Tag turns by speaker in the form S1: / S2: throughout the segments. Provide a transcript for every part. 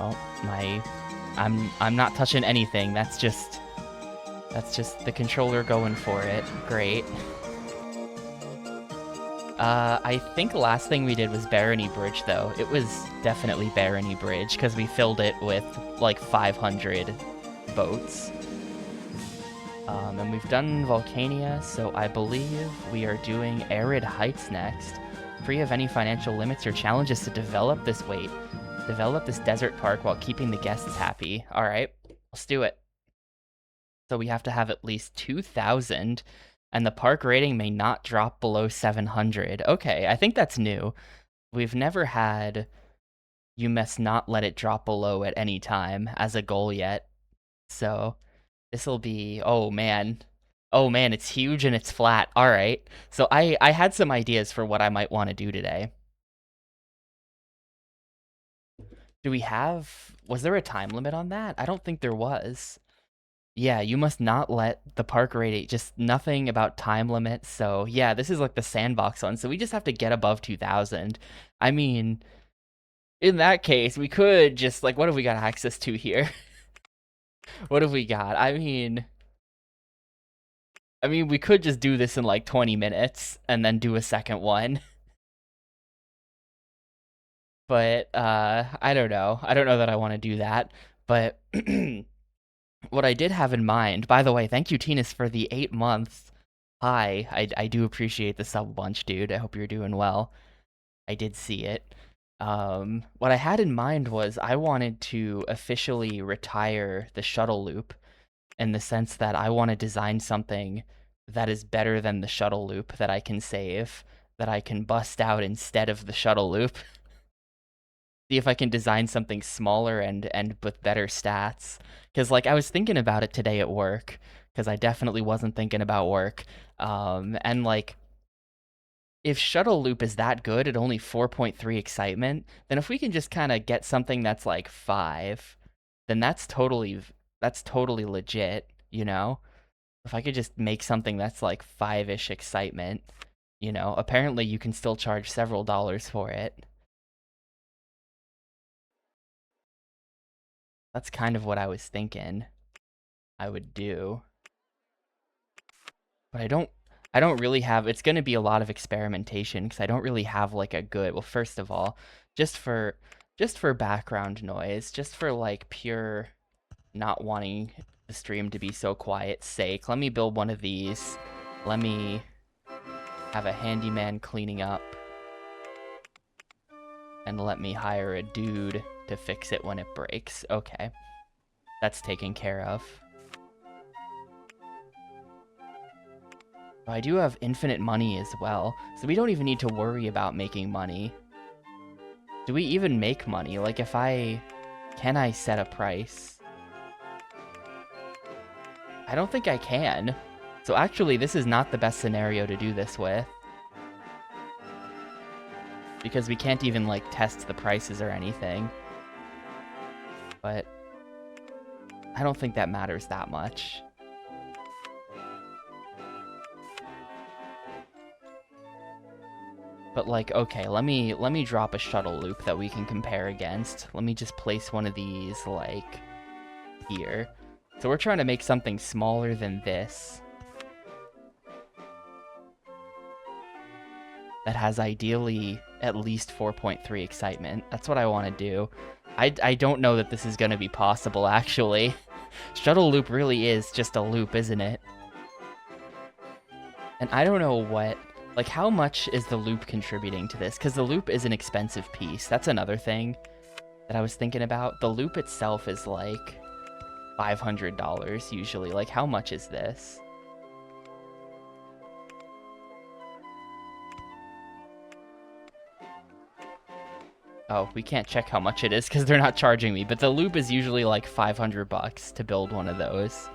S1: Oh, I'm not touching anything. That's just the controller going for it. Great. I think the last thing we did was Barony Bridge, though. It was definitely Barony Bridge, because we filled it with, like, 500 boats. And we've done Volcania, so I believe we are doing Arid Heights next. Free of any financial limits or challenges to develop this desert park while keeping the guests happy. Alright, let's do it. So we have to have at least 2,000, and the park rating may not drop below 700. Okay, I think that's new. We've never had you must not let it drop below at any time as a goal yet. So this'll be, oh man. Oh man, it's huge and it's flat. Alright. So I had some ideas for what I might want to do today. Was there a time limit on that? I don't think there was. Yeah, you must not let the park rating, just nothing about time limits. So yeah, this is like the sandbox one. So we just have to get above 2,000. I mean, in that case, we could just like, what have we got access to here? What have we got? I mean, we could just do this in like 20 minutes and then do a second one. But I don't know. I don't know that I want to do that. But what I did have in mind, by the way, thank you, Tinas, for the 8 months. Hi, I do appreciate the sub bunch, dude. I hope you're doing well. I did see it. What I had in mind was I wanted to officially retire the shuttle loop in the sense that I want to design something that is better than the shuttle loop that I can save, that I can bust out instead of the shuttle loop. See if I can design something smaller and with better stats. Because like I was thinking about it today at work, because I definitely wasn't thinking about work. And like if shuttle loop is that good at only 4.3 excitement, then if we can just kind of get something that's like 5, then that's totally legit, you know? If I could just make something that's like 5-ish excitement, apparently you can still charge several dollars for it. That's kind of what I was thinking I would do. But I don't really have, it's going to be a lot of experimentation because I don't really have like a good, well, first of all, just for background noise, just for like pure not wanting the stream to be so quiet sake, let me build one of these. Let me have a handyman cleaning up, and let me hire a dude to fix it when it breaks. Okay, that's taken care of. I do have infinite money as well, so we don't even need to worry about making money. Do we even make money? Like, can I set a price? I don't think I can. So actually, this is not the best scenario to do this with. Because we can't even, like, test the prices or anything. But I don't think that matters that much. But like, okay, let me drop a shuttle loop that we can compare against. Let me just place one of these, like, here. So we're trying to make something smaller than this. That has ideally at least 4.3 excitement. That's what I want to do. I don't know that this is going to be possible, actually. Shuttle loop really is just a loop, isn't it? And I don't know what... Like, how much is the loop contributing to this? Because the loop is an expensive piece. That's another thing that I was thinking about. The loop itself is, like, $500 usually. Like, how much is this? Oh, we can't check how much it is because they're not charging me. But the loop is usually, like, $500 to build one of those.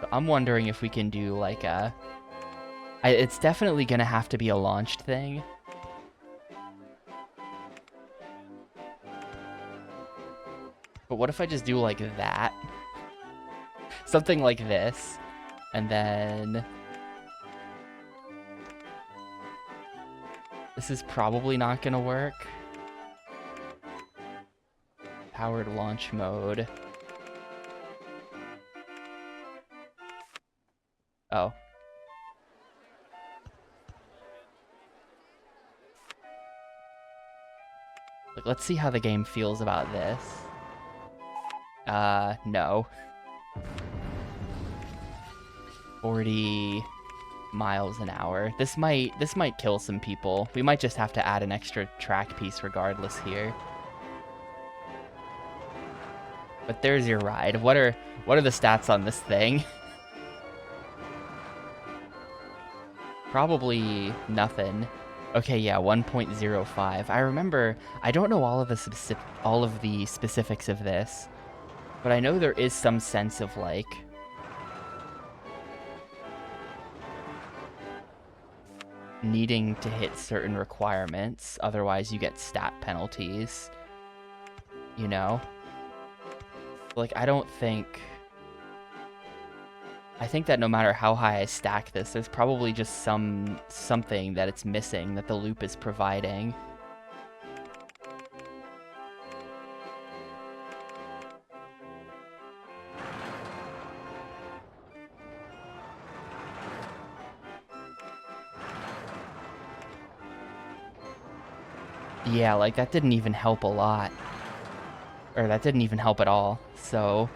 S1: So I'm wondering if we can do, like, it's definitely gonna have to be a launched thing. But what if I just do like that? Something like this. And then... This is probably not gonna work. Powered launch mode. Oh. Like, let's see how the game feels about this. No. 40 miles an hour. This might kill some people. We might just have to add an extra track piece regardless here. But there's your ride. What are the stats on this thing? Probably nothing. Okay, yeah, 1.05. I remember, I don't know all of the specifics of this, but I know there is some sense of like needing to hit certain requirements, otherwise you get stat penalties, you know? Like, I think that no matter how high I stack this, there's probably just something that it's missing that the loop is providing. Yeah, like, that didn't even help a lot. Or that didn't even help at all, so...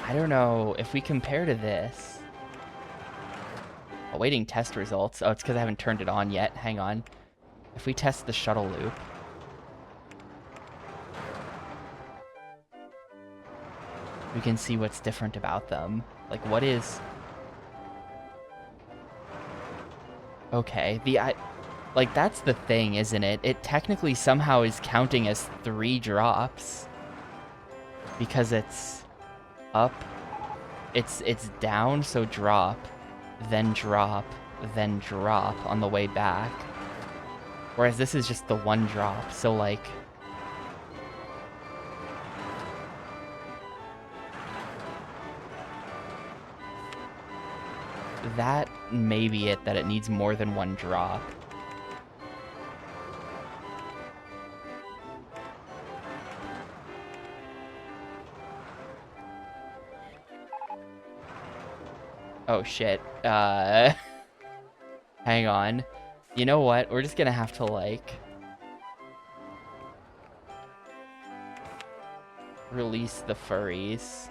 S1: I don't know, if we compare to this... Awaiting test results. Oh, it's because I haven't turned it on yet. Hang on. If we test the shuttle loop... we can see what's different about them. Like, what is... Okay, like, that's the thing, isn't it? It technically somehow is counting as 3 drops. Because it's up, it's down, so drop, then drop on the way back. Whereas this is just the 1 drop, so like... that may be it, that it needs more than 1 drop. Oh shit. Hang on. You know what? We're just gonna have to, like... release the furries.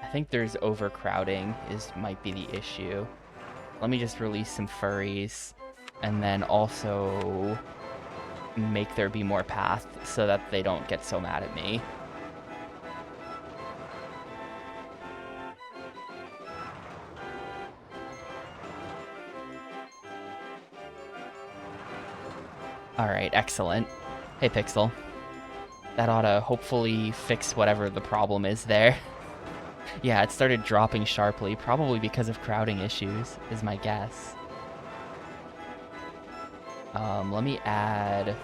S1: I think there's overcrowding might be the issue. Let me just release some furries, and then also make there be more path so that they don't get so mad at me. Alright, excellent. Hey, Pixel. That ought to hopefully fix whatever the problem is there. Yeah, it started dropping sharply, probably because of crowding issues, is my guess. Let me add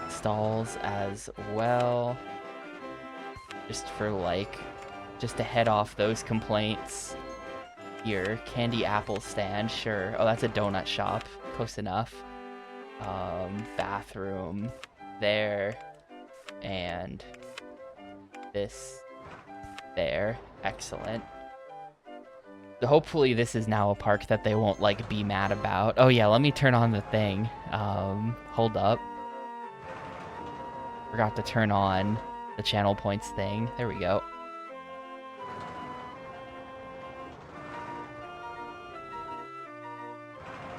S1: stalls as well. Just for, like, just to head off those complaints. Here, candy apple stand, sure. Oh, that's a donut shop. Close enough. Bathroom there, and this there. Excellent. So hopefully this is now a park that they won't, like, be mad about. Oh yeah, let me turn on the thing. Hold up. Forgot to turn on the channel points thing. There we go.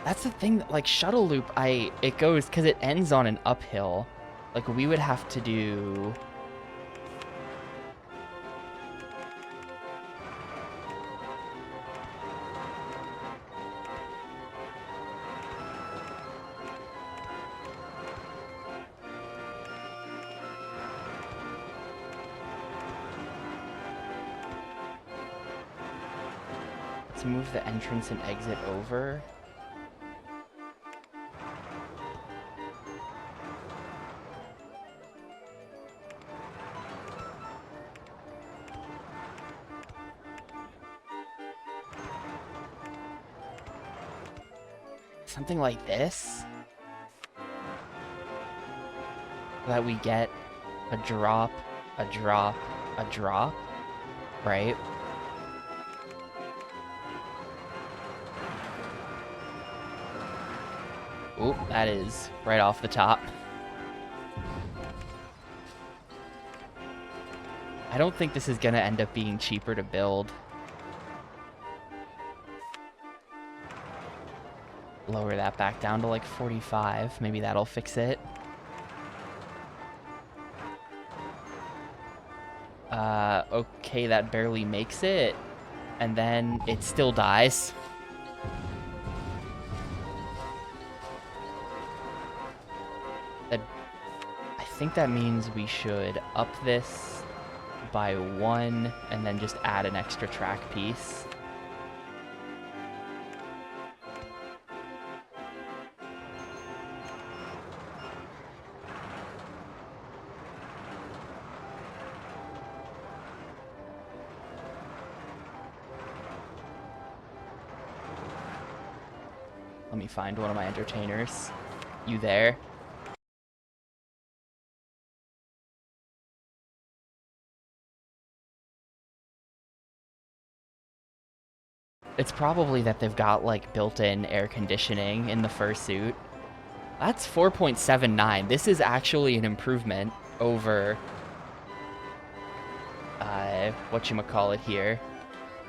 S1: That's the thing, that, like, shuttle loop, it goes, because it ends on an uphill. Like, we would have to do... Let's move the entrance and exit over. Something like this? that we get a drop, a drop, a drop, right? Oop, that is right off the top. I don't think this is gonna end up being cheaper to build. Lower that back down to like 45. Maybe that'll fix it. Okay, that barely makes it. And then it still dies. I think that means we should up this by 1 and then just add an extra track piece. Let me find one of my entertainers. You there? It's probably that they've got like built-in air conditioning in the fursuit. That's 4.79. This is actually an improvement over whatchamacallit here.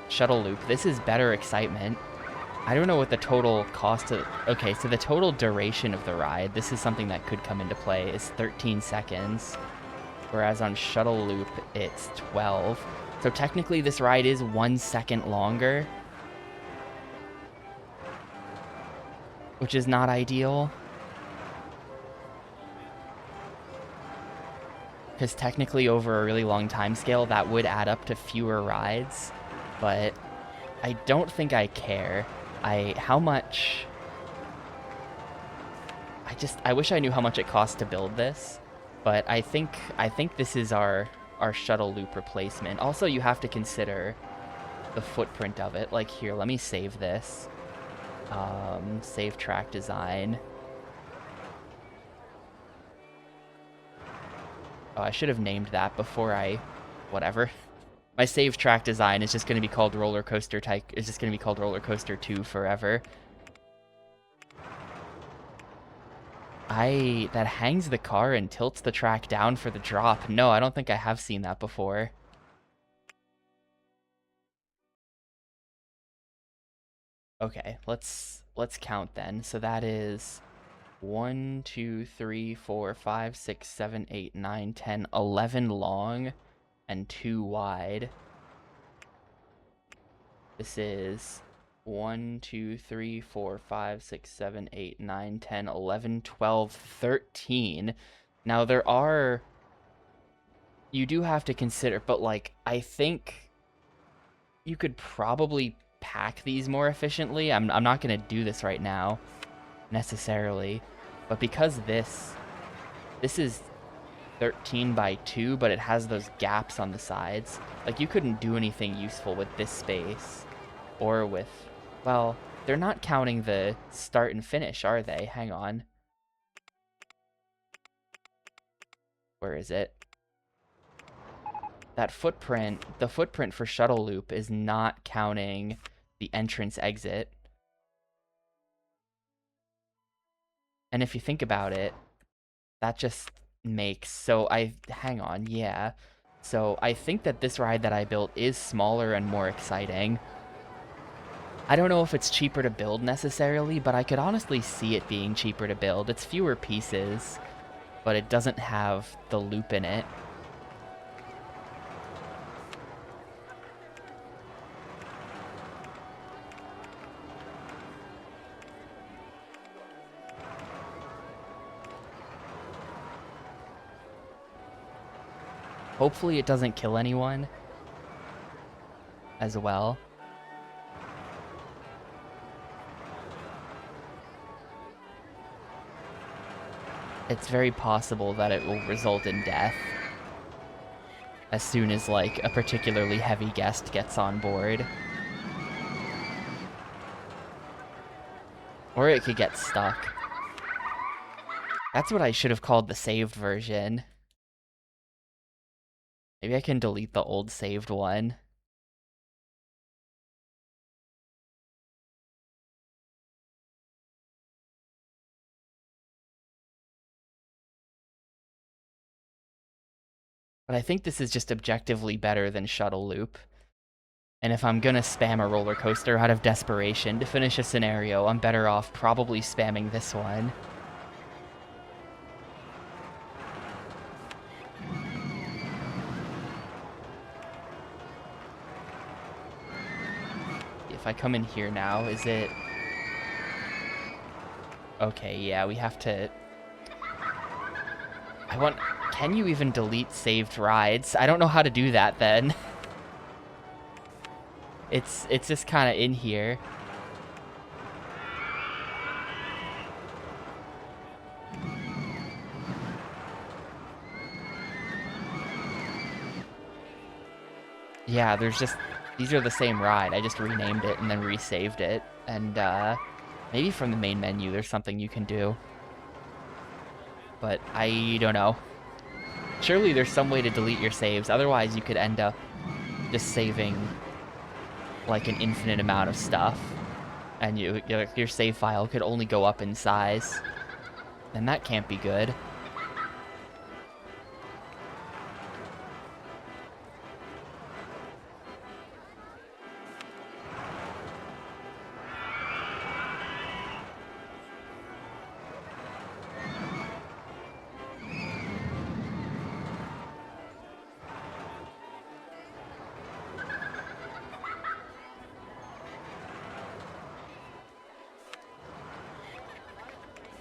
S1: Shuttle loop. This is better excitement. I don't know what the total cost of... Okay, so the total duration of the ride, this is something that could come into play, is 13 seconds. Whereas on Shuttle Loop, it's 12. So technically this ride is 1 second longer. Which is not ideal. Because technically over a really long time scale, that would add up to fewer rides. But I don't think I care. How much... I wish I knew how much it costs to build this, but I think this is our shuttle loop replacement. Also, you have to consider the footprint of it. Like here, let me save this. Save track design. Oh, I should have named that before whatever. My save track design is just going to be called Rollercoaster It's just going to be called Rollercoaster 2 forever. That hangs the car and tilts the track down for the drop. No, I don't think I have seen that before. Okay, let's count then. So that is 1, 2, 3, 4, 5, 6, 7, 8, 9, 10, 11 long and 2 wide. This is 1, 2, 3, 4, 5, 6, 7, 8, 9, 10, 11, 12, 13. Now there are... You do have to consider, but like, I think you could probably pack these more efficiently. I'm not going to do this right now, necessarily. But because this is 13 by 2, but it has those gaps on the sides. Like, you couldn't do anything useful with this space. Or with... Well, they're not counting the start and finish, are they? Hang on. Where is it? That footprint, the footprint for Shuttle Loop is not counting the entrance-exit. And if you think about it, that just makes... So hang on, yeah. So I think that this ride that I built is smaller and more exciting. I don't know if it's cheaper to build necessarily, but I could honestly see it being cheaper to build. It's fewer pieces, but it doesn't have the loop in it. Hopefully it doesn't kill anyone as well. It's very possible that it will result in death as soon as, like, a particularly heavy guest gets on board. Or it could get stuck. That's what I should have called the saved version. Maybe I can delete the old saved one. But I think this is just objectively better than Shuttle Loop. And if I'm gonna spam a roller coaster out of desperation to finish a scenario, I'm better off probably spamming this one. If I come in here now, is it... Okay, yeah, we have to... Can you even delete saved rides? I don't know how to do that then. It's just kind of in here. Yeah, there's just... These are the same ride. I just renamed it and then resaved it. And maybe from the main menu there's something you can do. But I don't know. Surely there's some way to delete your saves. Otherwise you could end up just saving like an infinite amount of stuff. And your save file could only go up in size. And that can't be good.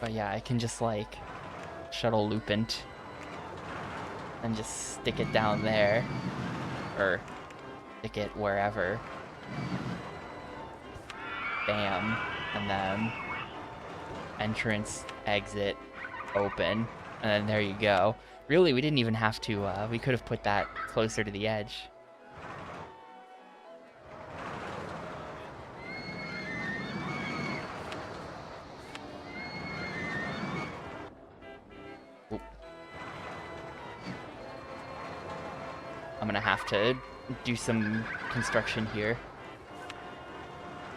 S1: But yeah, I can just like shuttle loop and just stick it down there. Or stick it wherever. Bam. And then entrance, exit, open. And then there you go. Really, we didn't even have to, we could have put that closer to the edge. Oop. I'm gonna have to do some construction here.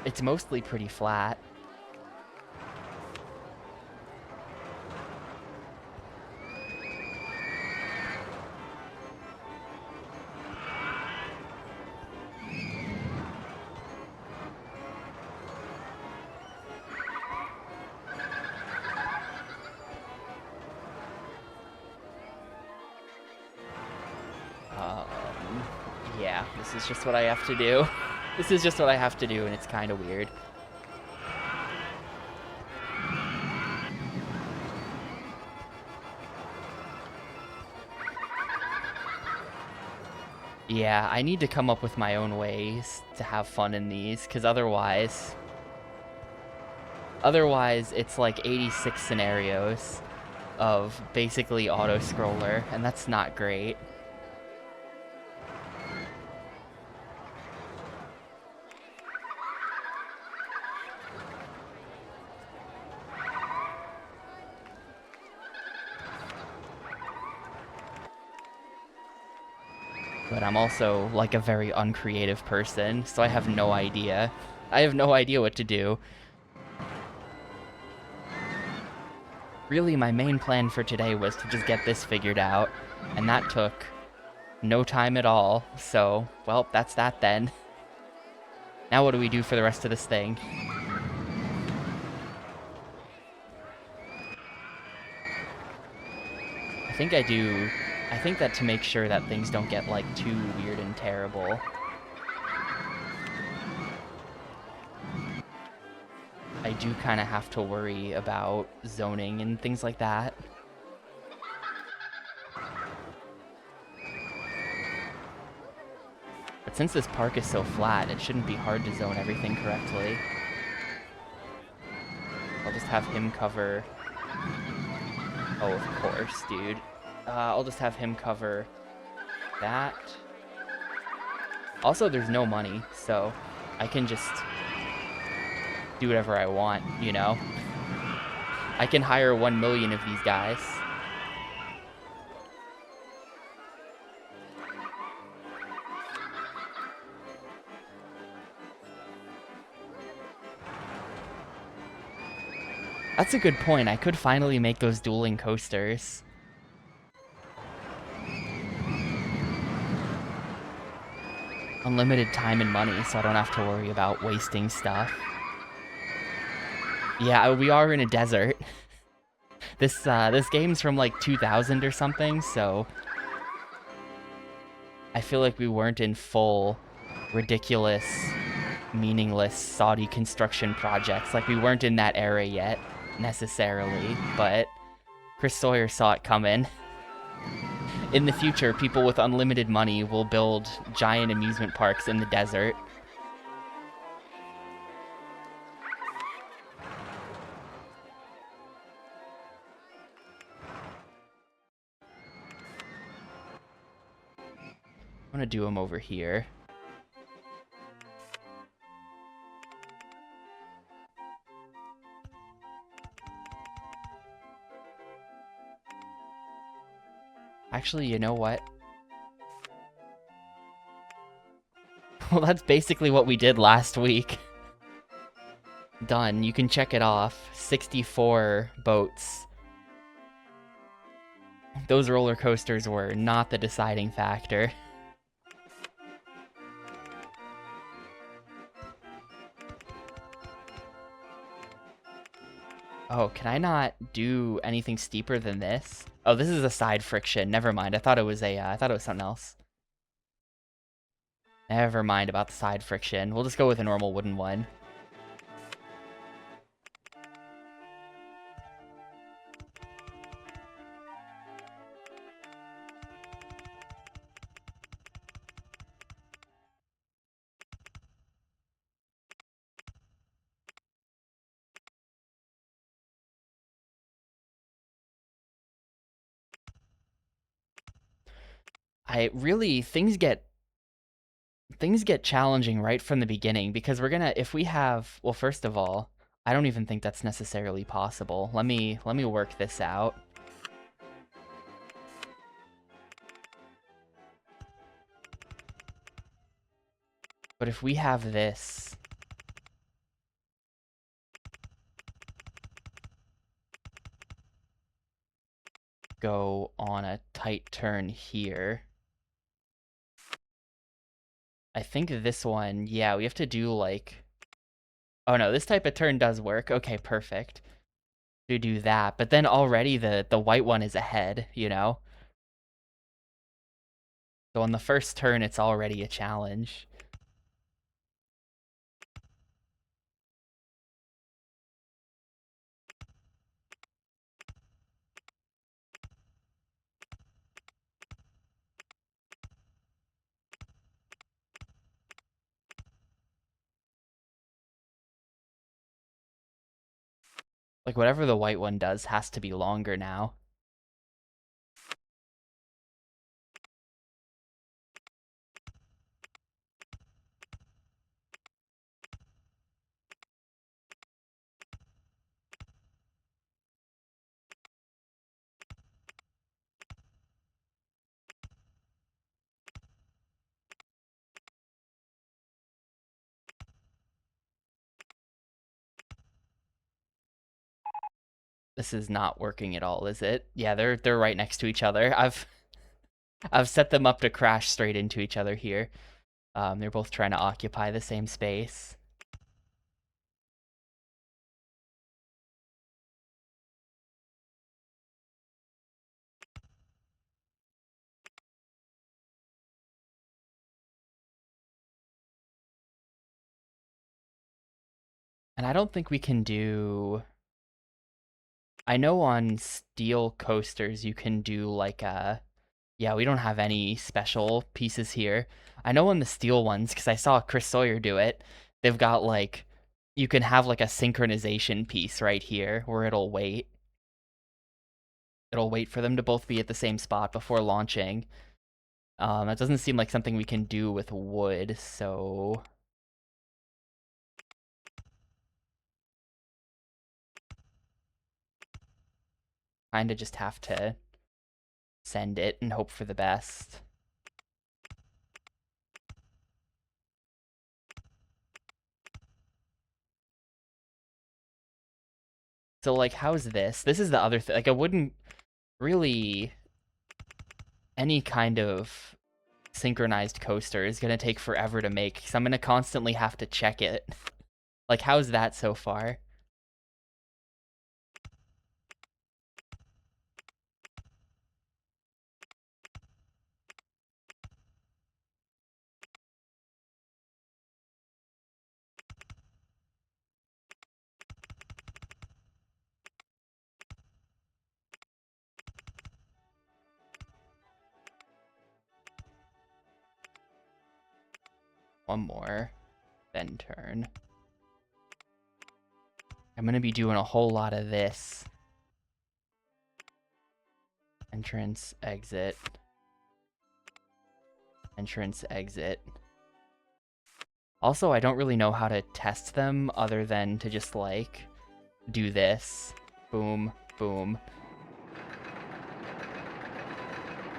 S1: It's mostly pretty flat. Yeah, this is just what I have to do. This is just what I have to do, and it's kind of weird. Yeah, I need to come up with my own ways to have fun in these, because otherwise it's like 86 scenarios of basically auto-scroller, and that's not great. But I'm also like a very uncreative person, so I have no idea. I have no idea what to do. Really, my main plan for today was to just get this figured out, and that took no time at all, so, well, that's that then. Now what do we do for the rest of this thing? I think that to make sure that things don't get, like, too weird and terrible, I do kind of have to worry about zoning and things like that. But since this park is so flat, it shouldn't be hard to zone everything correctly. I'll just have him cover... Oh, of course, dude. I'll just have him cover that. Also, there's no money, so I can just do whatever I want, you know? I can hire 1 million of these guys. That's a good point. I could finally make those dueling coasters. Unlimited time and money, so I don't have to worry about wasting stuff. Yeah, we are in a desert. This game's from like 2000 or something, so I feel like we weren't in full ridiculous, meaningless Saudi construction projects. Like we weren't in that era yet, necessarily, but Chris Sawyer saw it coming. In the future, people with unlimited money will build giant amusement parks in the desert. I'm gonna do them over here. Actually, you know what? Well, that's basically what we did last week. Done. You can check it off. 64 boats. Those roller coasters were not the deciding factor. Oh, can I not do anything steeper than this? Oh, this is a side friction. Never mind. I thought it was something else. Never mind about the side friction. We'll just go with a normal wooden one. Things get challenging right from the beginning because if we have, well, first of all, I don't even think that's necessarily possible. Let me work this out. But if we have this go on a tight turn here, I think this one, yeah, we have to do like, oh no, this type of turn does work. Okay, perfect. To do that, but then already the white one is ahead, you know? So on the first turn, it's already a challenge. Like, whatever the white one does has to be longer now. This is not working at all, is it? Yeah, they're right next to each other. I've set them up to crash straight into each other here. They're both trying to occupy the same space. And I don't think we can do... I know on steel coasters you can do like a... Yeah, we don't have any special pieces here. I know on the steel ones, because I saw Chris Sawyer do it, they've got like... You can have like a synchronization piece right here where it'll wait. It'll wait for them to both be at the same spot before launching. That doesn't seem like something we can do with wood, so... kind of just have to send it and hope for the best. So, like, how's this? This is the other thing. Like, I wouldn't really... Any kind of synchronized coaster is going to take forever to make, because I'm going to constantly have to check it. Like, how's that so far? One more. Then turn. I'm going to be doing a whole lot of this. Entrance, exit. Entrance, exit. Also, I don't really know how to test them other than to just, like, do this. Boom, boom.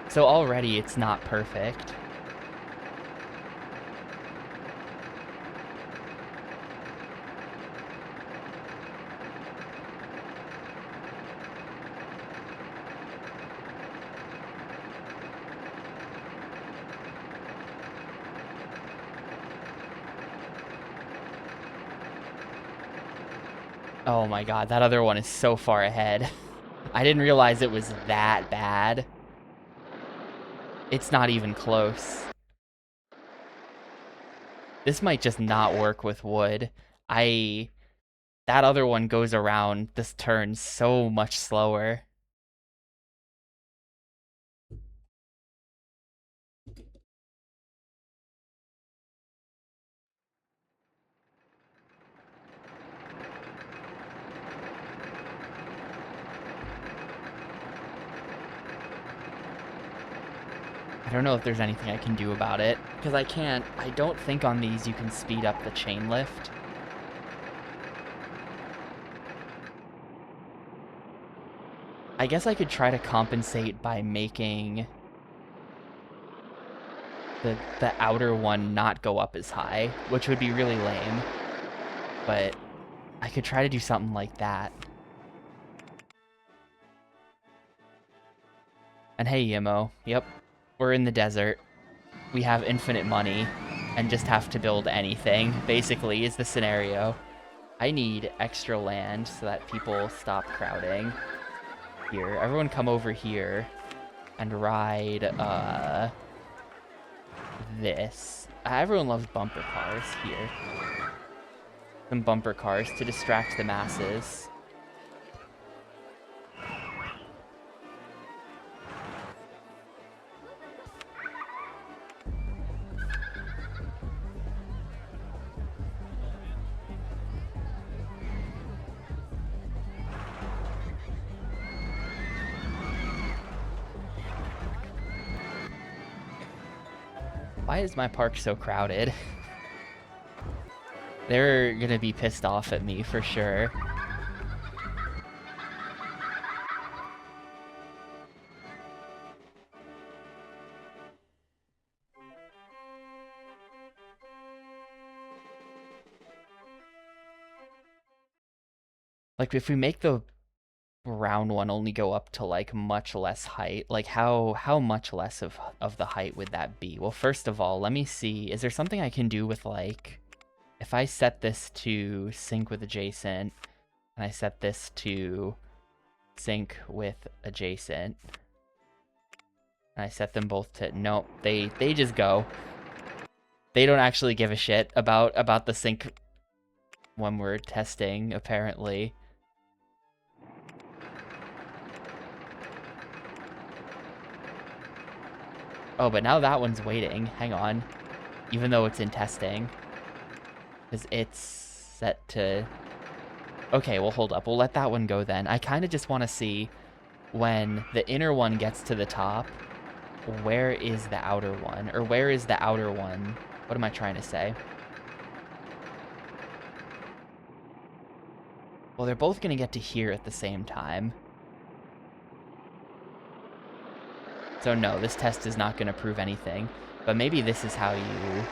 S1: So already it's not perfect. Oh my god, that other one is so far ahead. I didn't realize it was that bad. It's not even close. This might just not work with wood. That other one goes around this turn so much slower. I don't know if there's anything I can do about it, because I don't think on these you can speed up the chain lift. I guess I could try to compensate by making the outer one not go up as high, which would be really lame. But I could try to do something like that. And hey, Yimo, yep, we're in the desert. We have infinite money and just have to build anything, basically, is the scenario. I need extra land so that people stop crowding. Here, everyone come over here and ride, this. Everyone loves bumper cars here. Some bumper cars to distract the masses. Why is my park so crowded? They're gonna be pissed off at me for sure. Like, if we make the round one only go up to, like, much less height, like, how much less of the height would that be? Well, first of all, let me see. Is there something I can do with, like, if I set this to sync with adjacent, and I set this to sync with adjacent, and I set them both to... Nope, they just go. They don't actually give a shit about the sync when we're testing, apparently. Oh, but now that one's waiting. Hang on. Even though it's in testing. Because it's set to... Okay, well, hold up. We'll let that one go then. I kind of just want to see when the inner one gets to the top, where is the outer one? Or where is the outer one? What am I trying to say? Well, they're both going to get to here at the same time. So no, this test is not going to prove anything. But maybe this is how you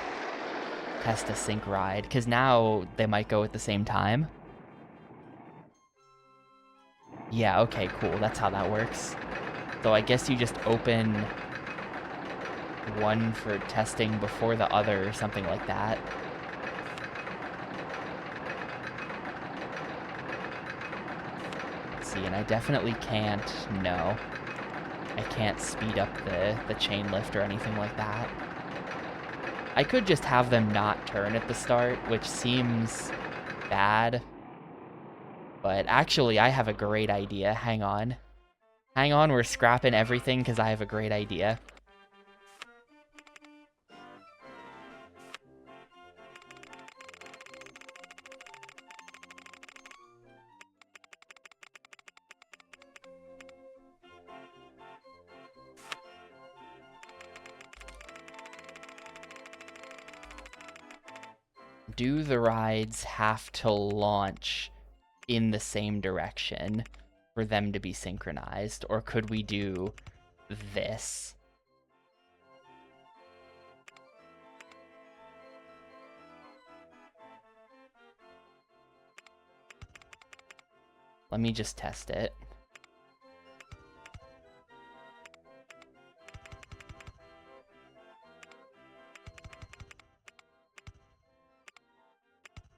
S1: test a sync ride, because now they might go at the same time. Yeah, okay, cool. That's how that works. So I guess you just open one for testing before the other or something like that. Let's see, and I definitely can't, no. I can't speed up the chain lift or anything like that. I could just have them not turn at the start, which seems bad. But actually, I have a great idea. Hang on. Hang on, we're scrapping everything because I have a great idea. Do the rides have to launch in the same direction for them to be synchronized? Or could we do this? Let me just test it.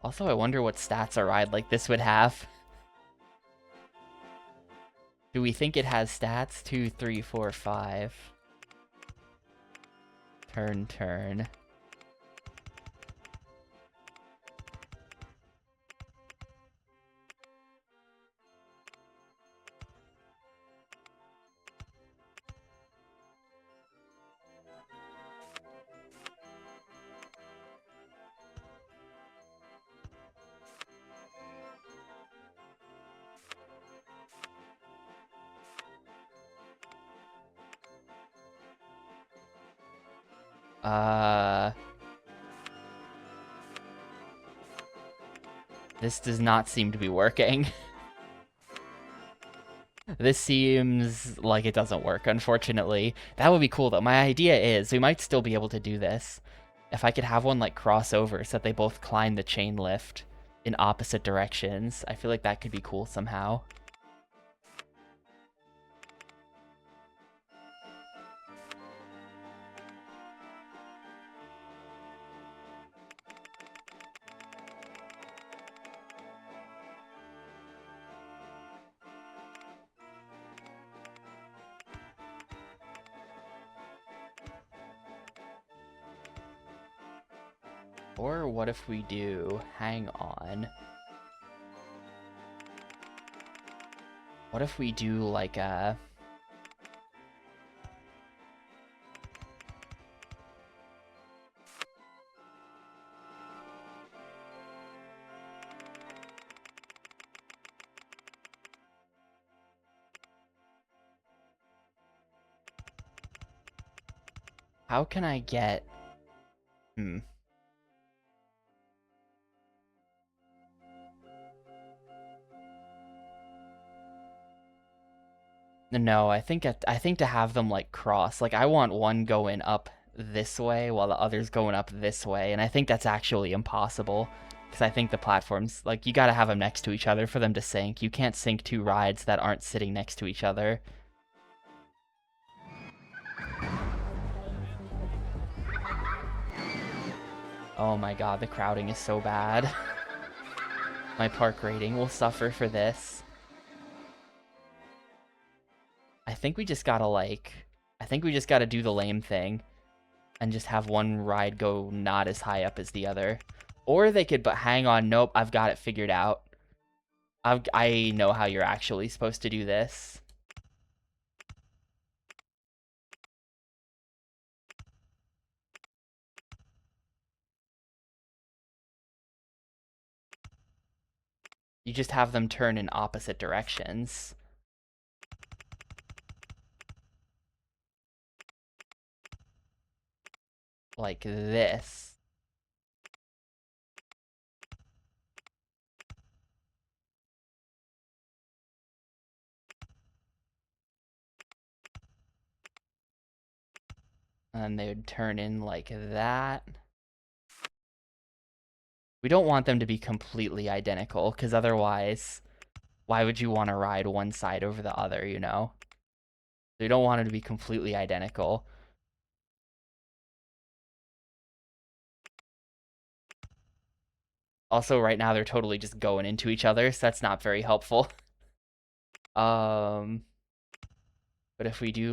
S1: Also, I wonder what stats a ride like this would have. Do we think it has stats? 2, 3, 4, 5. Turn, turn. This does not seem to be working. This seems like it doesn't work, unfortunately. That would be cool, though. My idea is we might still be able to do this. If I could have one, like, cross over so that they both climb the chain lift in opposite directions, I feel like that could be cool somehow. Or what if we do... Hang on. What if we do, like, a... How can I get... No, I think to have them like cross, like I want one going up this way while the other's going up this way, and I think that's actually impossible because I think the platforms, like, you gotta have them next to each other for them to sync. You can't sync two rides that aren't sitting next to each other. Oh my god, the crowding is so bad. My park rating will suffer for this. I think we just gotta do the lame thing and just have one ride go not as high up as the other. Or they could, but hang on, nope, I've got it figured out. I know how you're actually supposed to do this. You just have them turn in opposite directions. Like this. And then they would turn in like that. We don't want them to be completely identical, because otherwise, why would you want to ride one side over the other, you know? So you don't want them to be completely identical. Also, right now they're totally just going into each other, so that's not very helpful. But if we do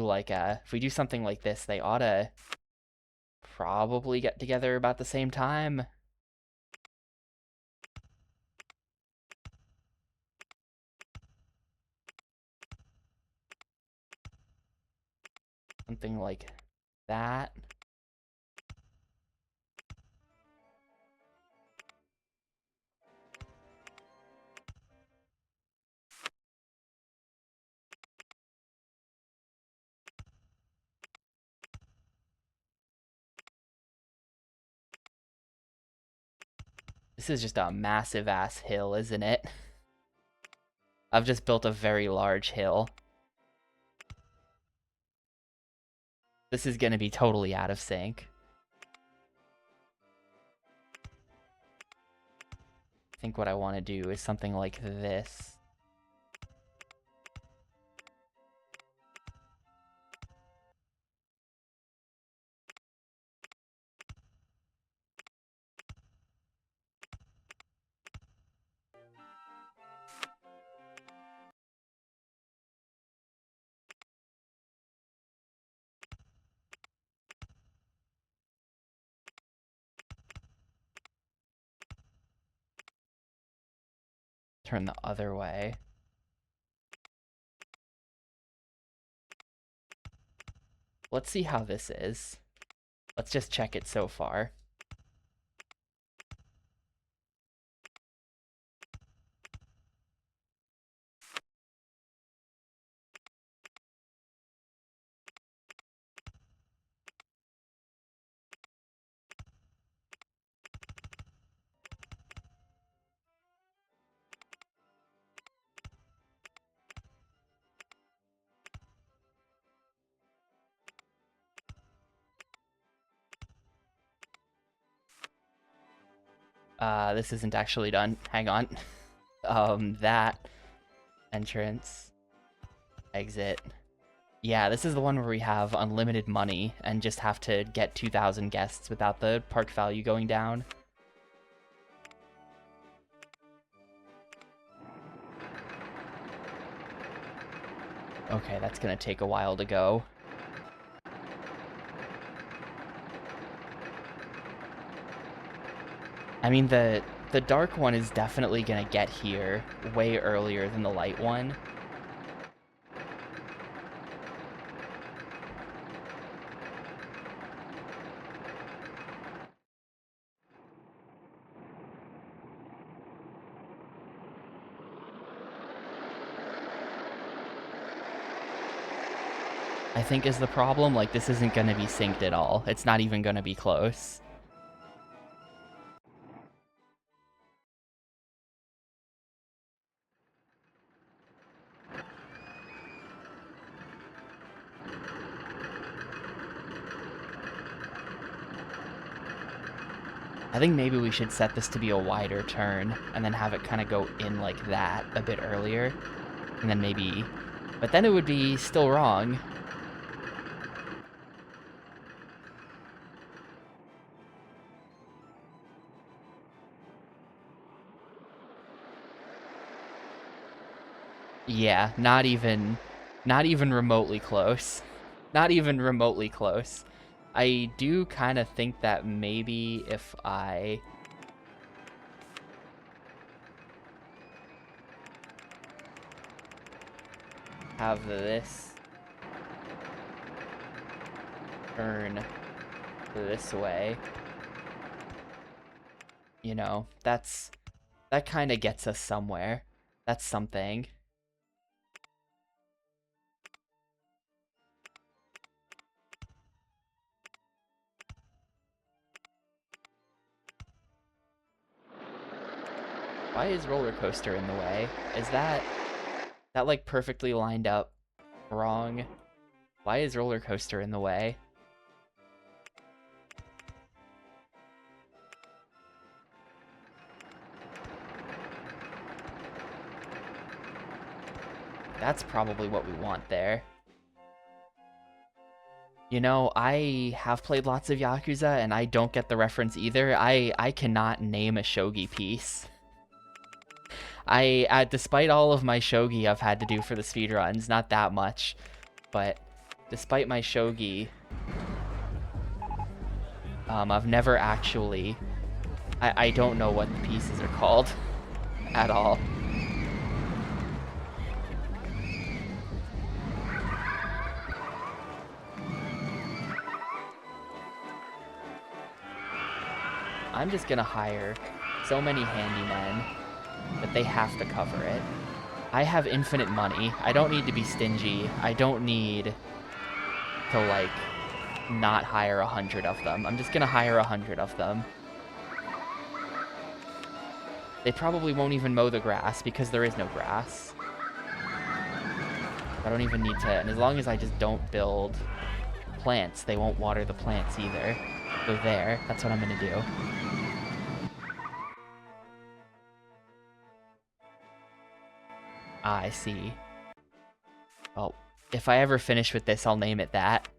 S1: something like this, they ought to probably get together about the same time. Something like that. This is just a massive ass hill, isn't it? I've just built a very large hill. This is gonna be totally out of sync. I think what I want to do is something like this. Turn the other way. Let's see how this is. Let's just check it so far. This isn't actually done. Hang on. That entrance, exit. Yeah, this is the one where we have unlimited money and just have to get 2,000 guests without the park value going down. Okay, that's gonna take a while to go. I mean, the dark one is definitely gonna get here way earlier than the light one. I think is the problem. Like, this isn't gonna be synced at all. It's not even gonna be close. I think maybe we should set this to be a wider turn and then have it kind of go in like that a bit earlier. And then maybe... But then it would be still wrong. Yeah, not even remotely close. Not even remotely close. I do kind of think that maybe if I... have this turn this way, you know, that kind of gets us somewhere. That's something. Why is Rollercoaster in the way? Is that like perfectly lined up wrong? Why is Rollercoaster in the way? That's probably what we want there. You know, I have played lots of Yakuza, and I don't get the reference either. I cannot name a shogi piece. Despite all of my shogi I've had to do for the speedruns, not that much, but despite my shogi, I've never actually... I don't know what the pieces are called at all. I'm just gonna hire so many handymen that they have to cover it. I have infinite money. I don't need to be stingy. I don't need to, like, not hire 100 of them. I'm just gonna hire 100 of them. They probably won't even mow the grass because there is no grass. I don't even need to, and as long as I just don't build plants, they won't water the plants either. So there, that's what I'm gonna do. Ah, I see. Well, if I ever finish with this, I'll name it that.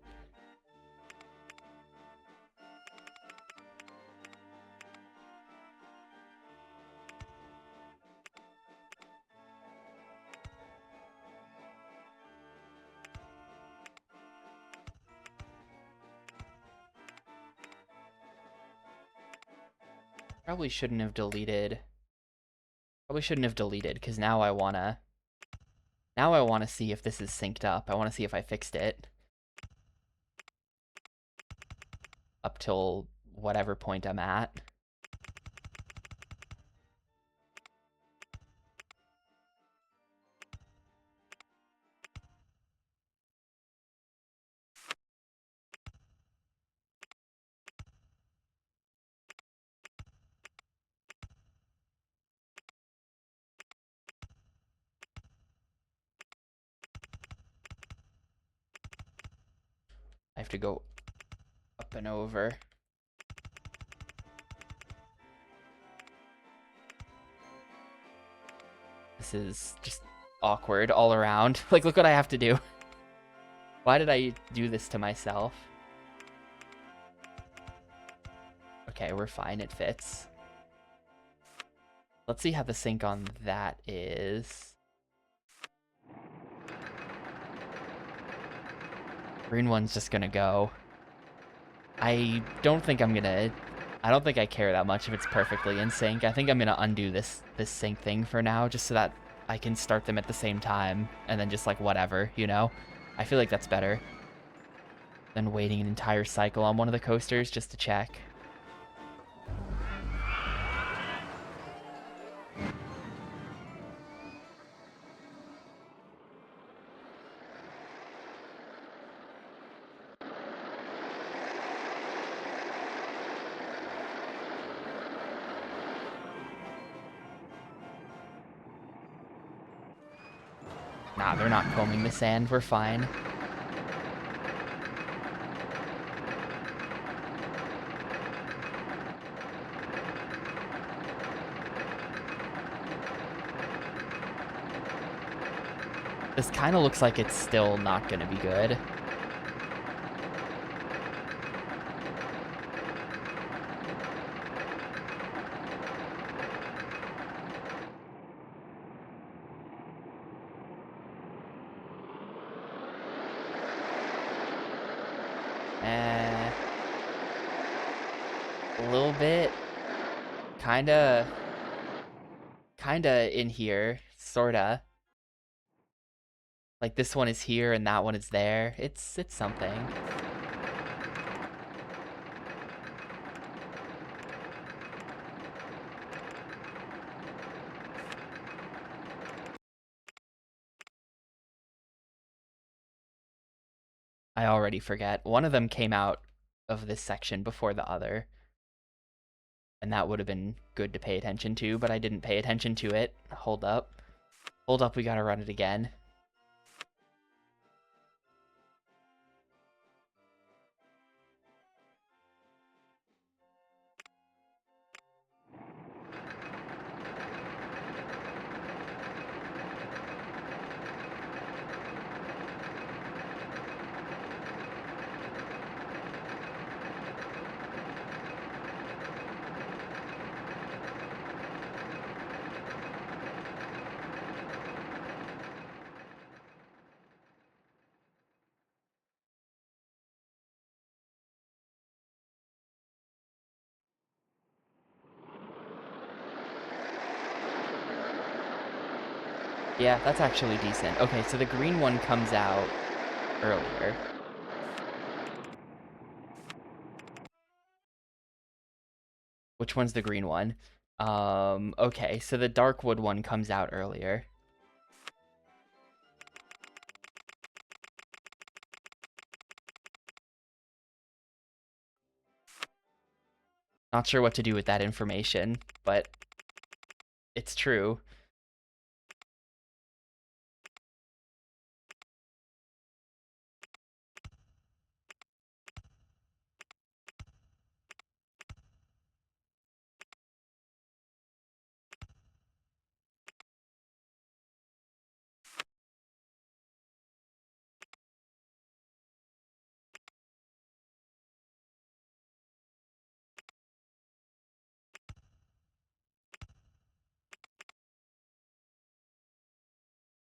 S1: Probably shouldn't have deleted, because now I wanna see if this is synced up. I wanna see if I fixed it. Up till whatever point I'm at. I have to go up and over. This is just awkward all around. Like, look what I have to do. Why did I do this to myself? Okay, we're fine. It fits. Let's see how the sync on that is. Green one's just gonna go. I don't think I care that much if it's perfectly in sync. I think I'm gonna undo this sync thing for now, just so that I can start them at the same time, and then just, like, whatever, you know? I feel like that's better than waiting an entire cycle on one of the coasters just to check. Nah, they're not combing the sand. We're fine. This kind of looks like it's still not going to be good. A little bit. Kinda in here, sorta. Like, this one is here and that one is there. It's something. I already forget. One of them came out of this section before the other. And that would have been good to pay attention to, but I didn't pay attention to it. Hold up. Hold up, we gotta run it again. Yeah, that's actually decent. Okay, so the green one comes out earlier. Which one's the green one? Okay, so the dark wood one comes out earlier. Not sure what to do with that information, but it's true.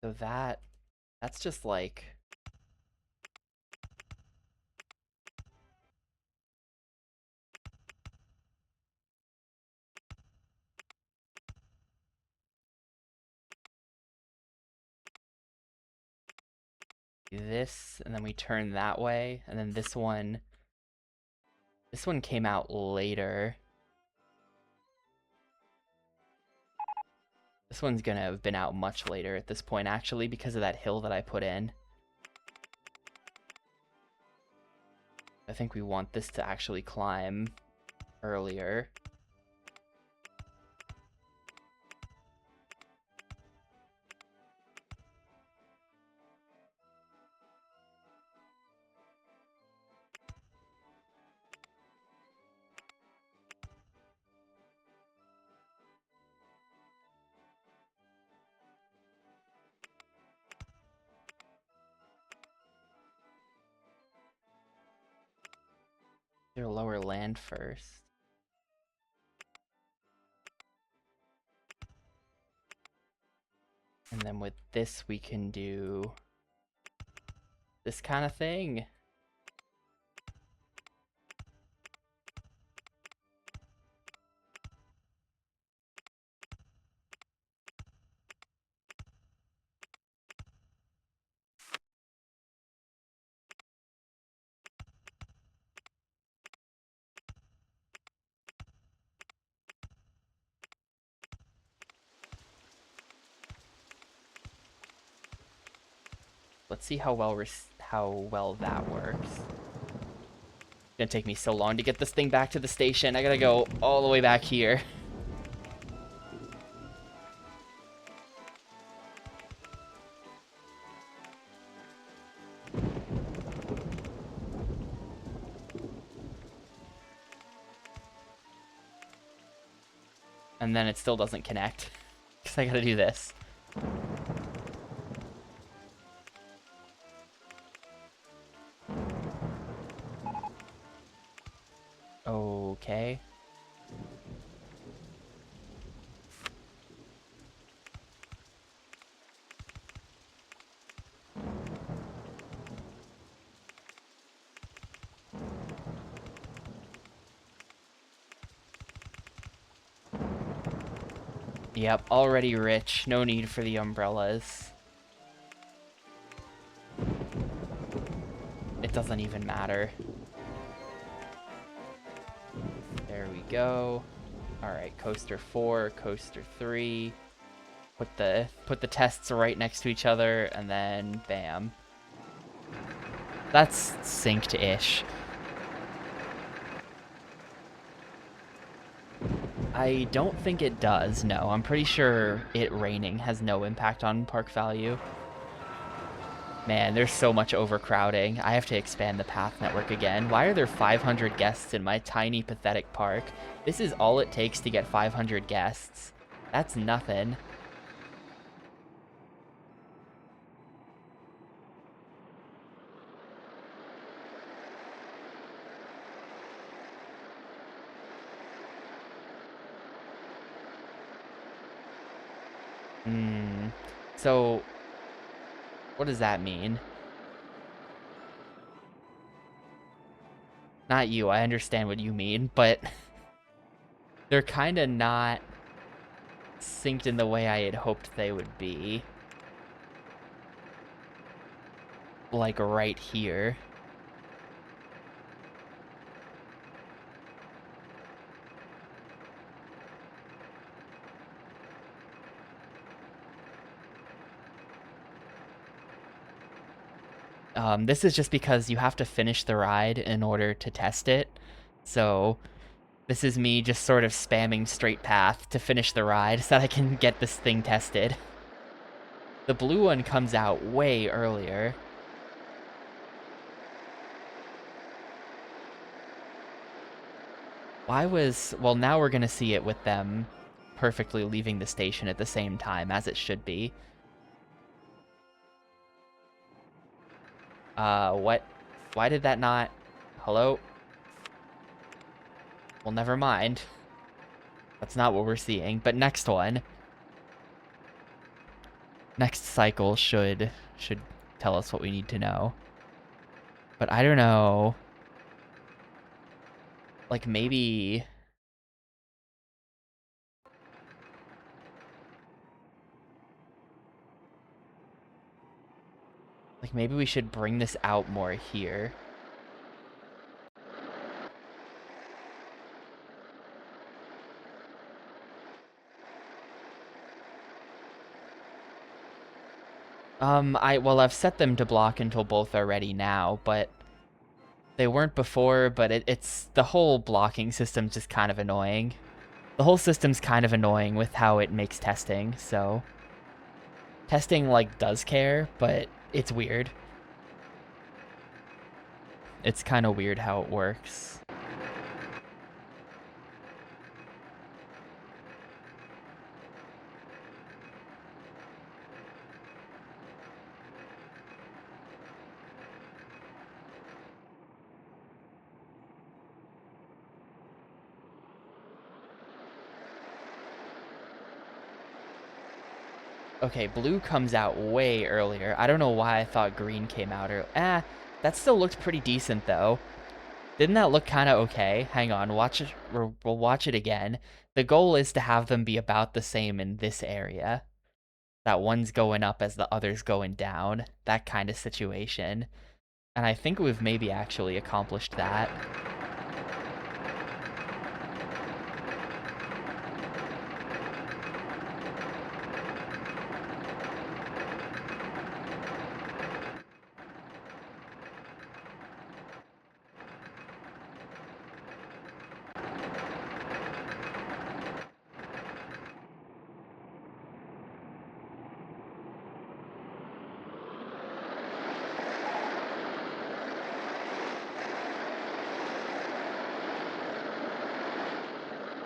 S1: So that's just like this, and then we turn that way, and then this one came out later. This one's gonna have been out much later at this point, actually, because of that hill that I put in. I think we want this to actually climb earlier. They'll lower land first. And then with this, we can do this kind of thing. Let's see how well that works. It's gonna take me so long to get this thing back to the station. I gotta go all the way back here. And then it still doesn't connect. Because I gotta do this. Okay. Yep, already rich. No need for the umbrellas. It doesn't even matter. There we go. Alright, coaster 4, coaster 3. Put the tests right next to each other, and then bam. That's synced-ish. I don't think it does, no. I'm pretty sure it raining has no impact on park value. Man, there's so much overcrowding. I have to expand the path network again. Why are there 500 guests in my tiny, pathetic park? This is all it takes to get 500 guests. That's nothing. So, what does that mean? Not you, I understand what you mean, but they're kind of not synced in the way I had hoped they would be. like right here. This is just because you have to finish the ride in order to test it. So this is me just sort of spamming straight path to finish the ride so that I can get this thing tested. The blue one comes out way earlier. Well, now we're gonna see it with them perfectly leaving the station at the same time, as it should be. What? Why did that not... Hello? Well, never mind. That's not what we're seeing, but next one. Next cycle should tell us what we need to know. But I don't know. Like, maybe... Like, maybe we should bring this out more here. Well, I've set them to block until both are ready now, but they weren't before, but it's the whole blocking system's just kind of annoying. The whole system's kind of annoying with how it makes testing, so... Testing, like, does care, but it's weird. It's kind of weird how it works. Okay, blue comes out way earlier. I don't know why I thought green came out early. That still looked pretty decent, though. Didn't that look kind of okay? Hang on, watch it. We'll watch it again. The goal is to have them be about the same in this area. That one's going up as the other's going down. That kind of situation. And I think we've maybe actually accomplished that.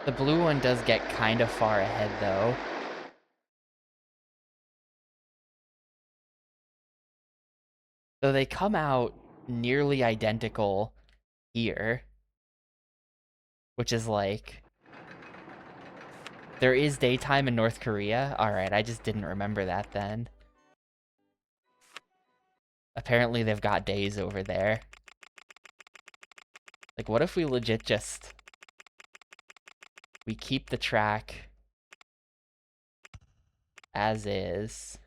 S1: The blue one does get kind of far ahead, though. So they come out nearly identical here. Which is like... There is daytime in North Korea? Alright, I just didn't remember that then. Apparently they've got days over there. Like, what if we legit just... We keep the track as is.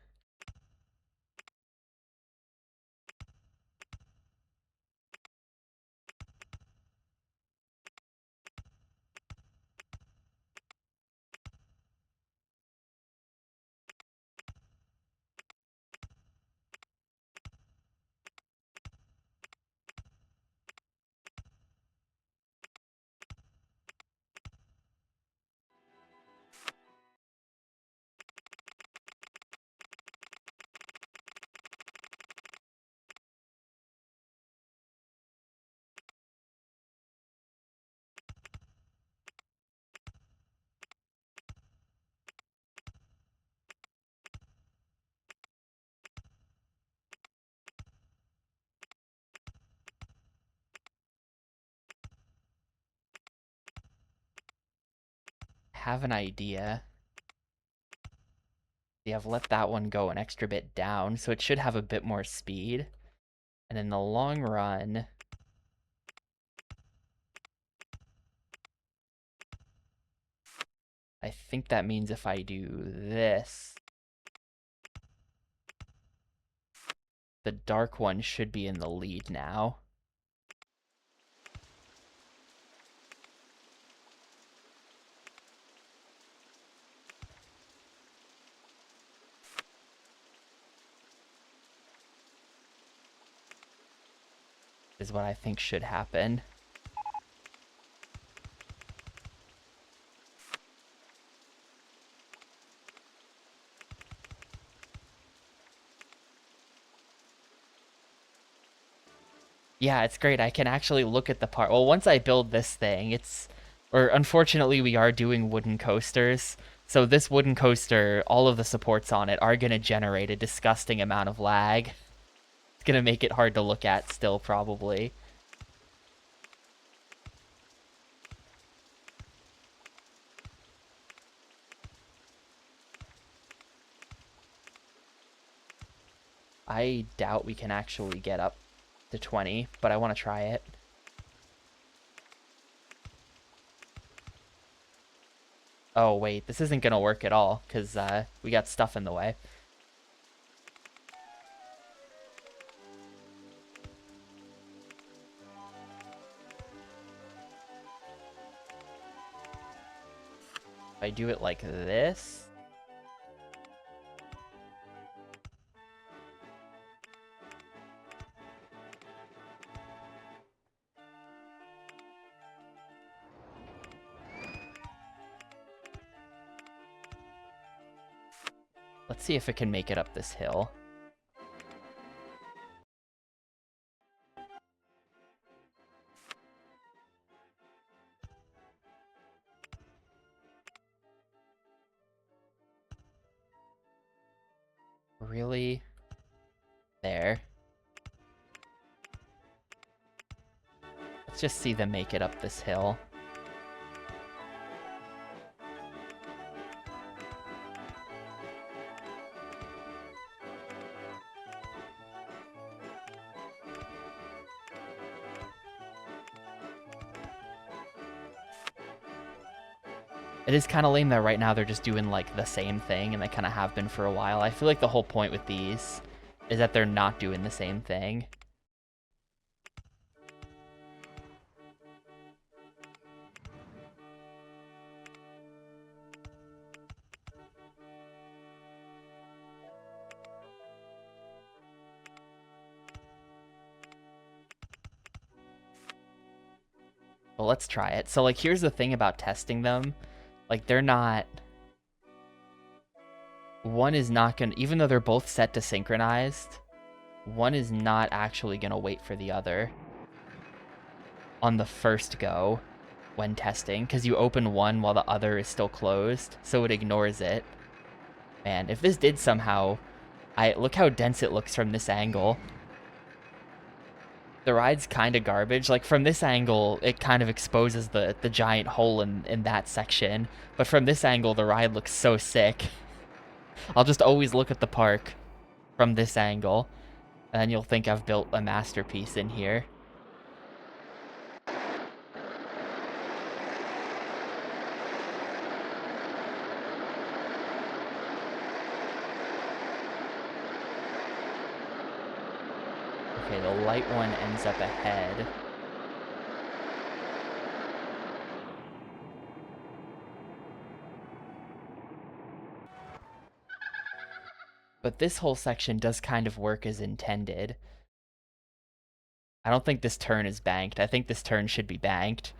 S1: Have an idea. Yeah, I've let that one go an extra bit down, so it should have a bit more speed. And in the long run... I think that means if I do this... The dark one should be in the lead now. Is what I think should happen. Yeah, it's great. I can actually look at the part. Well, once I build this thing, or unfortunately, we are doing wooden coasters. So this wooden coaster, all of the supports on it are going to generate a disgusting amount of lag. It's going to make it hard to look at still, probably. I doubt we can actually get up to 20, but I want to try it. Oh, wait, this isn't going to work at all, because we got stuff in the way. If I do it like this... Let's see if it can make it up this hill. Really? There. Let's just see them make it up this hill. It is kind of lame that right now they're just doing like the same thing, and they kind of have been for a while. I feel like the whole point with these is that they're not doing the same thing. Well, let's try it. So like, here's the thing about testing them. Like, they're not... One is not gonna... Even though they're both set to synchronized, one is not actually gonna wait for the other on the first go when testing, because you open one while the other is still closed, so it ignores it. Man, if this did somehow... Look how dense it looks from this angle. The ride's kind of garbage. Like, from this angle, it kind of exposes the giant hole in that section. But from this angle, the ride looks so sick. I'll just always look at the park from this angle, and then you'll think I've built a masterpiece in here. Okay, the light one ends up ahead. But this whole section does kind of work as intended. I don't think this turn is banked. I think this turn should be banked.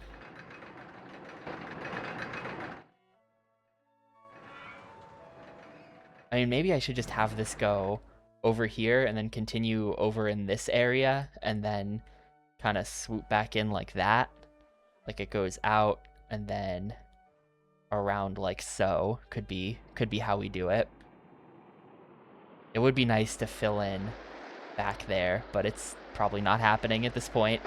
S1: I mean, maybe I should just have this go over here and then continue over in this area and then kind of swoop back in like that. Like it goes out and then around like so. Could be how we do it. It would be nice to fill in back there, but it's probably not happening at this point.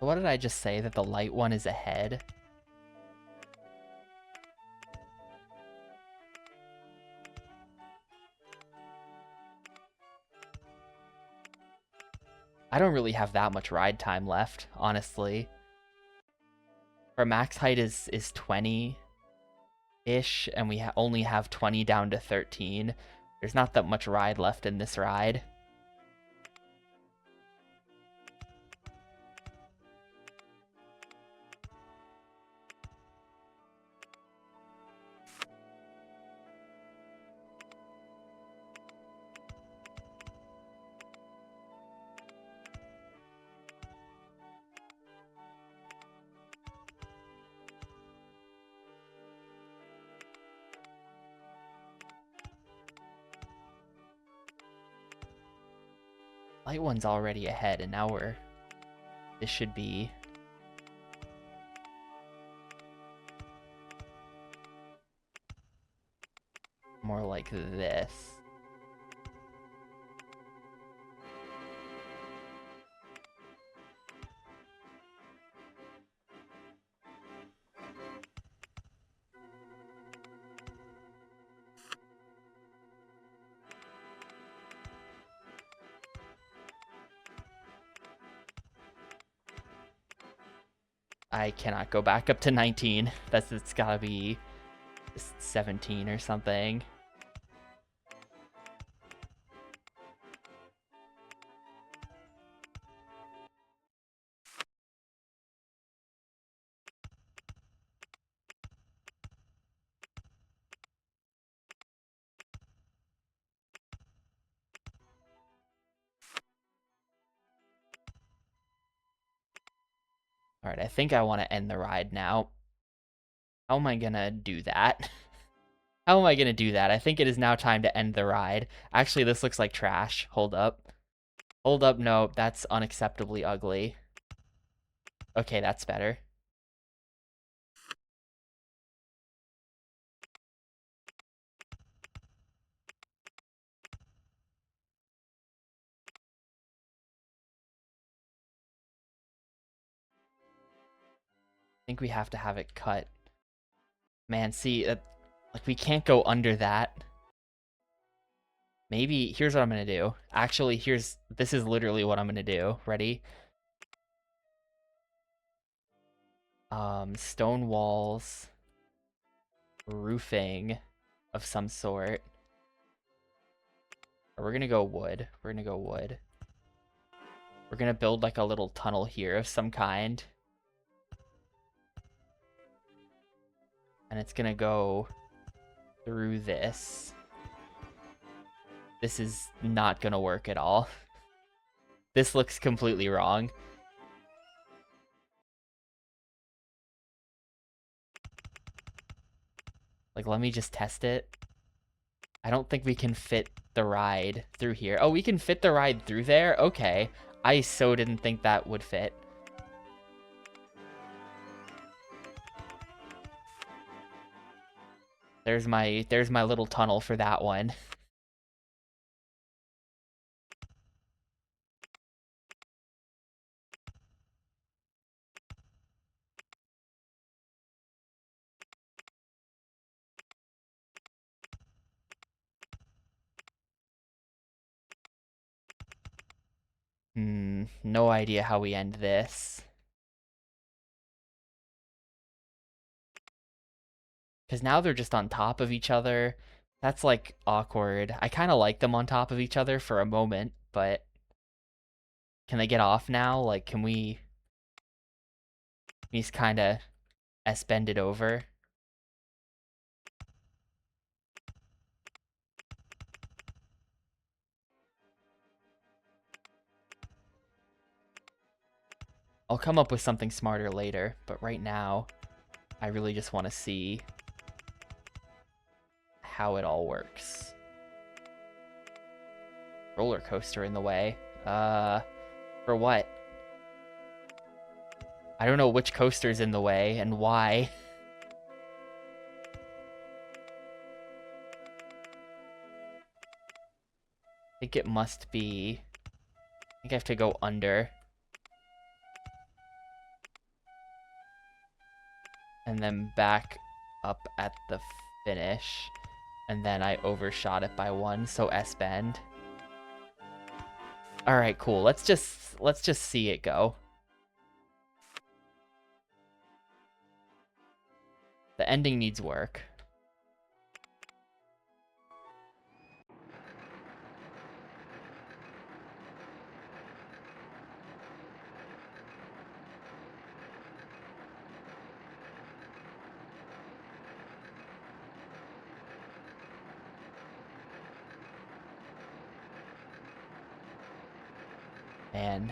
S1: What did I just say? That the light one is ahead? I don't really have that much ride time left, honestly. Our max height is 20-ish, and we only have 20 down to 13. There's not that much ride left in this ride. Light one's already ahead, and now this should be... more like this. I cannot go back up to 19. It's gotta be 17 or something. Alright, I think I want to end the ride now. How am I gonna do that? How am I gonna do that? I think it is now time to end the ride. Actually, this looks like trash. Hold up. Hold up, no, that's unacceptably ugly. Okay, that's better. I think we have to have it cut. Man, see, like, we can't go under that. Maybe, here's what I'm gonna do. Actually, this is literally what I'm gonna do. Ready? Stone walls, roofing of some sort. Or we're gonna go wood. We're gonna go wood. We're gonna build like a little tunnel here of some kind. And it's gonna go through this. This is not gonna work at all. This looks completely wrong. Like, let me just test it. I don't think we can fit the ride through here. Oh, we can fit the ride through there? Okay. I so didn't think that would fit. There's my little tunnel for that one. No idea how we end this. Because now they're just on top of each other. That's, like, awkward. I kind of like them on top of each other for a moment, but... Can they get off now? Like, can we just kind of S-bend it over? I'll come up with something smarter later, but right now, I really just want to see how it all works. Roller coaster in the way. For what? I don't know which coaster's in the way and why. I think it must be... I think I have to go under. and then back up at the finish, and then I overshot it by 1, so S bend. All right, cool. Let's just see it go. The ending needs work. Man,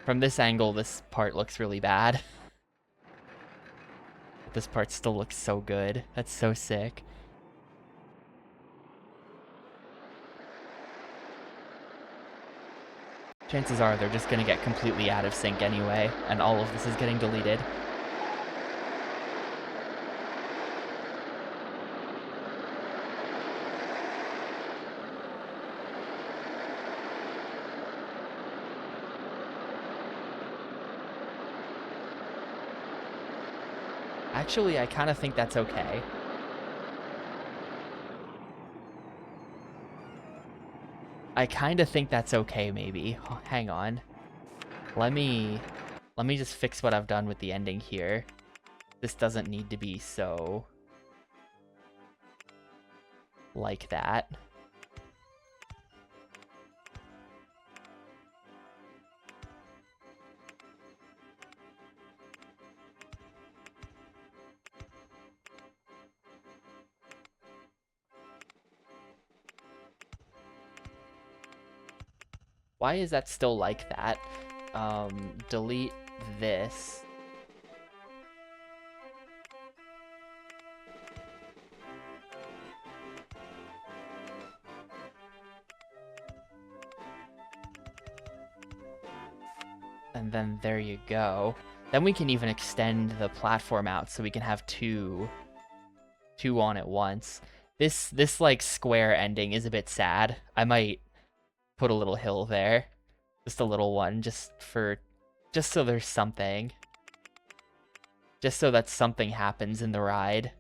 S1: from this angle, this part looks really bad. This part still looks so good. That's so sick. Chances are they're just gonna get completely out of sync anyway, and all of this is getting deleted. Actually, I kind of think that's okay. I kind of think that's okay, maybe. Oh, hang on. Let me just fix what I've done with the ending here. This doesn't need to be so like that. Why is that still like that? Delete this. And then there you go. Then we can even extend the platform out so we can have two on at once. This like square ending is a bit sad. I might put a little hill there. Just a little one, just so there's something. Just so that something happens in the ride.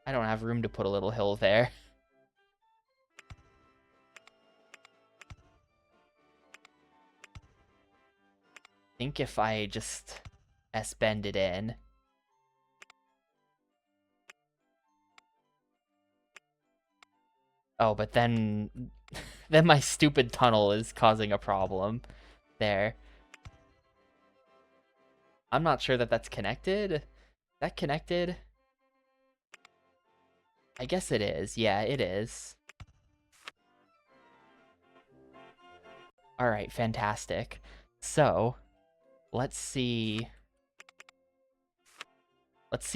S1: I don't have room to put a little hill there. I think if I just S-bend it in. Oh, but then my stupid tunnel is causing a problem there. I'm not sure that that's connected. Is that connected? I guess it is. Yeah, it is. All right, fantastic. So, let's see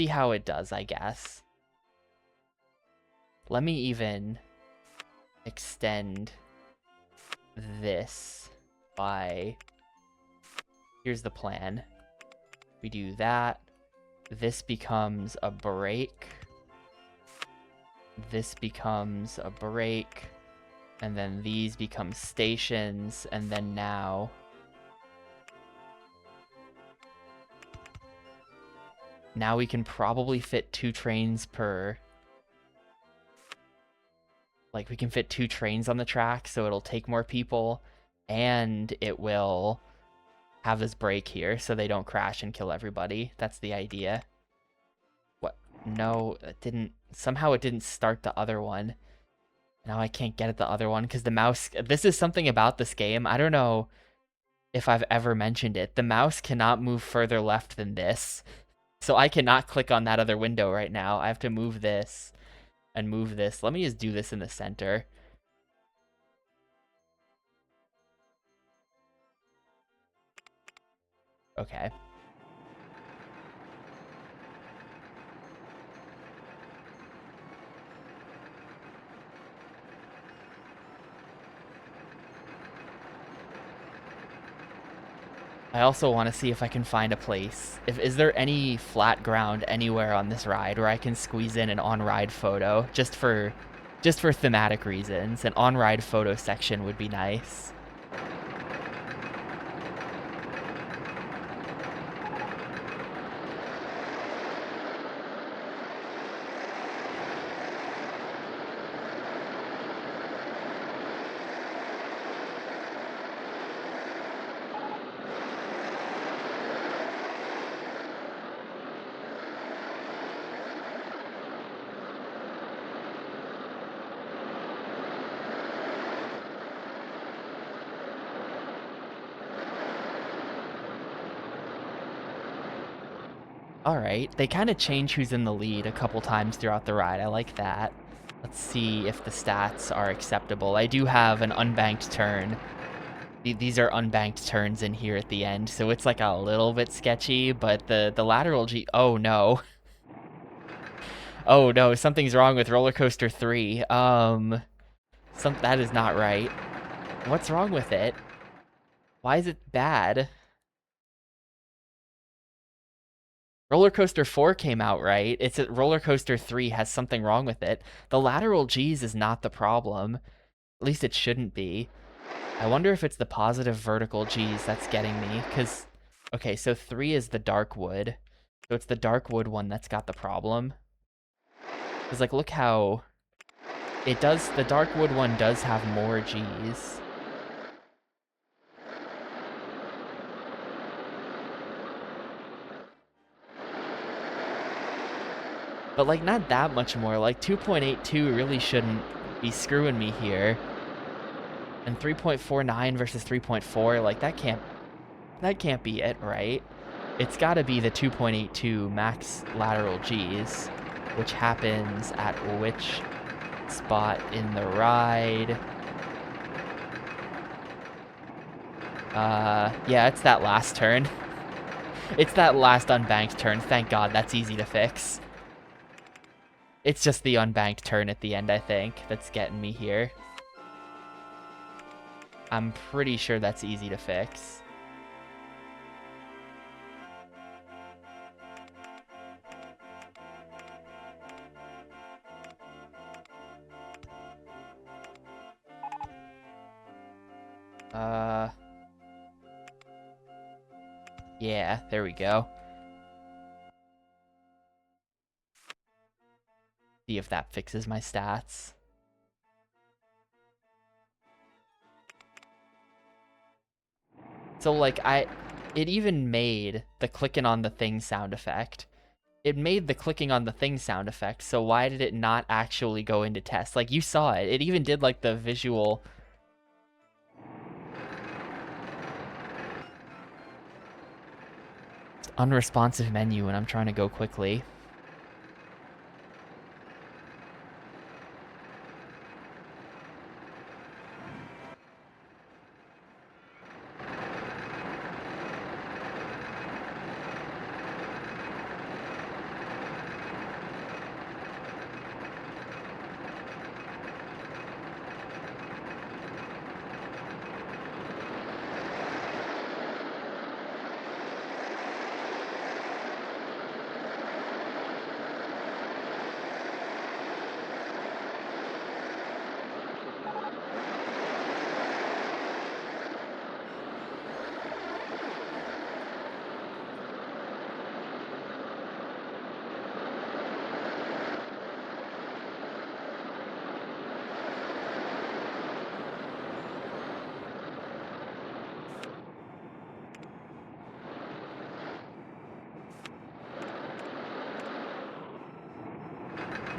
S1: how it does, I guess. Let me even extend this by... Here's the plan. We do that. This becomes a break. This becomes a break. And then these become stations. And then now... Now we can probably fit 2 trains per... Like, we can fit 2 trains on the track, so it'll take more people. And it will have this break here, so they don't crash and kill everybody. That's the idea. What? No, it didn't... Somehow it didn't start the other one. Now I can't get at the other one, because the mouse... This is something about this game. I don't know if I've ever mentioned it. The mouse cannot move further left than this. So I cannot click on that other window right now. I have to move this and move this. Let me just do this in the center. Okay. I also want to see if I can find a place. Is there any flat ground anywhere on this ride where I can squeeze in an on-ride photo just for thematic reasons? An on-ride photo section would be nice. Alright, they kind of change who's in the lead a couple times throughout the ride. I like that. Let's see if the stats are acceptable. I do have an unbanked turn. These are unbanked turns in here at the end, so it's like a little bit sketchy, but the lateral G... Oh, no. Oh, no, something's wrong with Rollercoaster 3. That is not right. What's wrong with it? Why is it bad? Rollercoaster 4 came out right. It's a Rollercoaster 3 has something wrong with it. The lateral G's is not the problem. At least it shouldn't be. I wonder if it's the positive vertical G's that's getting me, because... Okay, so 3 is the dark wood. So it's the dark wood one that's got the problem. Because, like, look how... It does... The dark wood one does have more G's. But, like, not that much more. Like, 2.82 really shouldn't be screwing me here. And 3.49 versus 3.4, like, that can't be it, right? It's gotta be the 2.82 max lateral Gs, which happens at which spot in the ride? Yeah, it's that last turn. It's that last unbanked turn. Thank God, that's easy to fix. It's just the unbanked turn at the end, I think, that's getting me here. I'm pretty sure that's easy to fix. Yeah, there we go. See if that fixes my stats. So, like, it even made the clicking on the thing sound effect. It made the clicking on the thing sound effect, so why did it not actually go into test? Like, you saw it. It even did, like, the visual... unresponsive menu when I'm trying to go quickly.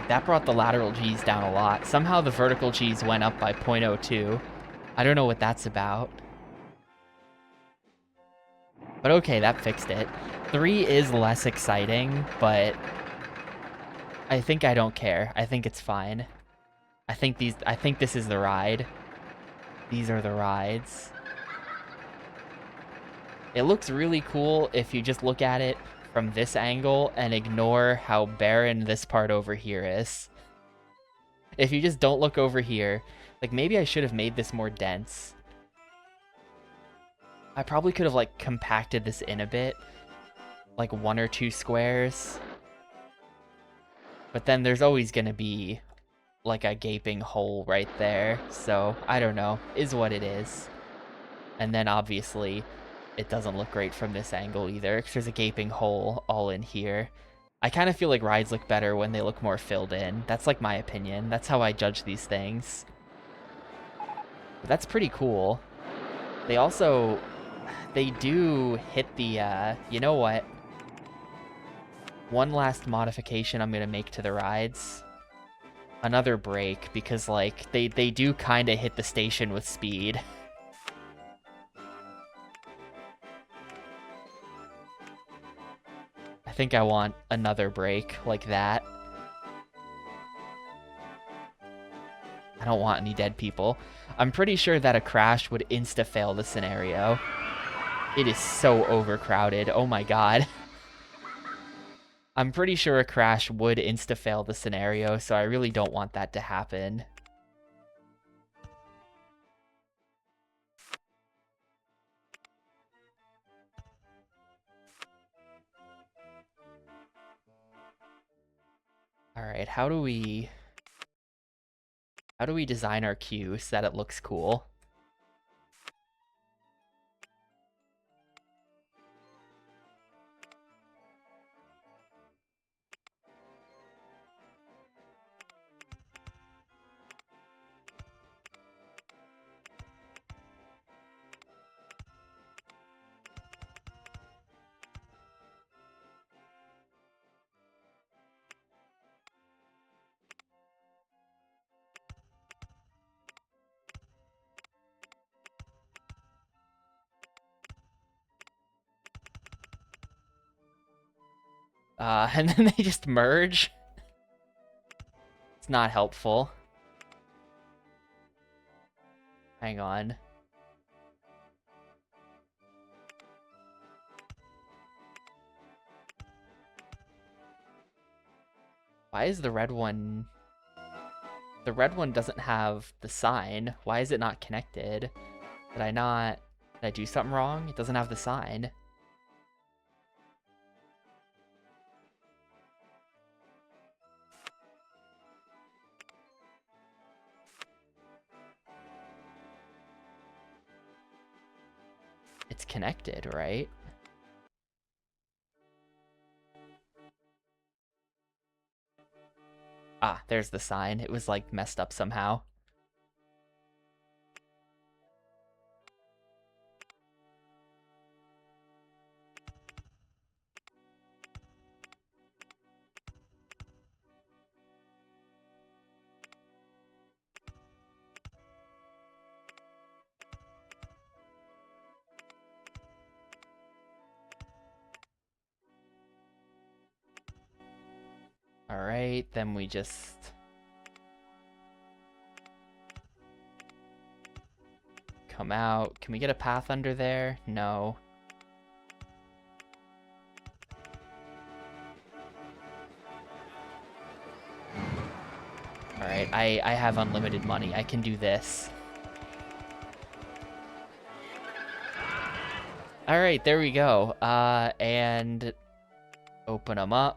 S1: That brought the lateral Gs down a lot. Somehow the vertical Gs went up by 0.02. I don't know what that's about. But okay, that fixed it. 3 is less exciting, but I think I don't care. I think it's fine. I think this is the ride. These are the rides. It looks really cool if you just look at it from this angle and ignore how barren this part over here is. If you just don't look over here, like maybe I should have made this more dense. I probably could have like compacted this in a bit, like 1 or 2 squares. But then there's always gonna be like a gaping hole right there. So I don't know, is what it is. And then obviously it doesn't look great from this angle either, because there's a gaping hole all in here. I kind of feel like rides look better when they look more filled in. That's like my opinion. That's how I judge these things. But that's pretty cool. They also, they do hit the, you know what? One last modification I'm going to make to the rides. Another brake, because like they do kind of hit the station with speed. I think I want another brake like that. I don't want any dead people. I'm pretty sure that a crash would insta-fail the scenario. It is so overcrowded. Oh my god. I'm pretty sure a crash would insta-fail the scenario, so I really don't want that to happen. Alright, how do we design our queue so that it looks cool? And then they just merge. It's not helpful. Hang on. Why is the red one... The red one doesn't have the sign. Why is it not connected? Did I do something wrong? It doesn't have the sign. It's connected, right? Ah, there's the sign. It was like messed up somehow. Alright, then we just... come out. Can we get a path under there? No. Alright, I have unlimited money. I can do this. Alright, there we go. And open them up.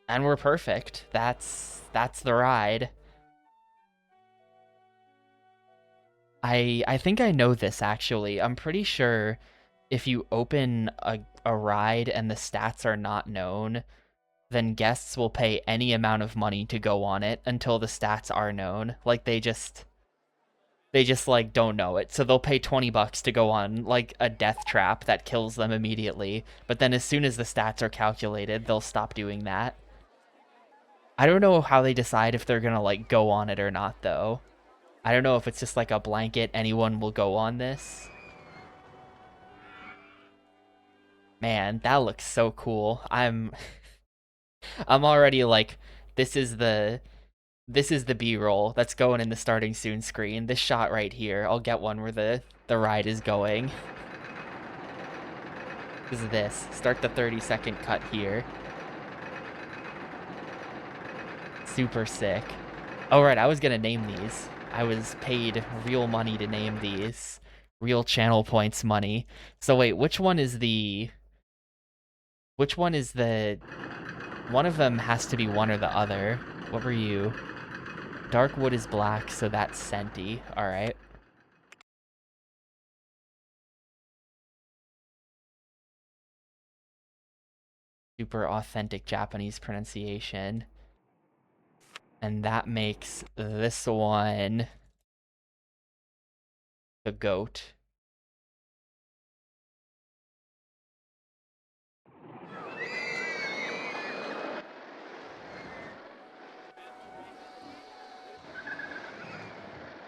S1: And we're perfect. That's the ride. I think I know this, actually. I'm pretty sure if you open a ride and the stats are not known, then guests will pay any amount of money to go on it until the stats are known. Like, they just like don't know it. So they'll pay 20 bucks to go on like a death trap that kills them immediately. But then as soon as the stats are calculated, they'll stop doing that. I don't know how they decide if they're gonna like go on it or not, though. I don't know if it's just like a blanket, anyone will go on this. Man, that looks so cool. I'm already like, this is the B-roll that's going in the starting soon screen. This shot right here, I'll get one where the ride is going. Is this. Start the 30-second cut here. Super sick. Oh, right, I was gonna name these. I was paid real money to name these. Real channel points money. So wait, which one is the... Which one is the... One of them has to be one or the other. What were you? Dark wood is black, so that's Senti. Alright. Super authentic Japanese pronunciation. And that makes this one the goat.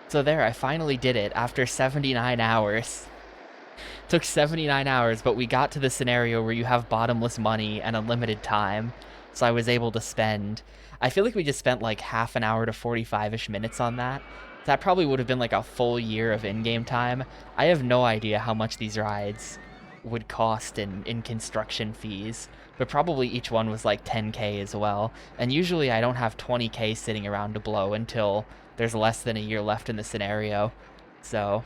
S1: So there, I finally did it after 79 hours. Took 79 hours, but we got to the scenario where you have bottomless money and unlimited time. So I was able to spend... I feel like we just spent like half an hour to 45-ish minutes on that. That probably would have been like a full year of in-game time. I have no idea how much these rides would cost in construction fees, but probably each one was like 10K as well. And usually I don't have 20K sitting around to blow until there's less than a year left in the scenario. So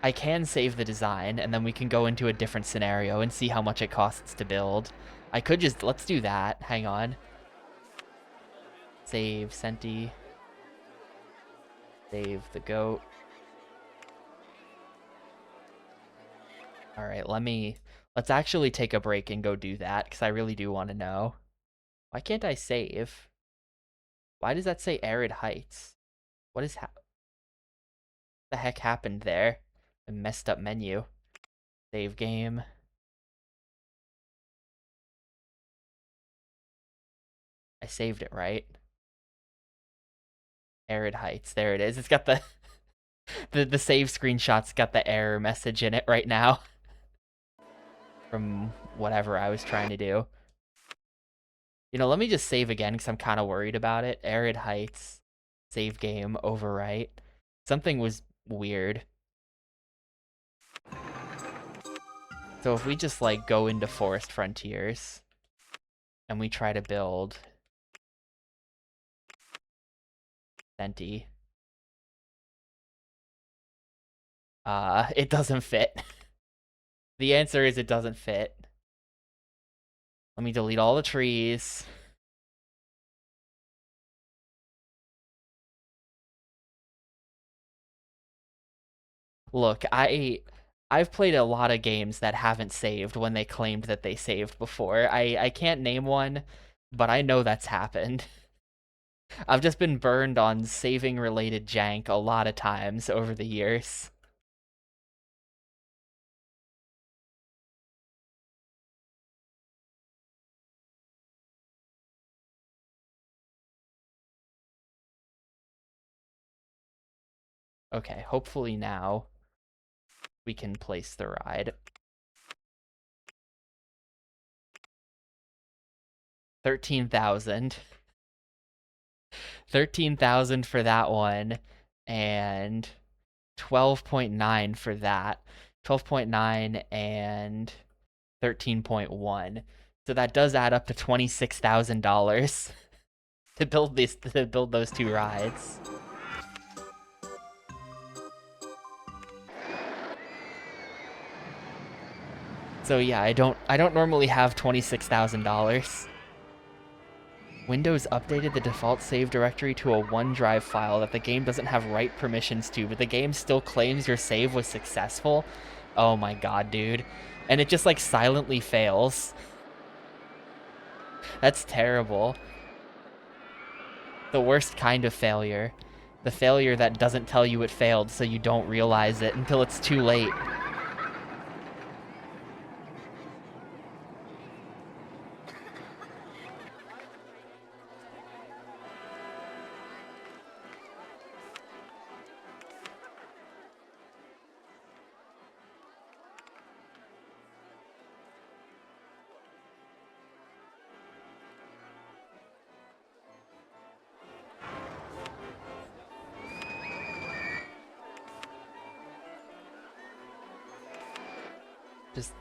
S1: I can save the design, and then we can go into a different scenario and see how much it costs to build. I could just... Let's do that. Hang on. Save Senti. Save the goat. Alright, let's actually take a break and go do that, because I really do want to know. Why can't I save? Why does that say Arid Heights? What the heck happened there? A messed up menu. Save game. I saved it, right? Arid Heights. There it is. It's got the the save screenshot's got the error message in it right now. From whatever I was trying to do. You know, let me just save again because I'm kind of worried about it. Arid Heights. Save game. Overwrite. Something was weird. So if we just like go into Forest Frontiers and we try to build Senti. It doesn't fit. The answer is it doesn't fit. Let me delete all the trees. Look, I've played a lot of games that haven't saved when they claimed that they saved before. I can't name one, but I know that's happened. I've just been burned on saving related jank a lot of times over the years. Okay, hopefully now we can place the ride. 13,000. 13,000 for that one, and 12.9 for that. 12.9 and 13.1. So that does add up to $26,000 to build those two rides. So yeah, I don't normally have $26,000. Windows updated the default save directory to a OneDrive file that the game doesn't have write permissions to, but the game still claims your save was successful. Oh my god, dude. And it just like silently fails. That's terrible. The worst kind of failure. The failure that doesn't tell you it failed so you don't realize it until it's too late. Just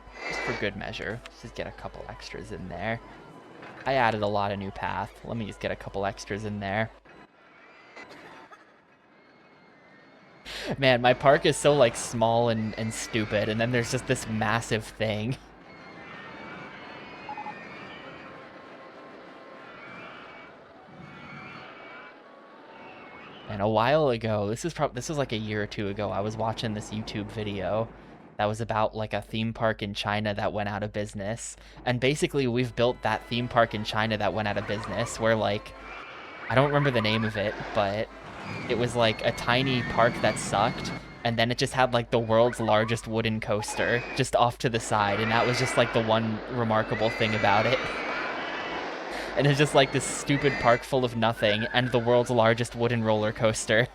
S1: for good measure. Just get a couple extras in there. I added a lot of new path. Let me just get a couple extras in there. Man, my park is so, like, small and stupid, and then there's just this massive thing. And a while ago, this was like a year or two ago, I was watching this YouTube video that was about like a theme park in China that went out of business. And basically we've built that theme park in China that went out of business where like, I don't remember the name of it, but it was like a tiny park that sucked. And then it just had like the world's largest wooden coaster just off to the side. And that was just like the one remarkable thing about it. And it's just like this stupid park full of nothing and the world's largest wooden roller coaster.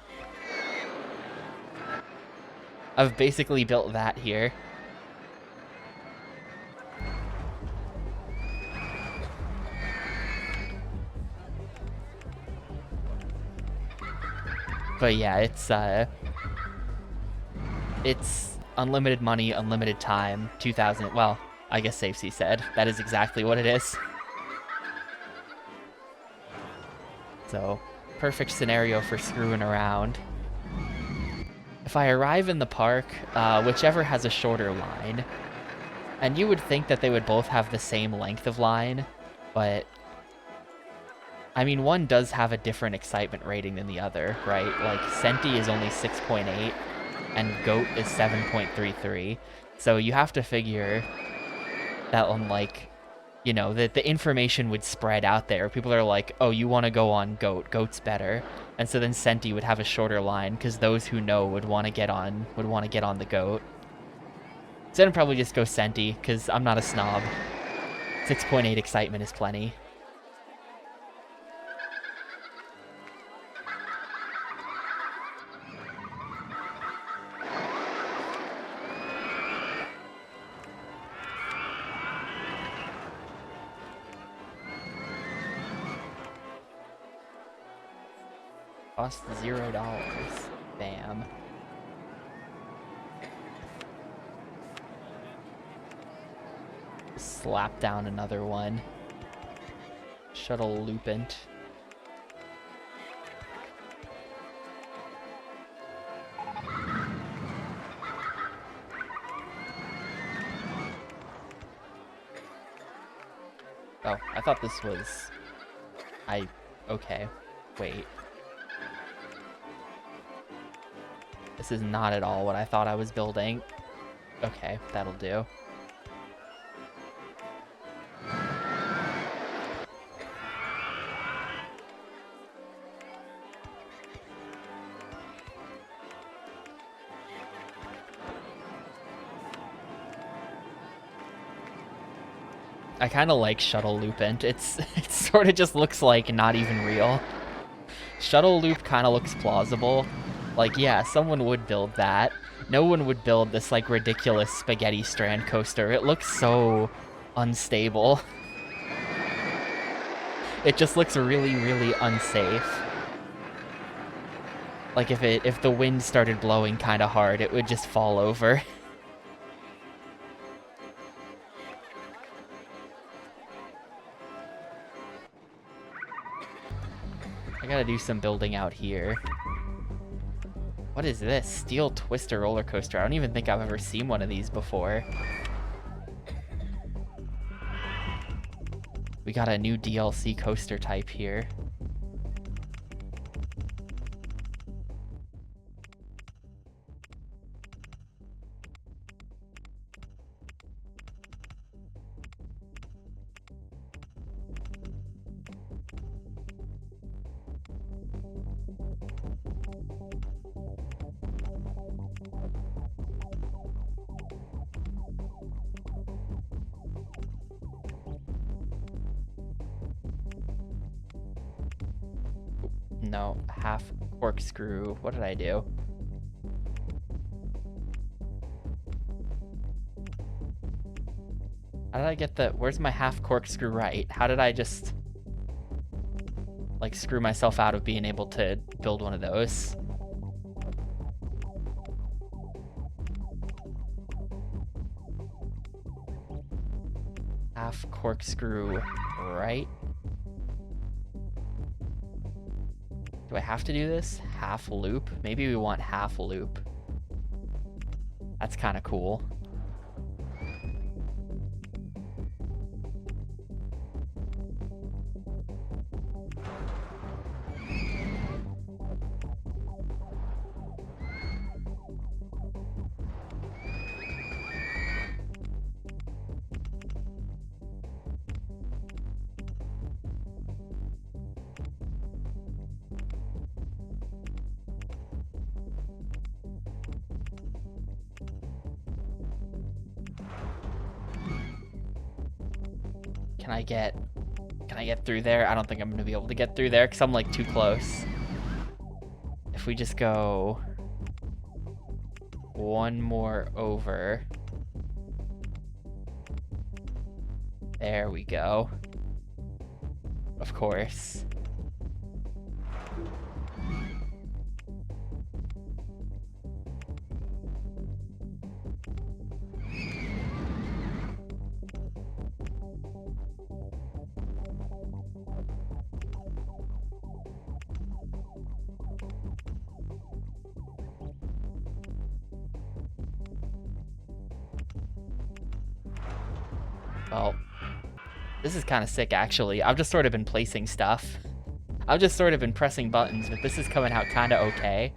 S1: I've basically built that here. But yeah, it's unlimited money, unlimited time, 2000, well, I guess Safety said. That is exactly what it is. So, perfect scenario for screwing around. If I arrive in the park, whichever has a shorter line, and you would think that they would both have the same length of line, but I mean, one does have a different excitement rating than the other, right? Like, Senti is only 6.8, and Goat is 7.33. So you have to figure that on, like, you know, that the information would spread out there. People are like, oh, you want to go on Goat. Goat's better. And so then Senti would have a shorter line, because those who know would want to get on the Goat. So then probably just go Senti, because I'm not a snob. 6.8 excitement is plenty. Cost $0. Bam. Slap down another one. Shuttle loopant. Oh, I thought this was... Okay. Wait. This is not at all what I thought I was building. Okay, that'll do. I kind of like Shuttle Loopant. It sort of just looks like not even real. Shuttle Loop kind of looks plausible. Like, yeah, someone would build that. No one would build this, like, ridiculous spaghetti strand coaster. It looks so unstable. It just looks really, really unsafe. Like, if the wind started blowing kind of hard, it would just fall over. I gotta do some building out here. What is this? Steel Twister roller coaster. I don't even think I've ever seen one of these before. We got a new DLC coaster type here. No, half corkscrew. What did I do? How did I get the... Where's my half corkscrew right? How did I just... like, screw myself out of being able to build one of those? Half corkscrew right? Do I have to do this? Half loop? Maybe we want half loop. That's kind of cool. Can I get through there? I don't think I'm gonna be able to get through there because I'm like too close. If we just go one more over. There we go. Of course. Well, this is kind of sick, actually. I've just sort of been placing stuff. I've just sort of been pressing buttons, but this is coming out kind of okay.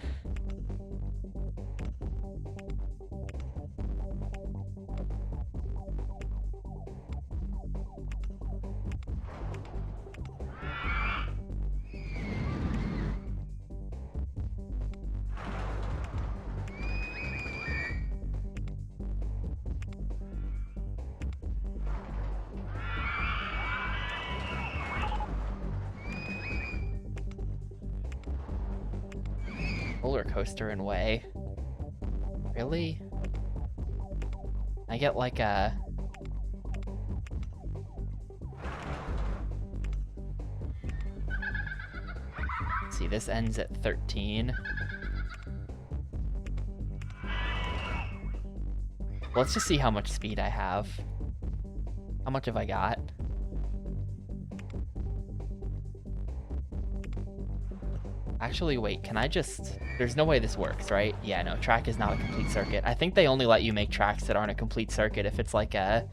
S1: Rollercoaster and way. Really? I get like a... Let's see, this ends at 13. Let's just see how much speed I have. How much have I got? Actually, wait, can I just... There's no way this works, right? Yeah, no, track is not a complete circuit. I think they only let you make tracks that aren't a complete circuit if it's like a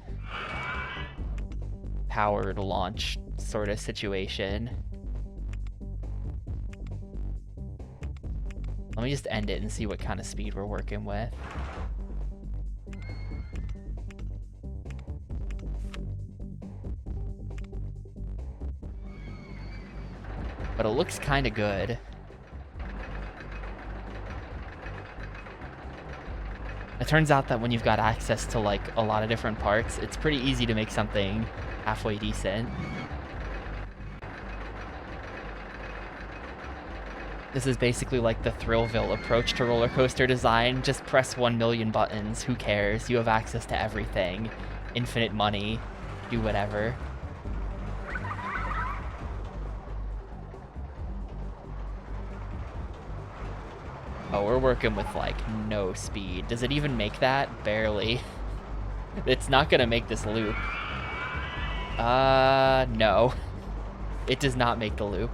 S1: powered launch sort of situation. Let me just end it and see what kind of speed we're working with. But it looks kind of good. It turns out that when you've got access to like a lot of different parts, it's pretty easy to make something halfway decent. This is basically like the Thrillville approach to roller coaster design. Just press 1 million buttons. Who cares? You have access to everything. Infinite money. Do whatever. Oh, we're working with like no speed. Does it even make that? Barely. It's not gonna make this loop. No. It does not make the loop.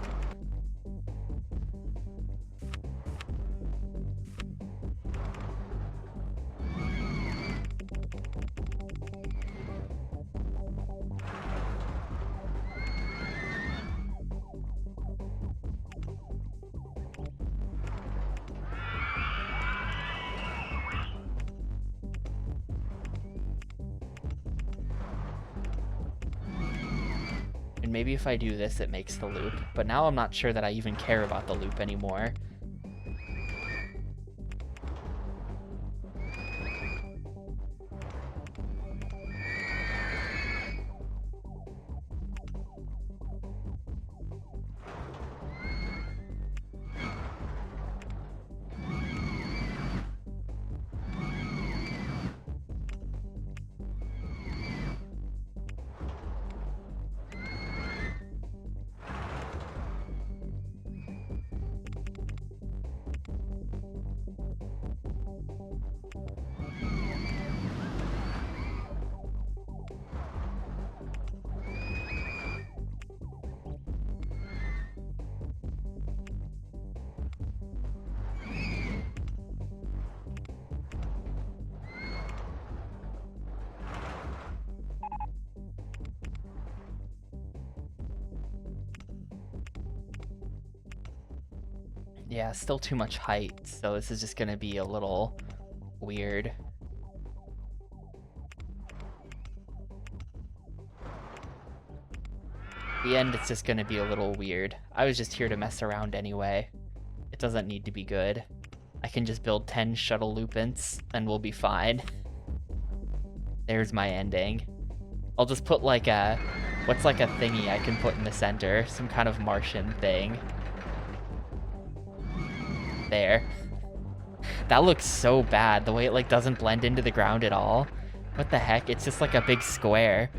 S1: And maybe if I do this, it makes the loop. But now I'm not sure that I even care about the loop anymore. Yeah, still too much height, so this is just gonna be a little weird. The end, it's just gonna be a little weird. I was just here to mess around anyway. It doesn't need to be good. I can just build 10 shuttle loopants and we'll be fine. There's my ending. I'll just put like a... What's like a thingy I can put in the center? Some kind of Martian thing. There. That looks so bad, the way it like doesn't blend into the ground at all. What the heck? It's just like a big square.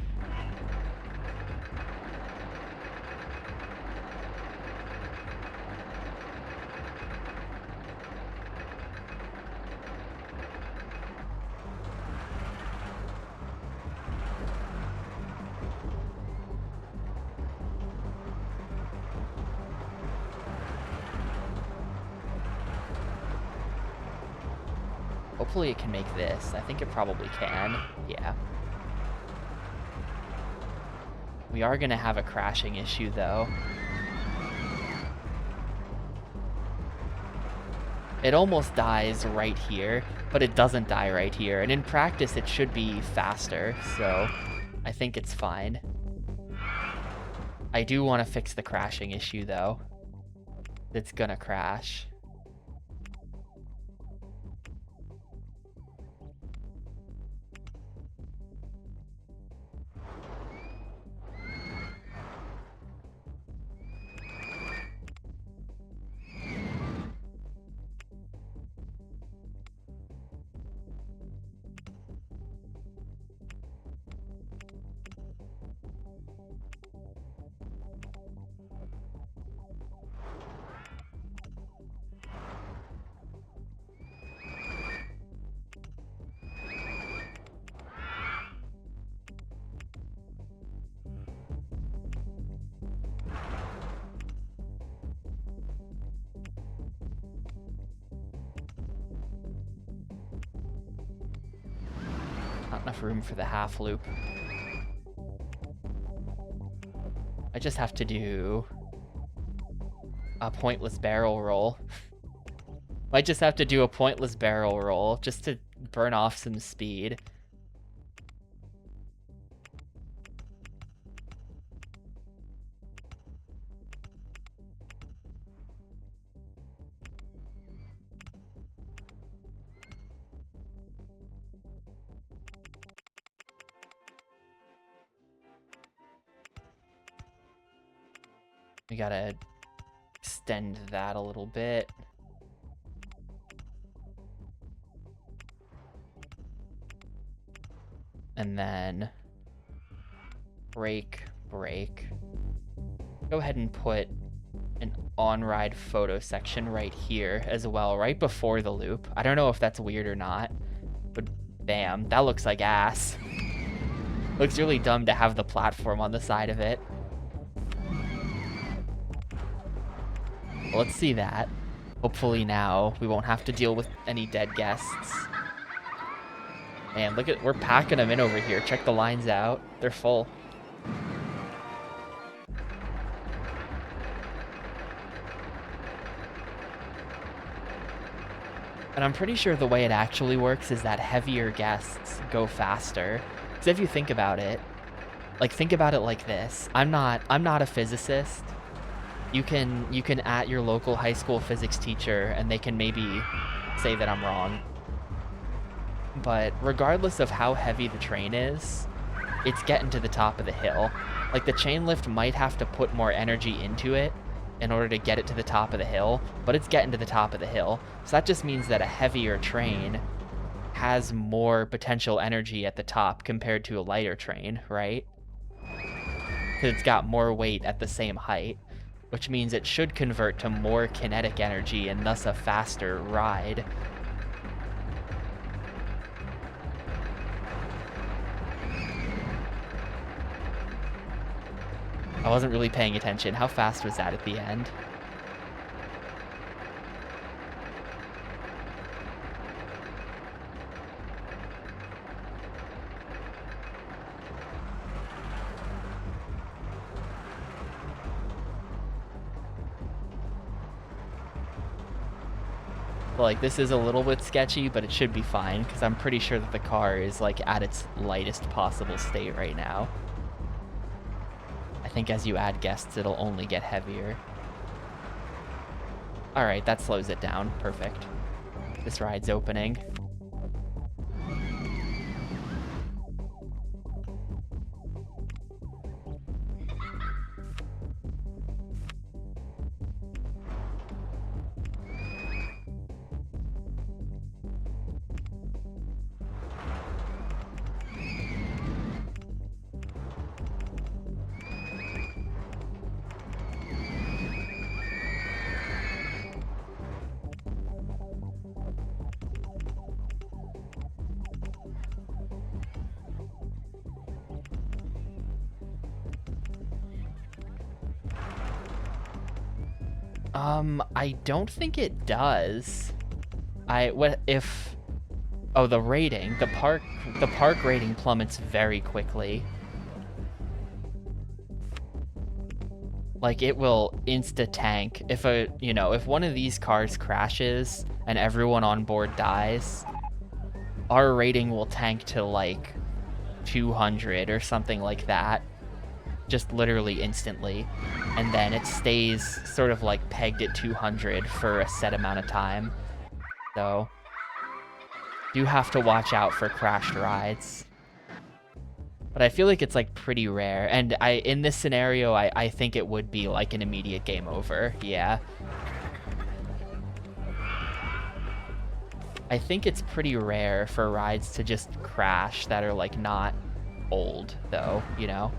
S1: Hopefully it can make this. I think it probably can. Yeah. We are gonna have a crashing issue though. It almost dies right here, but it doesn't die right here. And in practice, it should be faster, so I think it's fine. I do want to fix the crashing issue though. It's gonna crash. Not enough room for the half loop. I just have to do a pointless barrel roll. I just have to do a pointless barrel roll just to burn off some speed. We gotta extend that a little bit. And then break. Go ahead and put an on-ride photo section right here as well, right before the loop. I don't know if that's weird or not, but bam, that looks like ass. Looks really dumb to have the platform on the side of it. Let's see that. Hopefully now we won't have to deal with any dead guests. Man, look at, we're packing them in over here. Check the lines out. They're full. And I'm pretty sure the way it actually works is that heavier guests go faster. Because if you think about it, think about it like this. I'm not a physicist. You can at your local high school physics teacher and they can maybe say that I'm wrong. But regardless of how heavy the train is, it's getting to the top of the hill. Like the chain lift might have to put more energy into it in order to get it to the top of the hill, but it's getting to the top of the hill. So that just means that a heavier train has more potential energy at the top compared to a lighter train, right? Because it's got more weight at the same height, which means it should convert to more kinetic energy and thus a faster ride. I wasn't really paying attention. How fast was that at the end? Like, this is a little bit sketchy, but it should be fine, because I'm pretty sure that the car is, like, at its lightest possible state right now. I think as you add guests, it'll only get heavier. Alright, that slows it down. Perfect. This ride's opening. I don't think it does. Oh, the rating. The park rating plummets very quickly. Like, it will insta-tank. If one of these cars crashes and everyone on board dies, our rating will tank to, like, 200 or something like that. Just literally instantly. And then it stays sort of, like, pegged at 200 for a set amount of time. So, do have to watch out for crashed rides. But I feel like it's, like, pretty rare. And in this scenario, I think it would be, like, an immediate game over. Yeah. I think it's pretty rare for rides to just crash that are, like, not old, though, you know?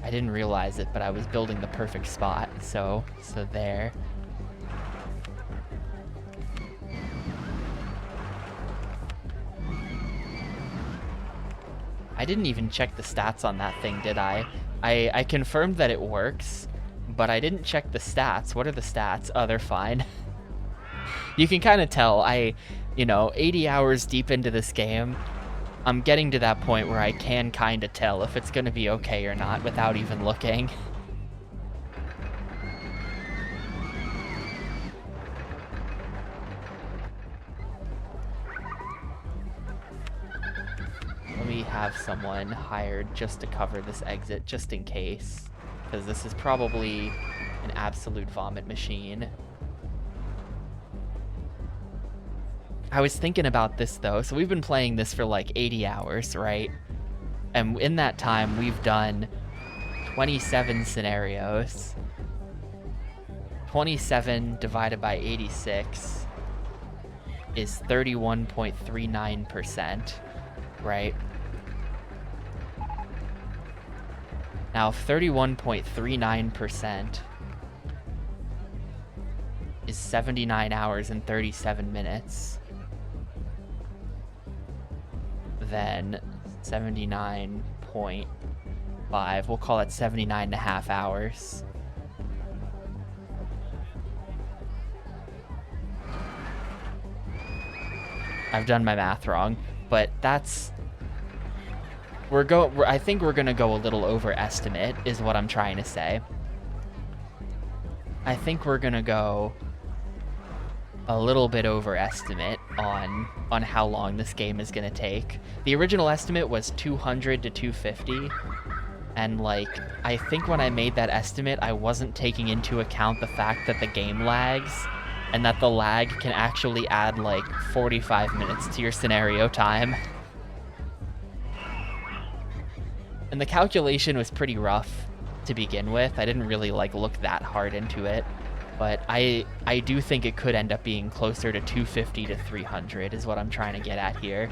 S1: I didn't realize it, but I was building the perfect spot, so there. I didn't even check the stats on that thing, did I? I confirmed that it works, but I didn't check the stats. What are the stats? Oh, they're fine. You can kind of tell 80 hours deep into this game, I'm getting to that point where I can kind of tell if it's going to be okay or not without even looking. Let me have someone hired just to cover this exit, just in case. Because this is probably an absolute vomit machine. I was thinking about this, though. So we've been playing this for like 80 hours, right? And in that time, we've done 27 scenarios. 27 divided by 86 is 31.39%, right? Now, 31.39% is 79 hours and 37 minutes. Then 79.5, we'll call it 79 and a half hours. I've done my math wrong, but that's... I think we're gonna go a little overestimate, is what I'm trying to say. I think we're gonna go a little bit overestimate on how long this game is gonna take. The original estimate was 200 to 250, and like, I think when I made that estimate, I wasn't taking into account the fact that the game lags, and that the lag can actually add like 45 minutes to your scenario time. And the calculation was pretty rough to begin with. I didn't really like look that hard into it, but I do think it could end up being closer to 250 to 300 is what I'm trying to get at here,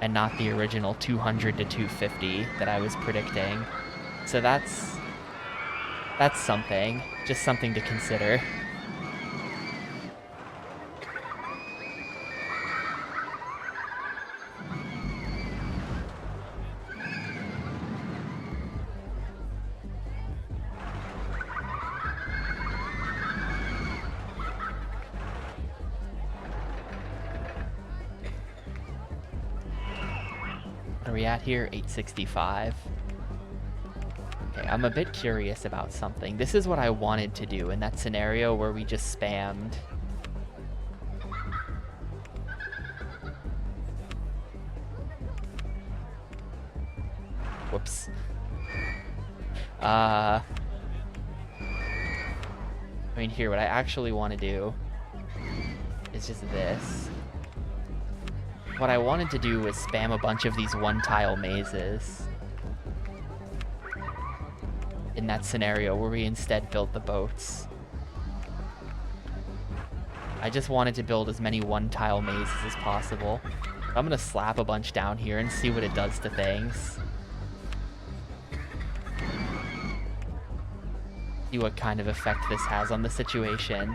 S1: and not the original 200 to 250 that I was predicting. So that's something, just something to consider. What are we at here? 865. Okay, I'm a bit curious about something. This is what I wanted to do in that scenario where we just spammed. Whoops. I mean, here, what I actually want to do is just this. What I wanted to do was spam a bunch of these one-tile mazes in that scenario where we instead built the boats. I just wanted to build as many one-tile mazes as possible. I'm gonna slap a bunch down here and see what it does to things. See what kind of effect this has on the situation.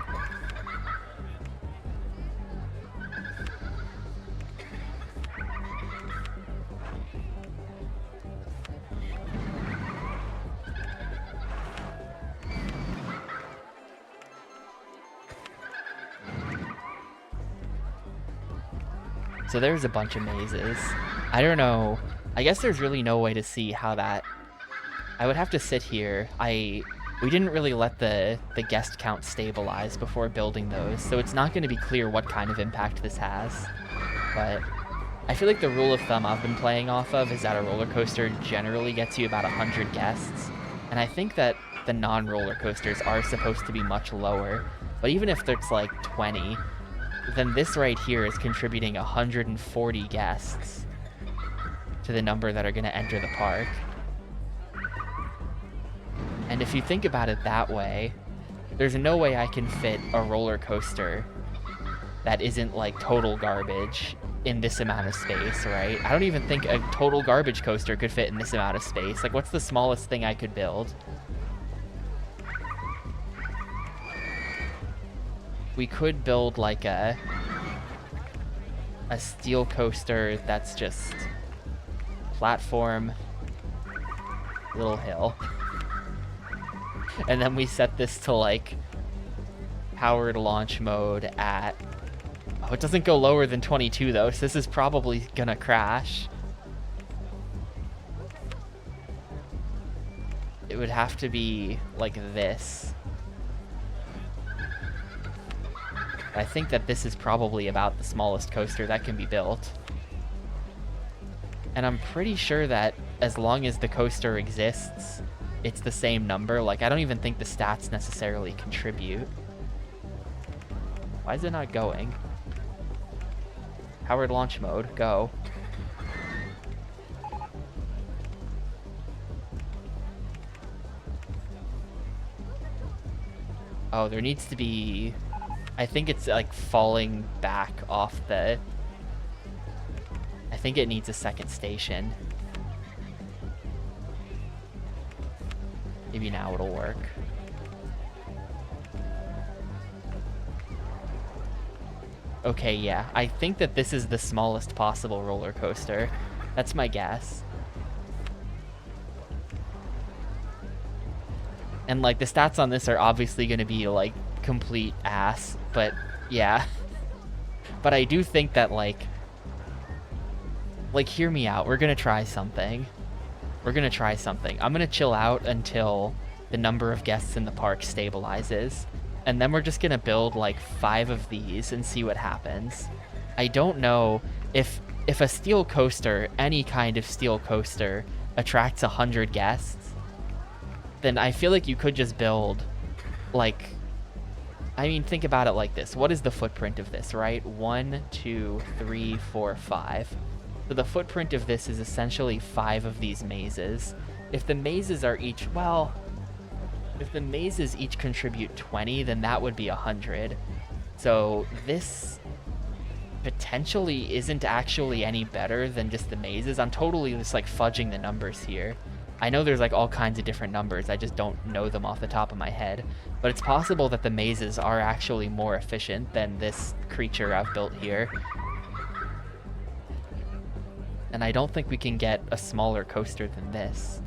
S1: So there's a bunch of mazes. I don't know. I guess there's really no way to see how that... I would have to sit here. We didn't really let the guest count stabilize before building those, so it's not going to be clear what kind of impact this has. But I feel like the rule of thumb I've been playing off of is that a roller coaster generally gets you about 100 guests, and I think that the non-roller coasters are supposed to be much lower. But even if it's like 20, then this right here is contributing 140 guests to the number that are going to enter the park. And if you think about it that way, there's no way I can fit a roller coaster that isn't like total garbage in this amount of space, right? I don't even think a total garbage coaster could fit in this amount of space. Like, what's the smallest thing I could build? We could build like a steel coaster that's just platform, little hill. And then we set this to like powered launch mode at... Oh, it doesn't go lower than 22 though, so this is probably gonna crash. It would have to be like this. I think that this is probably about the smallest coaster that can be built. And I'm pretty sure that as long as the coaster exists, it's the same number. Like, I don't even think the stats necessarily contribute. Why is it not going? Powered launch mode, go. Oh, there needs to be... I think it's like falling back off the... I think it needs a second station. Maybe now it'll work. Okay, yeah. I think that this is the smallest possible roller coaster. That's my guess. And like the stats on this are obviously going to be like complete ass, but yeah. But I do think that like hear me out. We're going to try something. We're going to try something. I'm going to chill out until the number of guests in the park stabilizes. And then we're just going to build like 5 of these and see what happens. I don't know if a steel coaster, any kind of steel coaster, attracts 100 guests, then I feel like you could just build like... I mean, think about it like this. What is the footprint of this, right? 1, 2, 3, 4, 5. So the footprint of this is essentially 5 of these mazes. If the mazes are each, well, if the mazes each contribute 20, then that would be 100. So this potentially isn't actually any better than just the mazes. I'm totally just like fudging the numbers here. I know there's like all kinds of different numbers. I just don't know them off the top of my head. But it's possible that the mazes are actually more efficient than this creature I've built here. And I don't think we can get a smaller coaster than this.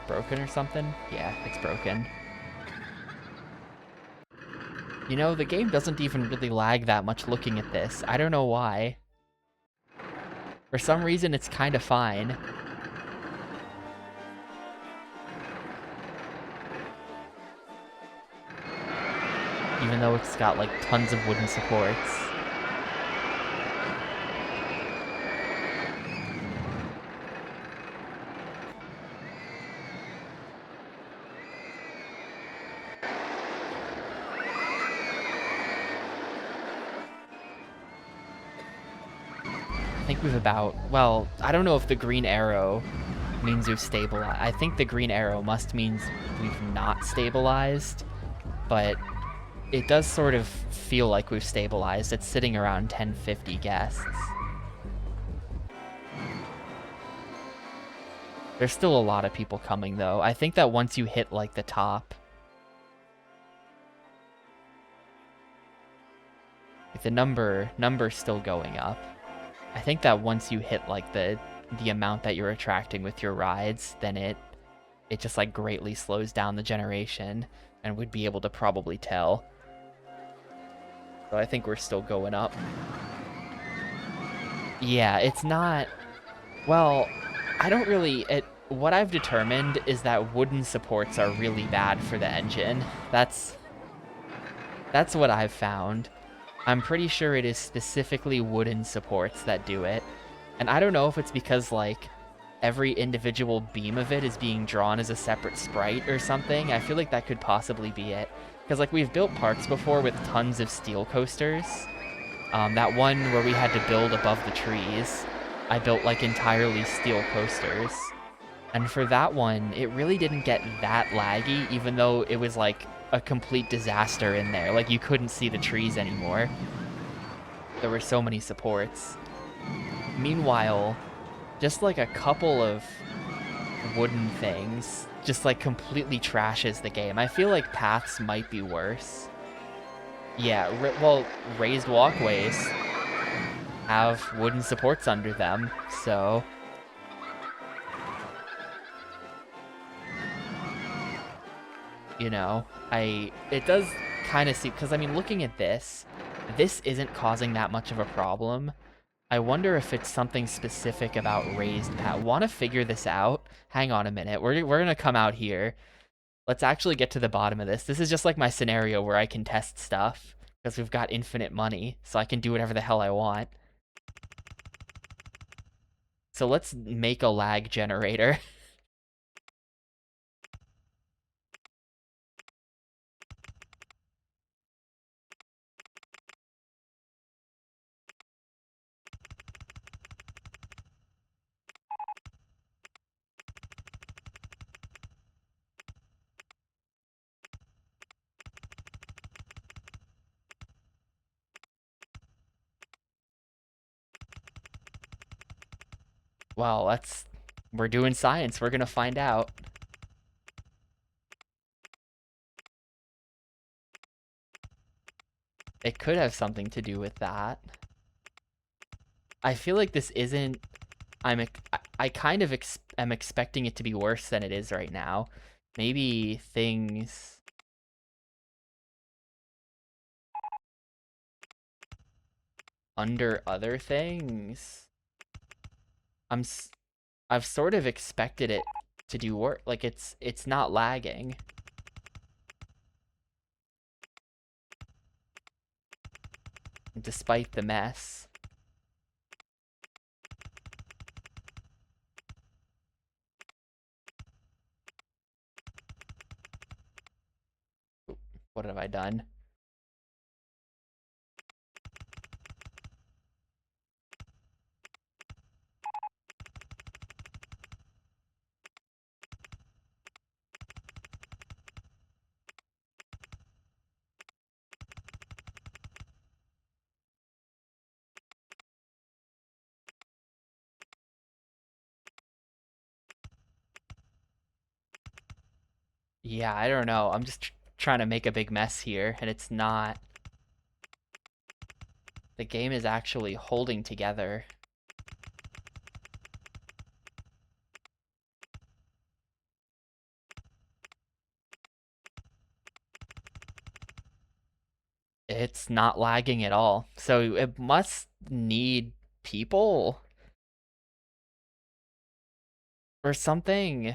S1: broken or something? Yeah, it's broken. You know, the game doesn't even really lag that much looking at this. I don't know why. For some reason, it's kind of fine. Even though it's got, like, tons of wooden supports. I think we've about... Well, I don't know if the green arrow means we've stabilized. I think the green arrow must mean we've not stabilized, but it does sort of feel like we've stabilized. It's sitting around 1050 guests. There's still a lot of people coming, though. I think that once you hit, like, the top... Like, the number's still going up. I think that once you hit, like, the amount that you're attracting with your rides, then it just, like, greatly slows down the generation, and we'd be able to probably tell. So I think we're still going up. Yeah, it's not... Well, I don't really... What I've determined is that wooden supports are really bad for the engine. That's what I've found. I'm pretty sure it is specifically wooden supports that do it. And I don't know if it's because, like, every individual beam of it is being drawn as a separate sprite or something. I feel like that could possibly be it. Because, like, we've built parks before with tons of steel coasters. That one where we had to build above the trees, I built, like, entirely steel coasters. And for that one, it really didn't get that laggy, even though it was, like, a complete disaster in there. Like, you couldn't see the trees anymore. There were so many supports. Meanwhile, just, like, a couple of wooden things just, like, completely trashes the game. I feel like paths might be worse. Yeah, well, raised walkways have wooden supports under them, so... You know, it does kind of seem... Because, I mean, looking at this isn't causing that much of a problem. I wonder if it's something specific about raised path. Want to figure this out? Hang on a minute. We're going to come out here. Let's actually get to the bottom of this. This is just like my scenario where I can test stuff, because we've got infinite money, so I can do whatever the hell I want. So let's make a lag generator. Well, we're doing science. We're gonna find out. It could have something to do with that. I feel like this isn't... I kind of am expecting it to be worse than it is right now. Maybe things... Under other things? I've sort of expected it to do work. Like, it's not lagging. Despite the mess. What have I done? Yeah, I don't know. I'm just trying to make a big mess here, and it's not. The game is actually holding together. It's not lagging at all. So it must need people or something.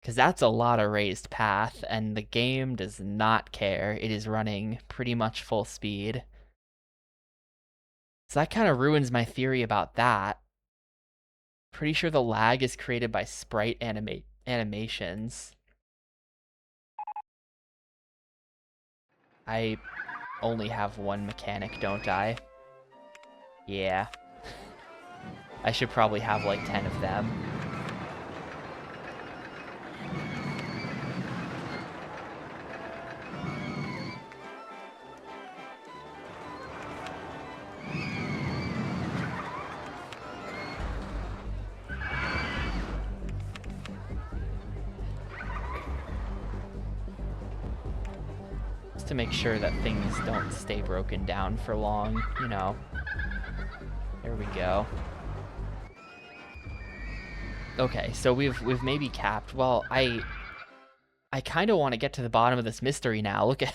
S1: Because that's a lot of raised path, and the game does not care. It is running pretty much full speed. So that kind of ruins my theory about that. Pretty sure the lag is created by sprite animations. I only have one mechanic, don't I? Yeah. I should probably have like 10 of them. Just to make sure that things don't stay broken down for long, you know. There we go. Okay, so we've maybe capped. Well, I kind of want to get to the bottom of this mystery now. Look at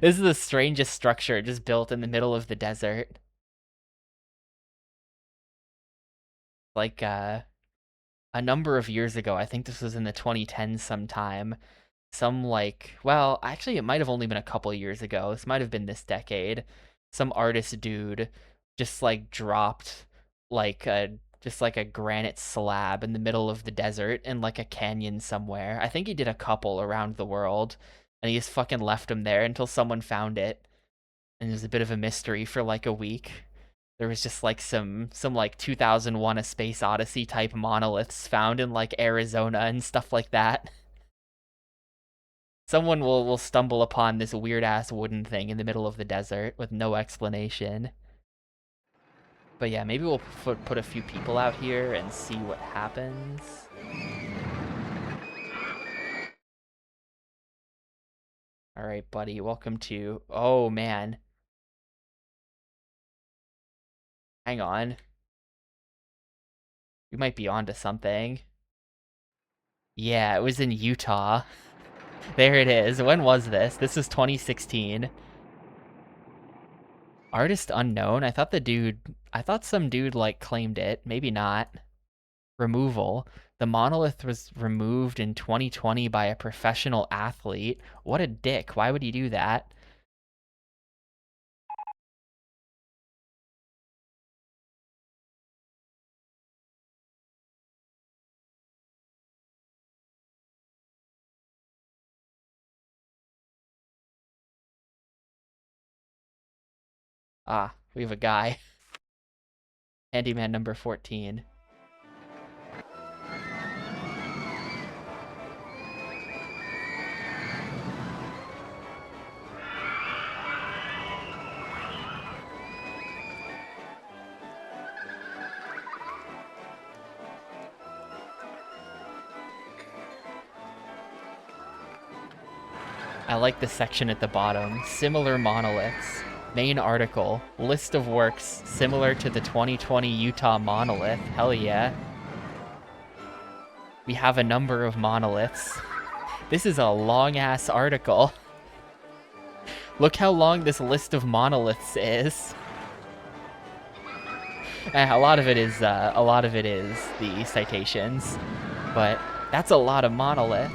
S1: this is the strangest structure just built in the middle of the desert. Like a number of years ago, I think this was in the 2010s sometime. Some like, well, actually it might have only been a couple years ago. This might have been this decade. Some artist dude just like dropped like a just like a granite slab in the middle of the desert in like a canyon somewhere. I think he did a couple around the world, and he just fucking left them there until someone found it. And it was a bit of a mystery for like a week. There was just like some like 2001 A Space Odyssey type monoliths found in like Arizona and stuff like that. Someone will stumble upon this weird ass wooden thing in the middle of the desert with no explanation. But yeah, maybe we'll put a few people out here and see what happens. All right, buddy, welcome to... Oh, man. Hang on. We might be onto something. Yeah, it was in Utah. There it is. When was this? This was 2016. Artist unknown? I thought some dude, like, claimed it. Maybe not. Removal. The monolith was removed in 2020 by a professional athlete. What a dick. Why would he do that? Ah, we have a guy. Handyman number 14. I like the section at the bottom. Similar monoliths. Main article. List of works similar to the 2020 Utah monolith. Hell yeah. We have a number of monoliths. This is a long-ass article. Look how long this list of monoliths is. A lot of it is the citations, but that's a lot of monolith.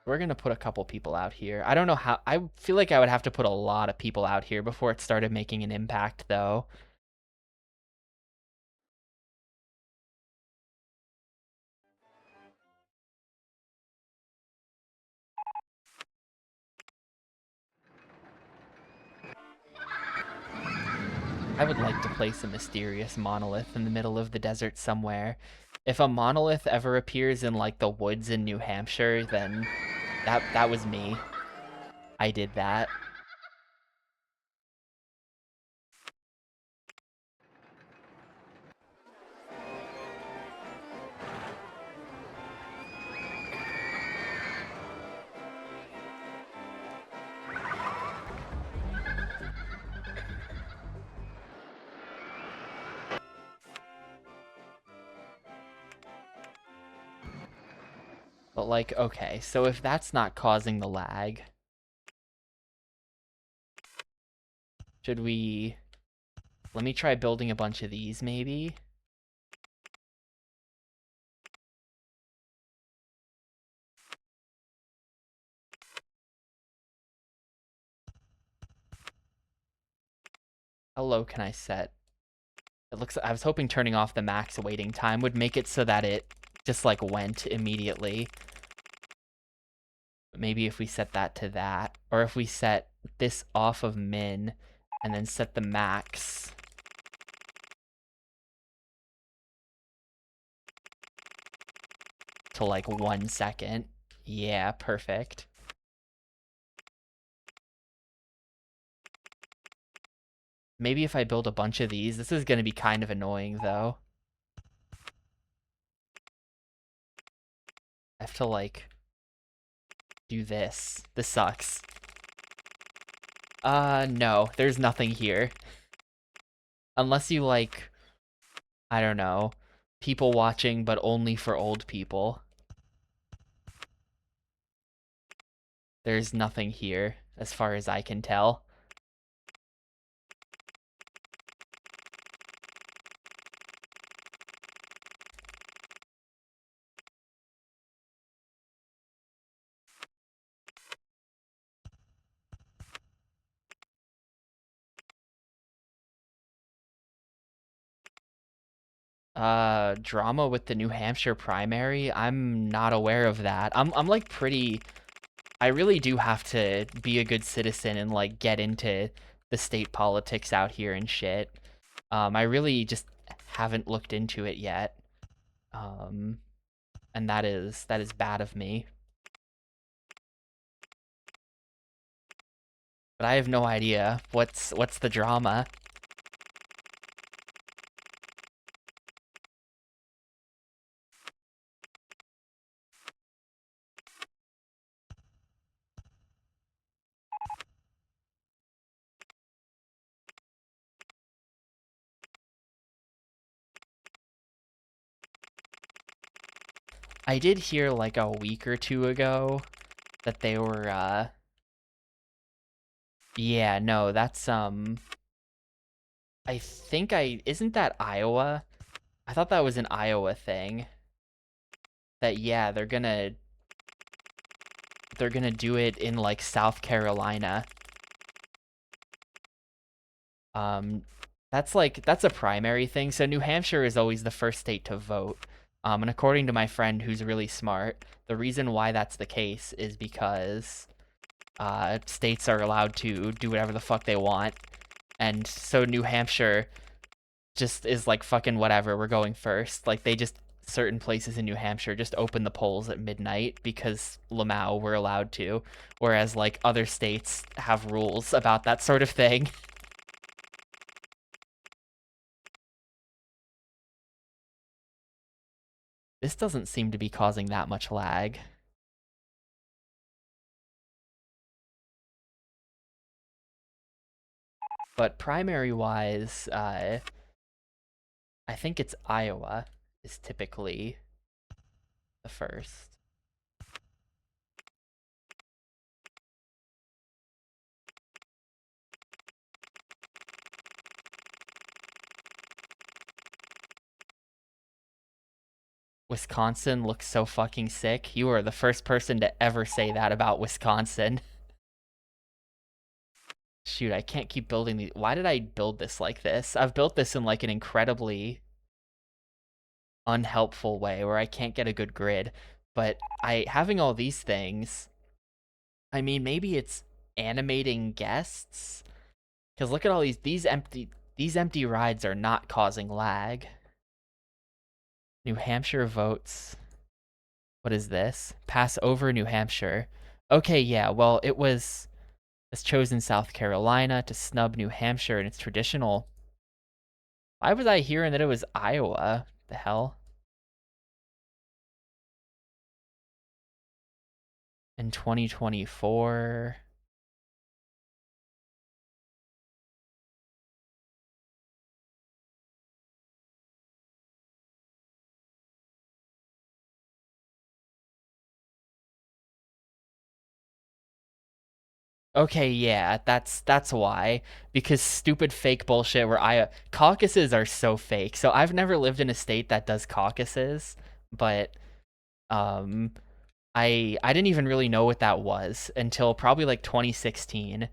S1: We're gonna put a couple people out here. I don't know how. I feel like I would have to put a lot of people out here before it started making an impact, though. I would like to place a mysterious monolith in the middle of the desert somewhere. If a monolith ever appears in like the woods in New Hampshire, then that was me. I did that. But like, okay, so if that's not causing the lag, should we... Let me try building a bunch of these, maybe? How low can I set? It looks... I was hoping turning off the max waiting time would make it so that it just, like, went immediately. But maybe if we set that to that, or if we set this off of min, and then set the max to, like, 1 second. Yeah, perfect. Maybe if I build a bunch of these, this is going to be kind of annoying, though. I have to, like, do this. This sucks. No, there's nothing here. Unless you, like, I don't know, people watching, but only for old people. There's nothing here, as far as I can tell. Drama with the New Hampshire primary? I'm not aware of that. I'm like pretty... I really do have to be a good citizen and like get into the state politics out here and shit. I really just haven't looked into it yet. And that is bad of me. But I have no idea what's the drama. I did hear like a week or two ago that they were yeah, no, that's I think isn't that Iowa? I thought that was an Iowa thing. That yeah, they're gonna do it in like South Carolina. Um that's a primary thing. So New Hampshire is always the first state to vote. And according to my friend who's really smart, the reason why that's the case is because states are allowed to do whatever the fuck they want. And so New Hampshire just is like fucking whatever, we're going first. Like they just certain places in New Hampshire just open the polls at midnight because Lamau we're allowed to, whereas like other states have rules about that sort of thing. This doesn't seem to be causing that much lag. But primary-wise, I think it's Iowa is typically the first. Wisconsin looks so fucking sick. You are the first person to ever say that about Wisconsin. Shoot, I can't keep building these. Why did I build this like this? I've built this in like an incredibly unhelpful way where I can't get a good grid. But having all these things, I mean, maybe it's animating guests. Because look at all these empty rides are not causing lag. New Hampshire votes. What is this? Pass over New Hampshire. Okay, yeah, well, it's chosen South Carolina to snub New Hampshire in its traditional. Why was I hearing that it was Iowa? The hell? In 2024. Okay, yeah, that's why. Because stupid fake bullshit where caucuses are so fake. So I've never lived in a state that does caucuses, but um I didn't even really know what that was until probably like 2016.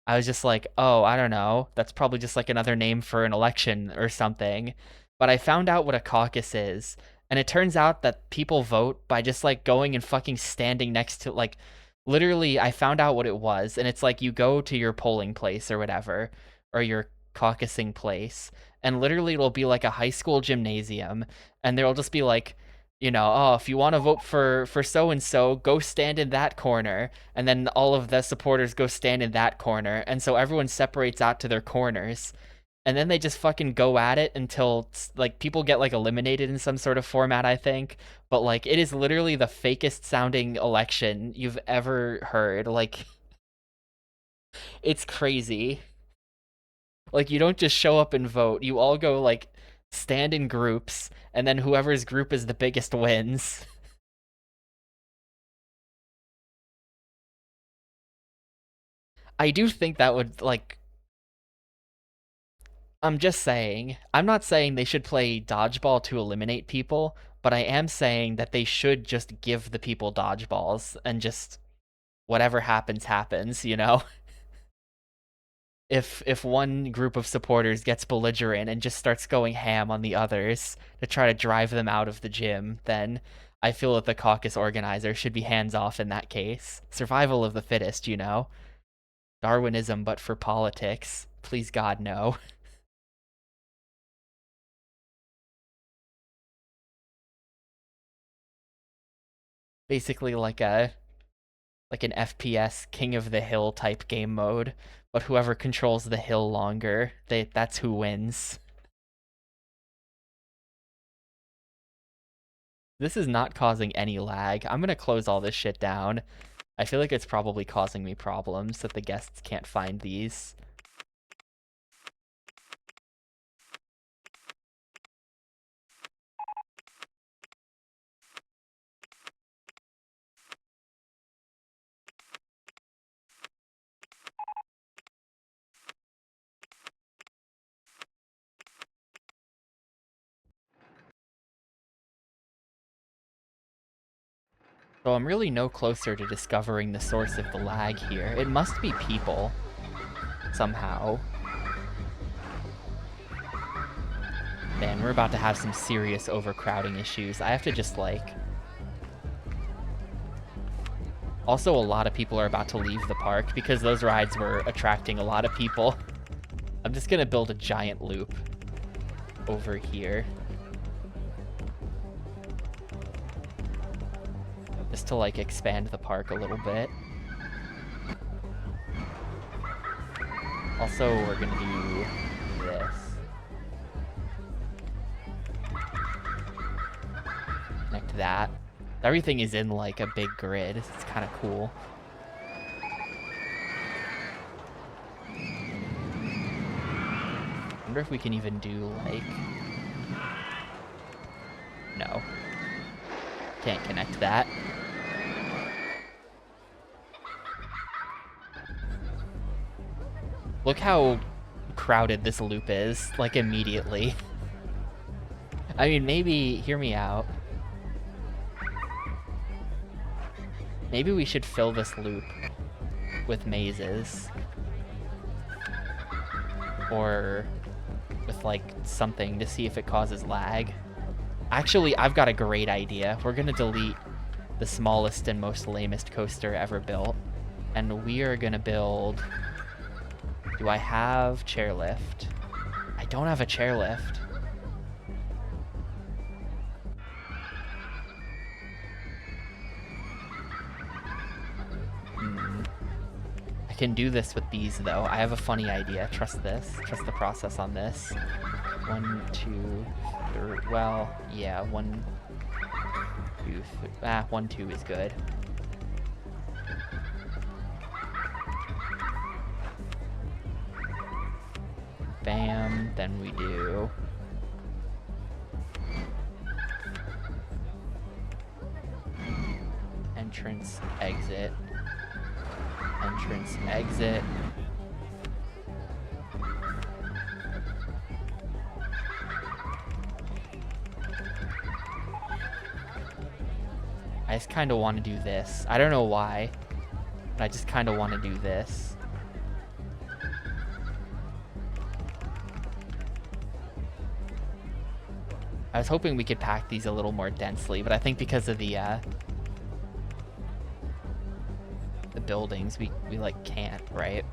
S1: I was just like, "Oh, I don't know. That's probably just like another name for an election or something." But I found out what a caucus is, and it turns out that people vote by just like going and fucking standing next to like literally I found out what it was, and it's like you go to your polling place or whatever, or your caucusing place, and literally it'll be like a high school gymnasium, and there'll just be like, oh, if you want to vote for so and so, go stand in that corner, and then all of the supporters go stand in that corner, and so everyone separates out to their corners, and then they just fucking go at it until like people get like eliminated in some sort of format, I think. But like it is literally the fakest sounding election you've ever heard. Like it's crazy. Like you don't just show up and vote. You all go like stand in groups, and then whoever's group is the biggest wins. I do think that would like I'm just saying, I'm not saying they should play dodgeball to eliminate people, but I am saying that they should just give the people dodgeballs and just whatever happens happens. If one group of supporters gets belligerent and just starts going ham on the others to try to drive them out of the gym, then I feel that the caucus organizer should be hands off in that case. Survival of the fittest. Darwinism, but for politics. Please God, no. Basically like an FPS King of the Hill type game mode, but whoever controls the hill longer, that's who wins. This is not causing any lag. I'm gonna close all this shit down. I feel like it's probably causing me problems that the guests can't find these. So I'm really no closer to discovering the source of the lag here. It must be people, somehow. Man, we're about to have some serious overcrowding issues. I have to just like... Also, a lot of people are about to leave the park because those rides were attracting a lot of people. I'm just gonna build a giant loop over here. Just to like expand the park a little bit. Also, we're gonna do this. Connect that. Everything is in like a big grid. It's kind of cool. I wonder if we can even do like... No. Can't connect that. Look how crowded this loop is, like immediately. I mean, maybe, hear me out. Maybe we should fill this loop with mazes. Or with like something to see if it causes lag. Actually, I've got a great idea. We're gonna delete the smallest and most lamest coaster ever built. And we are gonna build... Do I have chairlift? I don't have a chairlift. I can do this with these, though. I have a funny idea. Trust this. Trust the process on this. 1, 2, 3. Well, yeah, 1, 2, 3. 1, 2 is good. Bam, then we do entrance, exit, Entrance, exit. I just kind of want to do this. I don't know why, but I just kind of want to do this. I was hoping we could pack these a little more densely, but I think because of the buildings, we like can't, right?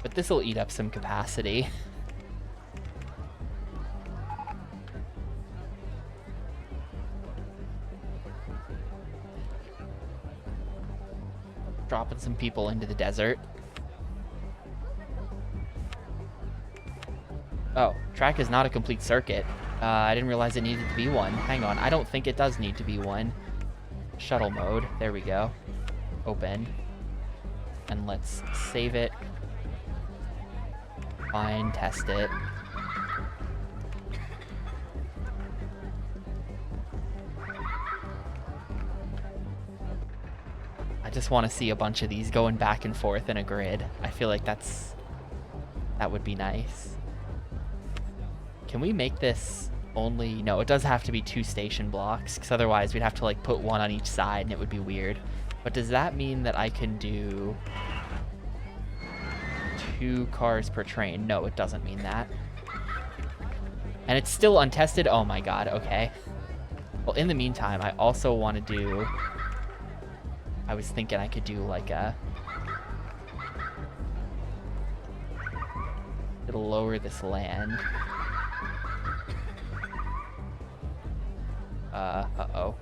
S1: But this will eat up some capacity. Dropping some people into the desert. Oh, track is not a complete circuit. I didn't realize it needed to be one. Hang on, I don't think it does need to be one. Shuttle mode, there we go. Open. And let's save it. Fine, test it. I just want to see a bunch of these going back and forth in a grid. I feel like that would be nice. Can we make this only... No, it does have to be 2 station blocks, because otherwise we'd have to like put one on each side and it would be weird. But does that mean that I can do 2 cars per train? No, it doesn't mean that. And it's still untested? Oh my god, okay. Well, in the meantime, I also want to do... I was thinking I could do like a... It'll lower this land. Uh-oh.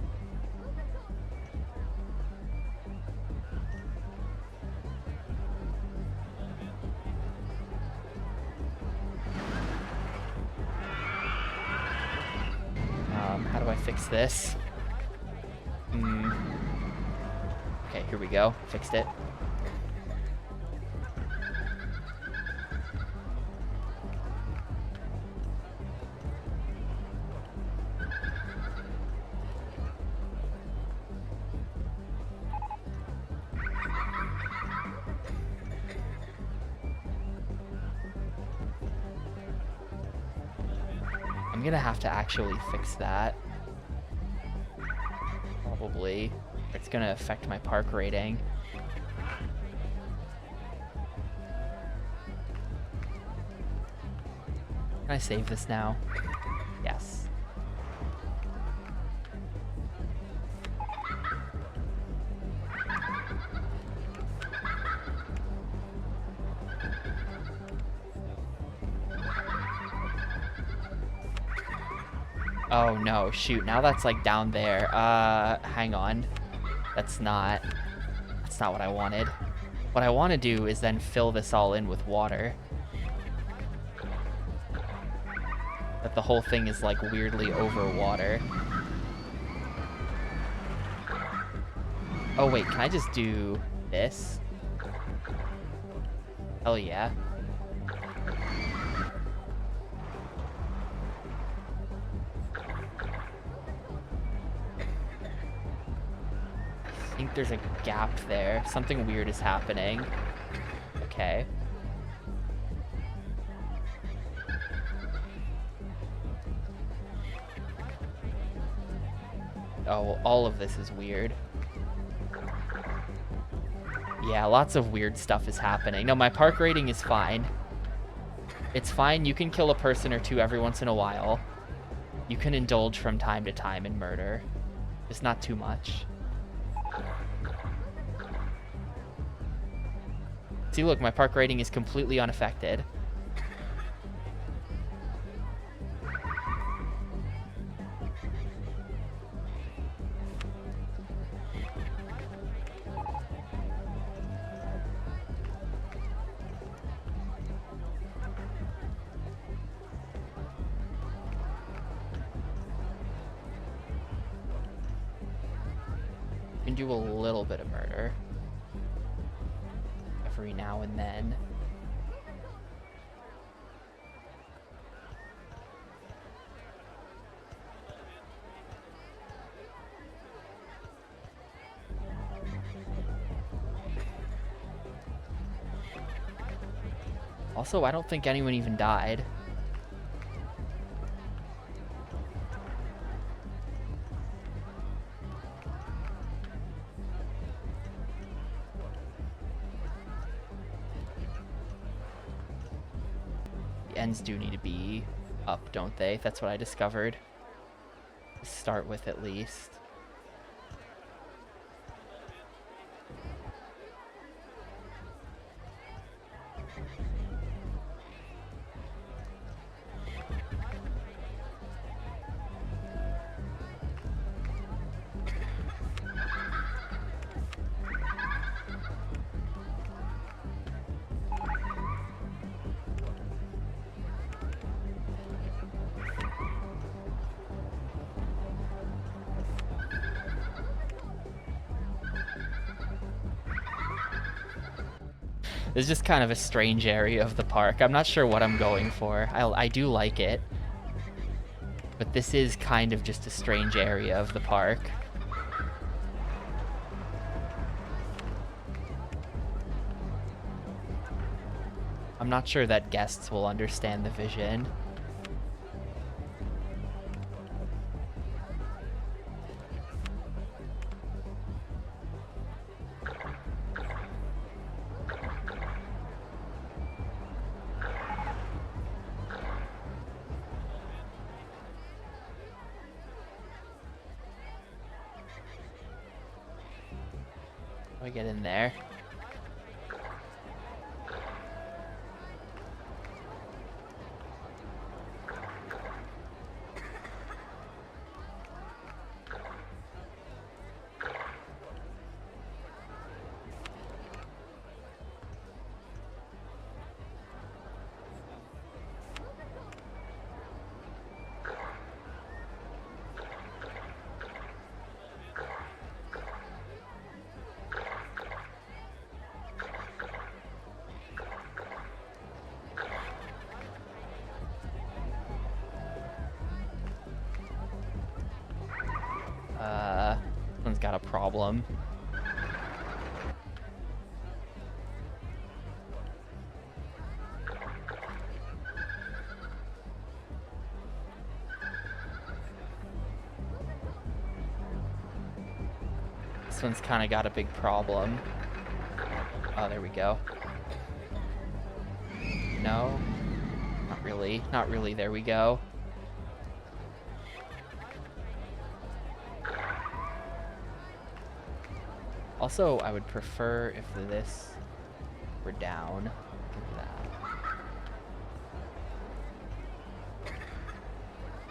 S1: How do I fix this? Okay, here we go. Fixed it. I'm gonna have to actually fix that. Probably. It's gonna affect my park rating. Can I save this now? Yes. Oh no, shoot, now that's like down there. Hang on. That's not what I wanted. What I want to do is then fill this all in with water. That the whole thing is like weirdly over water. Oh wait, can I just do this? Hell yeah. I think there's a gap there. Something weird is happening. Okay. Oh, all of this is weird. Yeah, lots of weird stuff is happening. No, my park rating is fine. It's fine. You can kill a person or two every once in a while. You can indulge from time to time in murder. Just not too much. See, look, my park rating is completely unaffected. can do a little bit of murder every now and then. Also, I don't think anyone even died. The ends do need to be up, don't they? That's what I discovered. To start with, at least. It's just kind of a strange area of the park. I'm not sure what I'm going for. I do like it. But this is kind of just a strange area of the park. I'm not sure that guests will understand the vision. How do I get in there? One's got a problem. This one's kind of got a big problem. Oh, there we go. No, not really. Not really. There we go. Also, I would prefer if this were down. Look at that.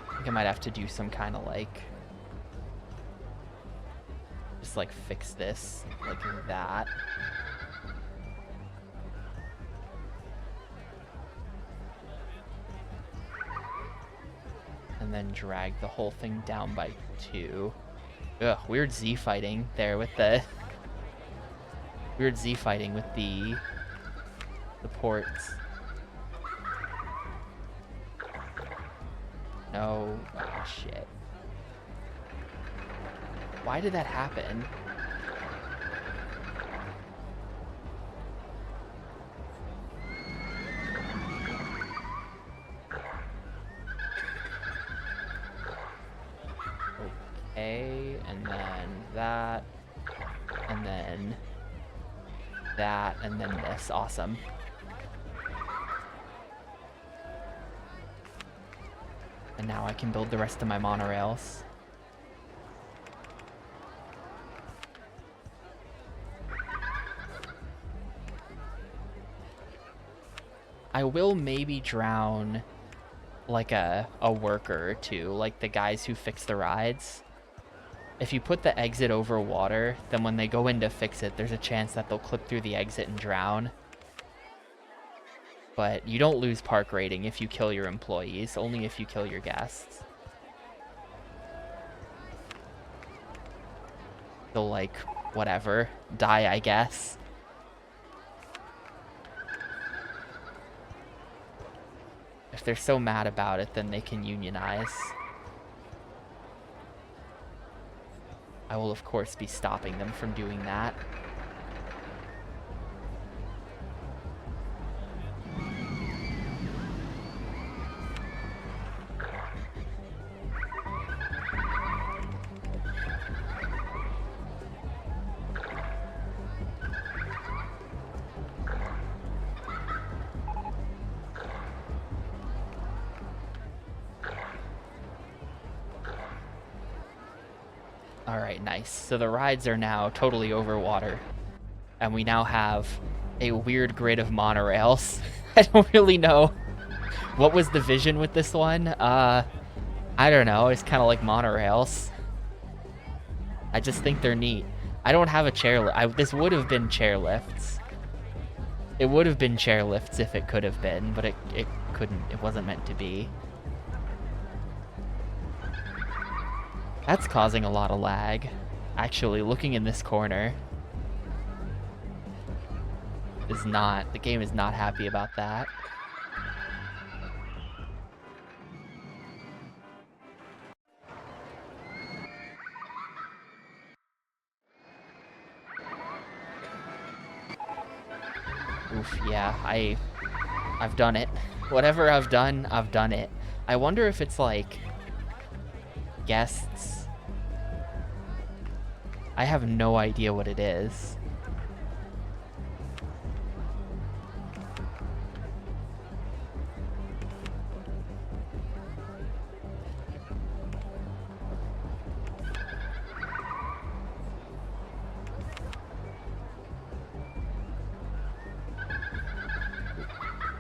S1: I think I might have to do some kind of like, just like fix this like that. And then drag the whole thing down by 2. Ugh, weird Z fighting there with the weird Z fighting with the ports. No, oh shit. Why did that happen? Okay, and then that, and then that, and then this. Awesome. And now I can build the rest of my monorails. I will maybe drown like a worker or two, like the guys who fix the rides. If you put the exit over water, then when they go in to fix it, there's a chance that they'll clip through the exit and drown. But you don't lose park rating if you kill your employees, only if you kill your guests. they'll, like, whatever, die, I guess. If they're so mad about it, then they can unionize. I will, of course, be stopping them from doing that. Alright, nice. So the rides are now totally over water. And we now have a weird grid of monorails. I don't really know what was the vision with this one. I don't know. It's kind of like monorails. I just think they're neat. I don't have a chairlift. This would have been chairlifts. It would have been chairlifts if it could have been, but it couldn't. It wasn't meant to be. That's causing a lot of lag. Actually, looking in this corner is not... The game is not happy about that. Oof, yeah, I've done it. Whatever I've done it. I wonder if it's like guests. I have no idea what it is.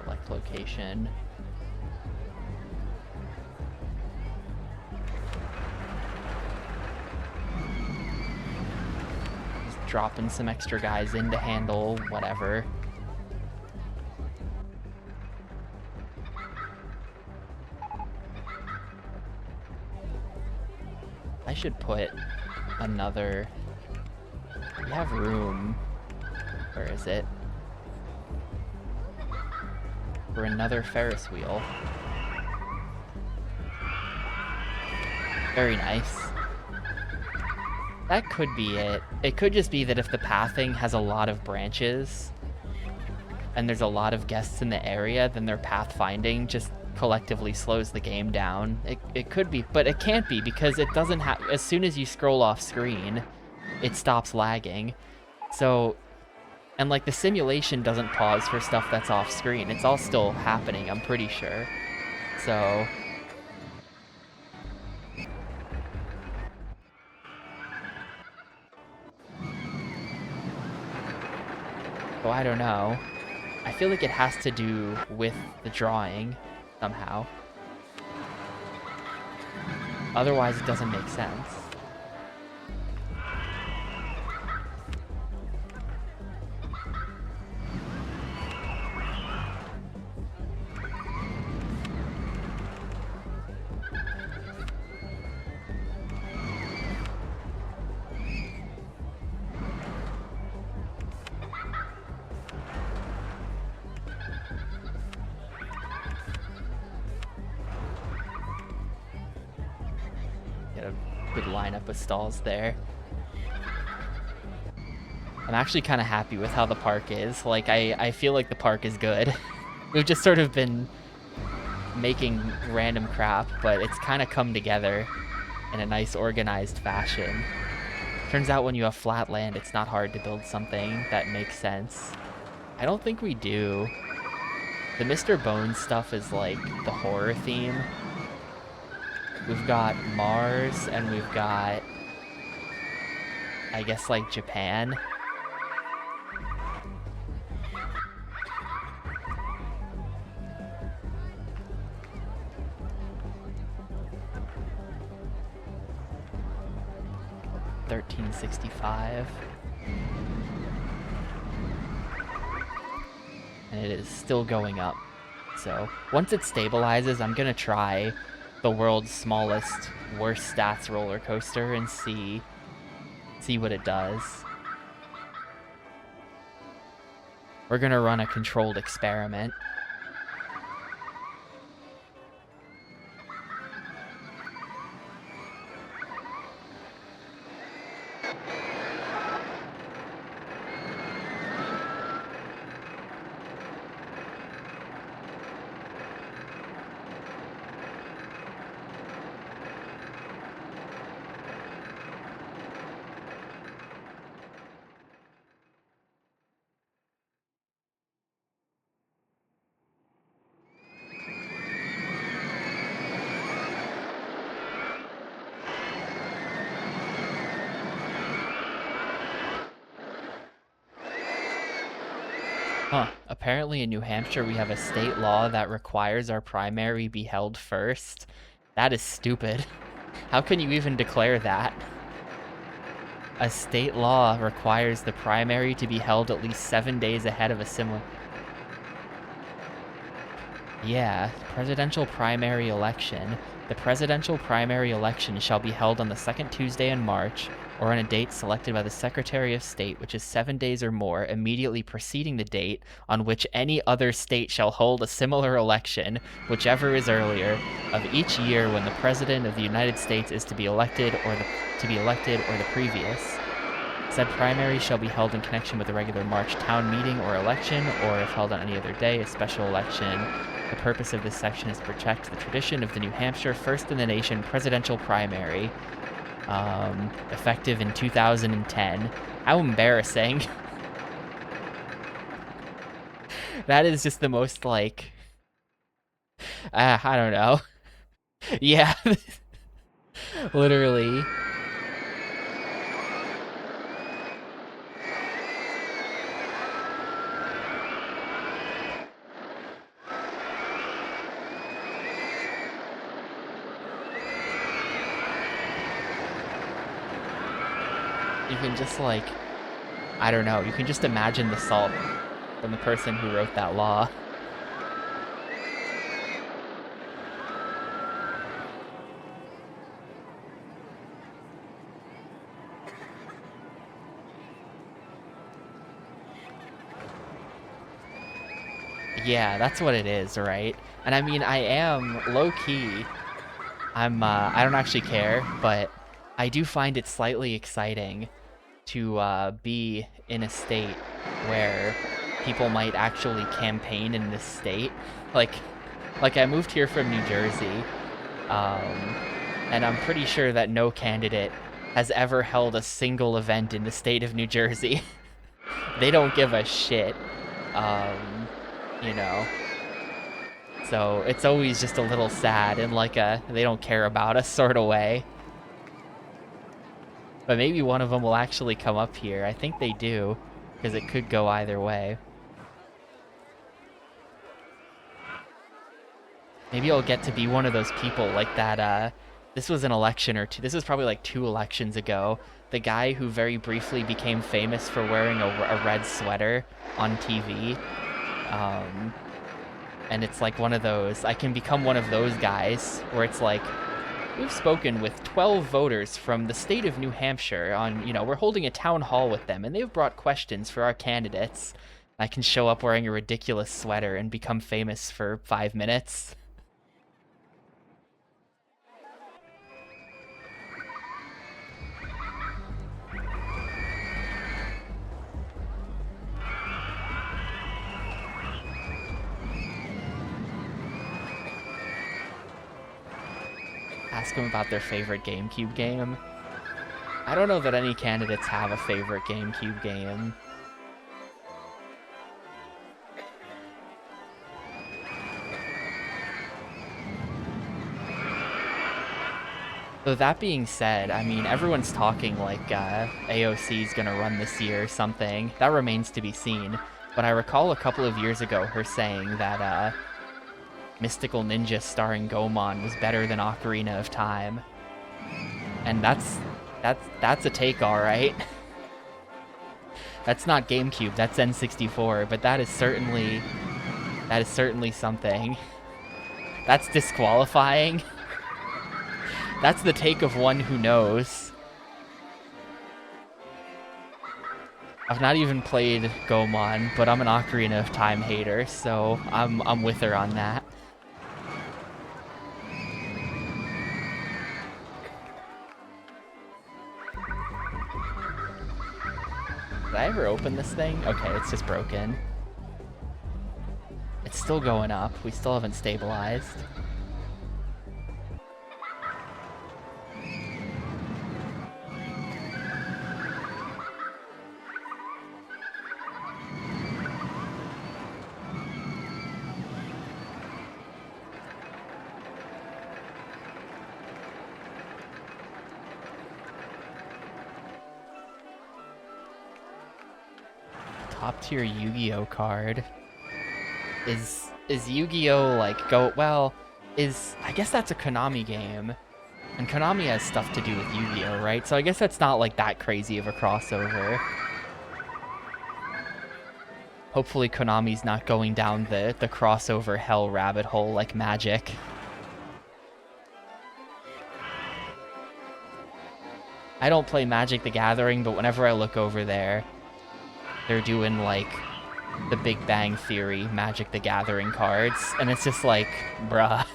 S1: Select location. Dropping some extra guys in to handle whatever. I should put another... We have room. Where is it? For another Ferris wheel. Very nice. That could be it. It could just be that if the pathing has a lot of branches and there's a lot of guests in the area, then their pathfinding just collectively slows the game down. It could be, but it can't be because it doesn't have... As soon as you scroll off screen, it stops lagging. So, and like the simulation doesn't pause for stuff that's off screen. It's all still happening, I'm pretty sure. So... Oh, I don't know. I feel like it has to do with the drawing, somehow. Otherwise, it doesn't make sense. Good lineup of stalls there. I'm actually kind of happy with how the park is. Like, I feel like the park is good. We've just sort of been making random crap, but it's kind of come together in a nice organized fashion. Turns out when you have flat land, it's not hard to build something that makes sense. I don't think we do. The Mr. Bones stuff is like the horror theme. We've got Mars, and we've got, I guess, like, Japan. $13.65. And it is still going up. So, once it stabilizes, I'm gonna try the world's smallest, worst stats roller coaster and see See what it does. We're gonna run a controlled experiment. Huh. Apparently in New Hampshire we have a state law that requires our primary be held first. That is stupid. How can you even declare that? A state law requires the primary to be held at least 7 days ahead of a similar... Yeah, presidential primary election. The presidential primary election shall be held on the second Tuesday in March, or on a date selected by the Secretary of State, which is 7 days or more immediately preceding the date on which any other state shall hold a similar election, whichever is earlier, of each year when the President of the United States is to be elected or the previous. Said primary shall be held in connection with the regular March town meeting or election, or if held on any other day, a special election. The purpose of this section is to protect the tradition of the New Hampshire first in the nation presidential primary, effective in 2010. How embarrassing. That is just the most, like... I don't know. Yeah. Literally. You can just, like, I don't know, you can just imagine the salt from the person who wrote that law. Yeah, that's what it is, right? And I mean, I am low-key. I don't actually care, but I do find it slightly exciting to be in a state where people might actually campaign in this state. Like I moved here from New Jersey, and I'm pretty sure that no candidate has ever held a single event in the state of New Jersey. They don't give a shit, you know. So it's always just a little sad in like a they don't care about us sort of way. But maybe one of them will actually come up here. I think they do, because it could go either way. Maybe I'll get to be one of those people like that, this was an election or two. This was probably like 2 elections ago. The guy who very briefly became famous for wearing a red sweater on TV. And it's like one of those, I can become one of those guys where it's like, we've spoken with 12 voters from the state of New Hampshire on, you know, we're holding a town hall with them and they've brought questions for our candidates. I can show up wearing a ridiculous sweater and become famous for 5 minutes. Ask them about their favorite GameCube game. I don't know that any candidates have a favorite GameCube game. So that being said, I mean, everyone's talking like AOC is gonna run this year or something. That remains to be seen. But I recall a couple of years ago her saying that Mystical Ninja starring Goemon was better than Ocarina of Time. And that's a take, all right. That's not GameCube, that's N64, but that is certainly something. That's disqualifying. That's the take of one who knows. I've not even played Gomon, but I'm an Ocarina of Time hater, so I'm with her on that. Did I ever open this thing? Okay, it's just broken. It's still going up. We still haven't stabilized. Top tier Yu-Gi-Oh card. Is Yu-Gi-Oh like well, I guess that's a Konami game. And Konami has stuff to do with Yu-Gi-Oh, right? So I guess that's not like that crazy of a crossover. Hopefully Konami's not going down the crossover hell rabbit hole like Magic. I don't play Magic the Gathering, but whenever I look over there, they're doing like the Big Bang Theory Magic the Gathering cards, and it's just like, bruh.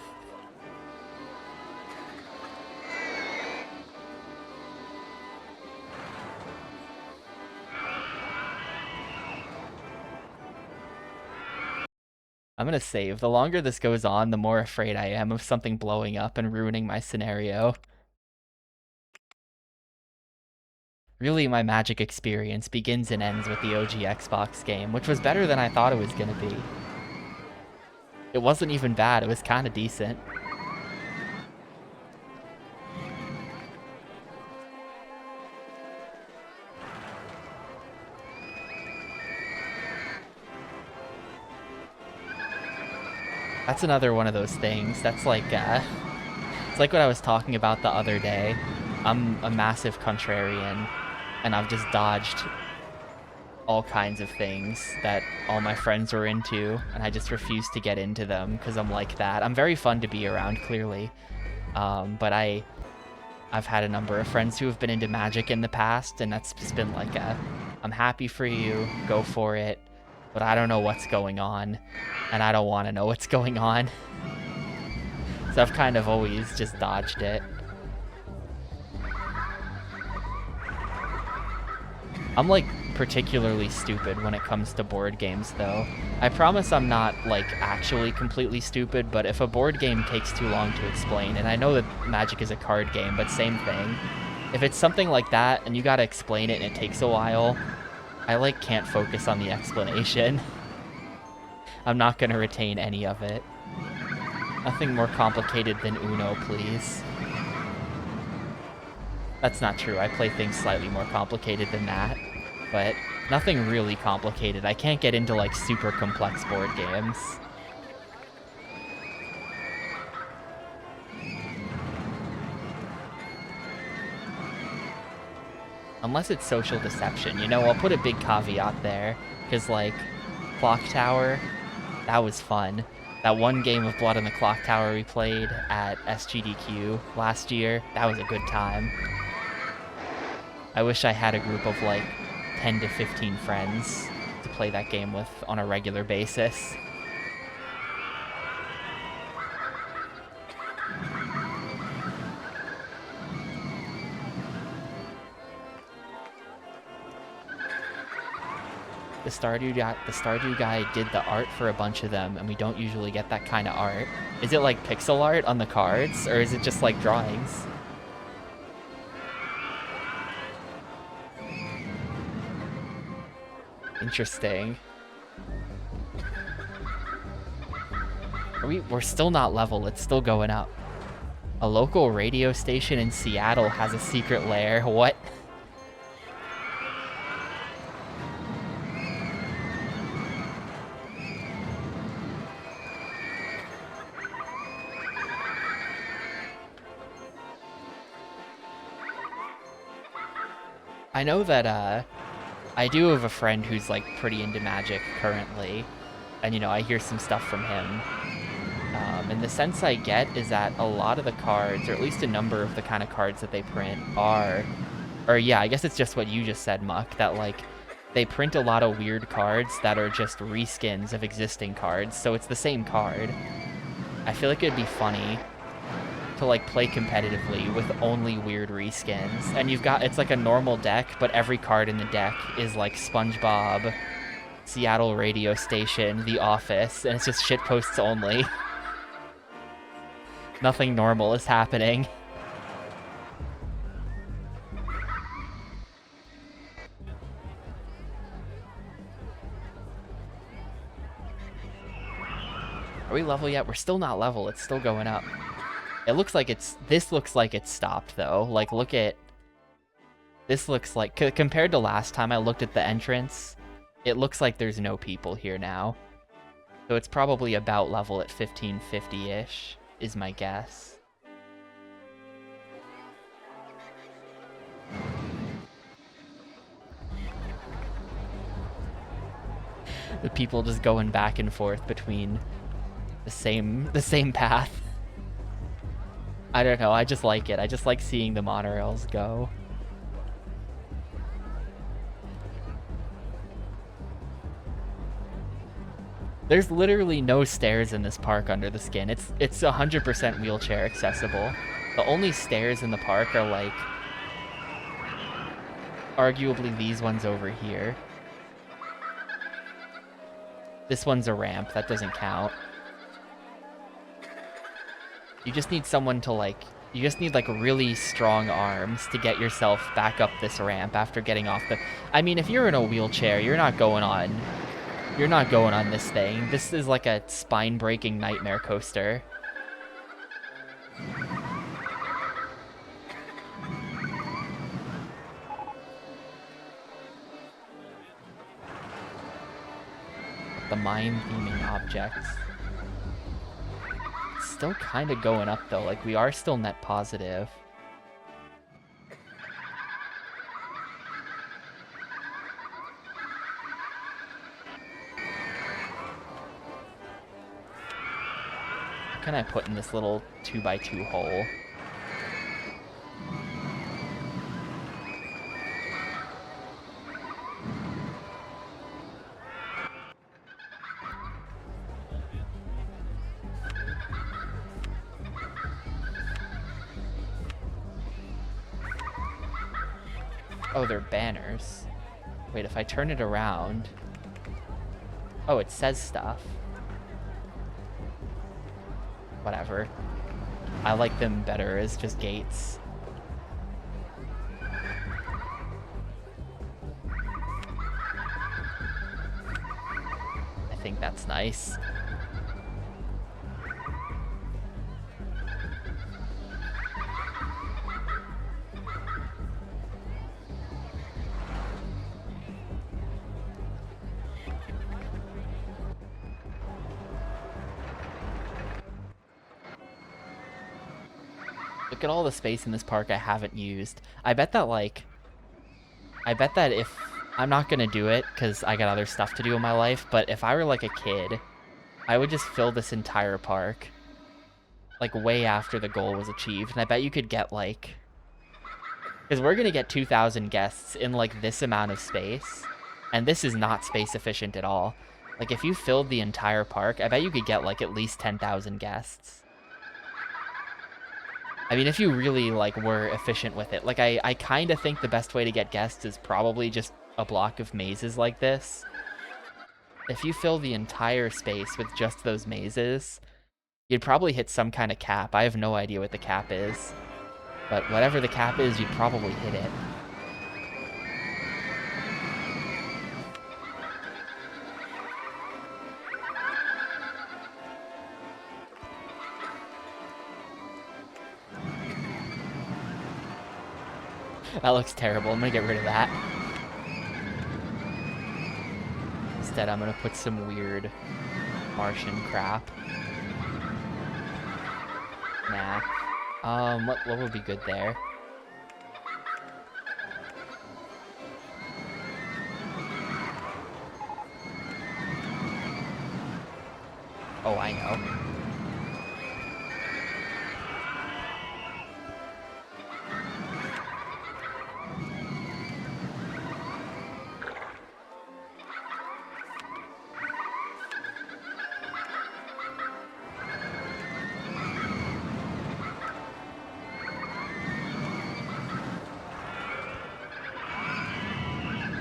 S1: I'm gonna save. The longer this goes on, the more afraid I am of something blowing up and ruining my scenario. Really, my Magic experience begins and ends with the OG Xbox game, which was better than I thought it was gonna be. It wasn't even bad, it was kinda decent. That's another one of those things. That's like, it's like what I was talking about the other day. I'm a massive contrarian, and I've just dodged all kinds of things that all my friends were into, and I just refuse to get into them because I'm like that. I'm very fun to be around, clearly, but I've had a number of friends who have been into Magic in the past, and that's just been like I'm happy for you, go for it, but I don't know what's going on, and I don't want to know what's going on. So I've kind of always just dodged it. I'm like particularly stupid when it comes to board games, though. I promise I'm not like actually completely stupid, but if a board game takes too long to explain, and I know that Magic is a card game, but same thing. If it's something like that and you gotta explain it and it takes a while, I like can't focus on the explanation. I'm not gonna retain any of it. Nothing more complicated than Uno, please. That's not true. I play things slightly more complicated than that, but nothing really complicated. I can't get into like super complex board games. Unless it's social deception, you know, I'll put a big caveat there, because like Clock Tower, that was fun. That one game of Blood on the Clock Tower we played at SGDQ last year, that was a good time. I wish I had a group of like 10 to 15 friends to play that game with on a regular basis. The Stardew guy did the art for a bunch of them, and we don't usually get that kind of art. Is it like pixel art on the cards, or is it just like drawings? Interesting. We're still not level, it's still going up. A local radio station in Seattle has a secret lair. What? I know that, I do have a friend who's, like, pretty into Magic currently, and, you know, I hear some stuff from him. And the sense I get is that a lot of the cards, or at least a number of the kind of cards that they print are, or yeah, I guess it's just what you just said, Muck, that, like, they print a lot of weird cards that are just reskins of existing cards, so it's the same card. I feel like it'd be funny to like play competitively with only weird reskins. And you've got, it's like a normal deck, but every card in the deck is like SpongeBob, Seattle radio station, The Office, and it's just shitposts only. Nothing normal is happening. Are we level yet? We're still not level. It's still going up. It looks like it's... This looks like it's stopped, though. Like, look at... This looks like... Compared to last time I looked at the entrance, it looks like there's no people here now. So it's probably about level at 1550-ish, is my guess. The people just going back and forth between the same path. I don't know, I just like it. I just like seeing the monorails go. There's literally no stairs in this park under the skin. It's 100% wheelchair accessible. The only stairs in the park are like arguably these ones over here. This one's a ramp, that doesn't count. You just need someone to like, you just need like really strong arms to get yourself back up this ramp after getting off the... I mean, if you're in a wheelchair, you're not going on this thing. This is like a spine-breaking nightmare coaster. The mind-theming objects. It's still kind of going up, though. Like, we are still net positive. What can I put in this little 2x2 hole? Oh, they're banners. Wait, if I turn it around... Oh, it says stuff. Whatever. I like them better as just gates. I think that's nice. Look at all the space in this park I haven't used. I bet that, like... I bet that if... I'm not gonna do it, because I got other stuff to do in my life, but if I were, like, a kid, I would just fill this entire park. Like, way after the goal was achieved. And I bet you could get, like... Because we're gonna get 2,000 guests in, like, this amount of space. And this is not space efficient at all. Like, if you filled the entire park, I bet you could get, like, at least 10,000 guests. I mean, if you really, like, were efficient with it. Like, I kind of think the best way to get guests is probably just a block of mazes like this. If you fill the entire space with just those mazes, you'd probably hit some kind of cap. I have no idea what the cap is. But whatever the cap is, you'd probably hit it. That looks terrible. I'm gonna get rid of that. Instead, I'm gonna put some weird Martian crap. Nah. What would be good there? Oh, I know.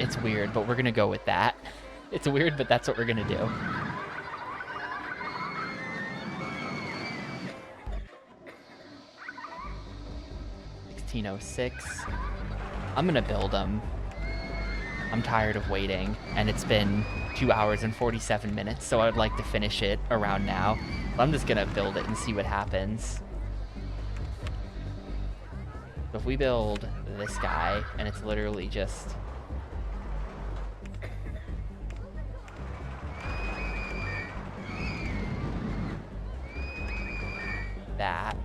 S1: It's weird, but we're gonna go with that. It's weird, but that's what we're gonna do. 1606. I'm gonna build them. I'm tired of waiting, and it's been 2 hours and 47 minutes, so I'd like to finish it around now. So I'm just gonna build it and see what happens. So if we build this guy, and it's literally just... that.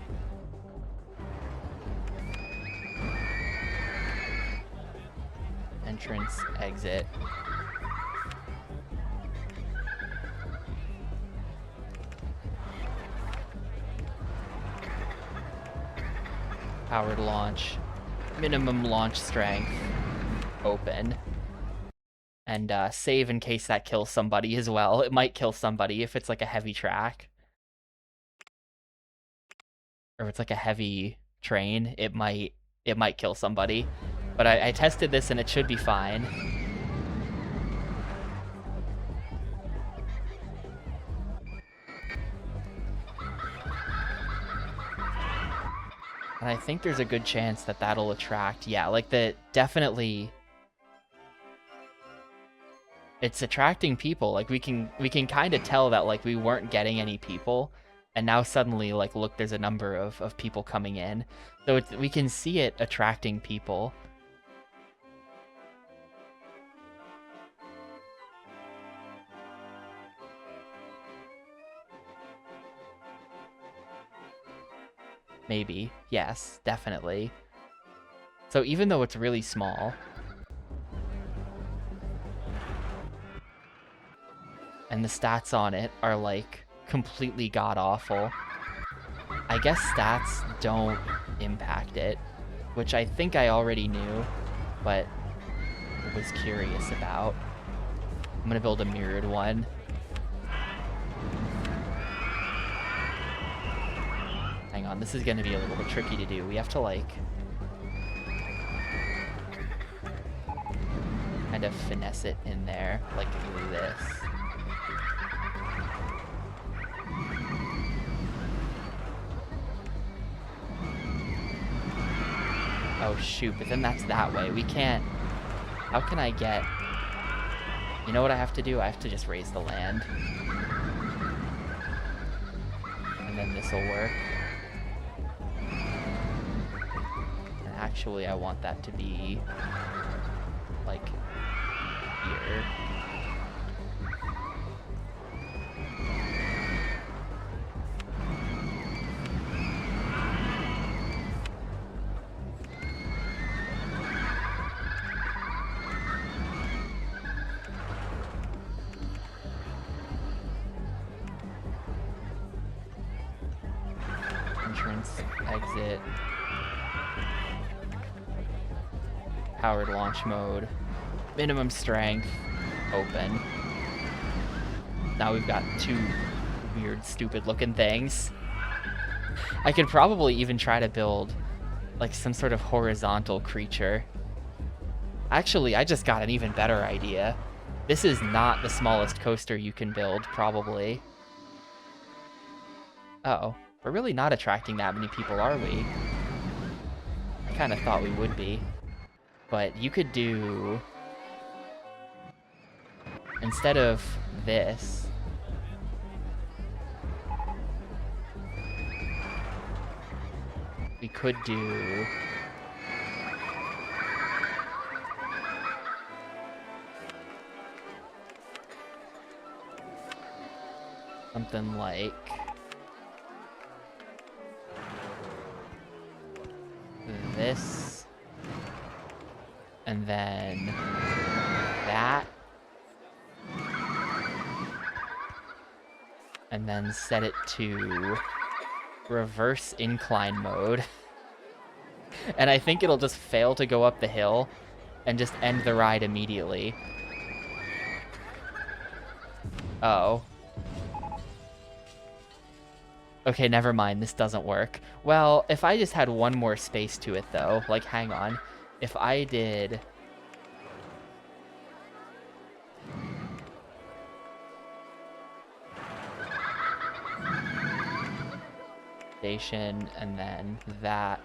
S1: Entrance, exit. Powered launch. Minimum launch strength. Open. And save in case that kills somebody as well. It might kill somebody if it's like a heavy track. Or if it's like a heavy train, it might kill somebody. But I tested this and it should be fine. And I think there's a good chance that that'll attract, yeah, like definitely, it's attracting people. Like we can kind of tell that like we weren't getting any people, and now suddenly like look, there's a number of people coming in, so we can see it attracting people. Maybe. Yes, definitely. So even though it's really small, and the stats on it are like completely god-awful, I guess stats don't impact it, which I think I already knew, but was curious about. I'm gonna build a mirrored one. Hang on, this is gonna be a little bit tricky to do. We have to like kind of finesse it in there, like this. Oh shoot, but then that's that way. We can't... How can I get... You know what I have to do? I have to just raise the land. And then this'll work. And actually, I want that to be... like... here. Entrance, exit, powered launch mode, minimum strength, open. Now we've got two weird, stupid looking things. I could probably even try to build like some sort of horizontal creature. Actually, I just got an even better idea. This is not the smallest coaster you can build, probably. Uh-oh. We're really not attracting that many people, are we? I kind of thought we would be. But you could do... Instead of this... We could do... something like... this, and then that, and then set it to reverse incline mode. And I think it'll just fail to go up the hill and just end the ride immediately. Oh. Okay, never mind, this doesn't work. Well, if I just had one more space to it, though, like, hang on. If I did... station, and then that.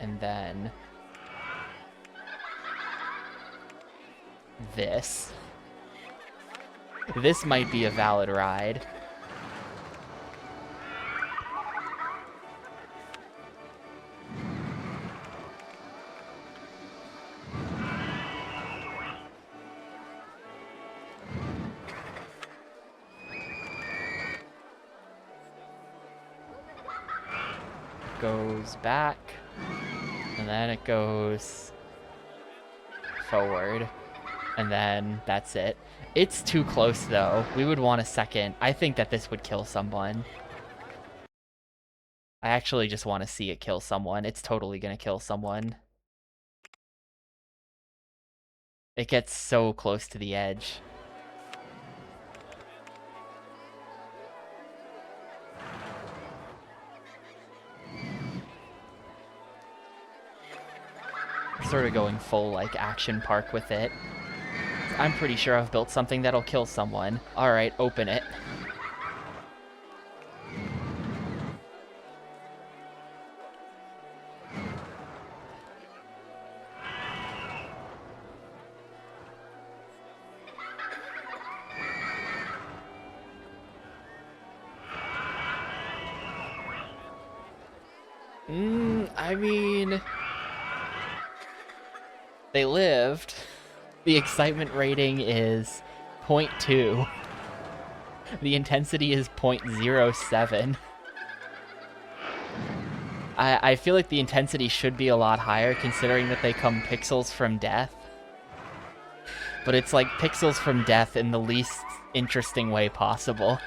S1: And then this. This might be a valid ride. Goes back, and then it goes forward, and then that's it. It's too close though. We would want a second. I think that this would kill someone. I actually just want to see it kill someone. It's totally gonna kill someone. It gets so close to the edge. Sort of going full like action park with it. I'm pretty sure I've built something that'll kill someone. Alright, open it. I mean, they lived. The excitement rating is 0.2. The intensity is 0.07. I feel like the intensity should be a lot higher considering that they come pixels from death. But it's like pixels from death in the least interesting way possible.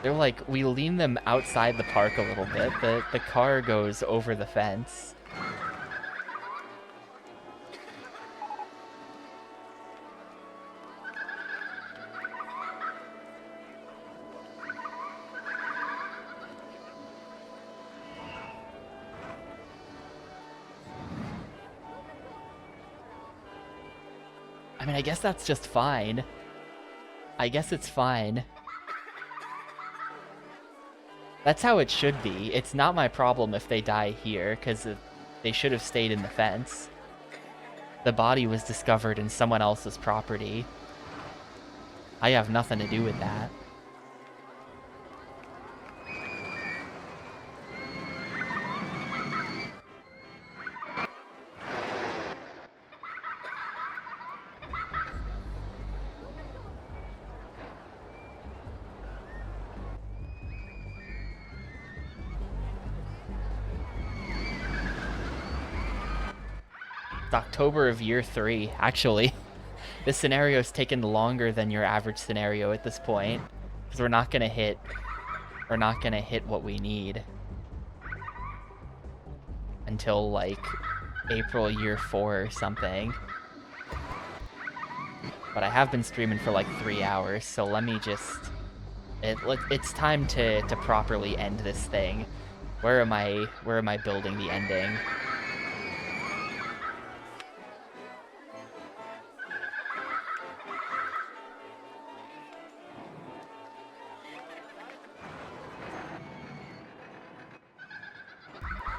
S1: They're like, we lean them outside the park a little bit. The car goes over the fence. I mean, I guess that's just fine. I guess it's fine. That's how it should be. It's not my problem if they die here, because they should have stayed in the fence. The body was discovered in someone else's property. I have nothing to do with that. It's October of year 3, actually. This scenario's taken longer than your average scenario at this point, because we're not gonna hit what we need until like April year 4 or something. But I have been streaming for like 3 hours, so let me just... It's time to properly end this thing. Where am I building the ending?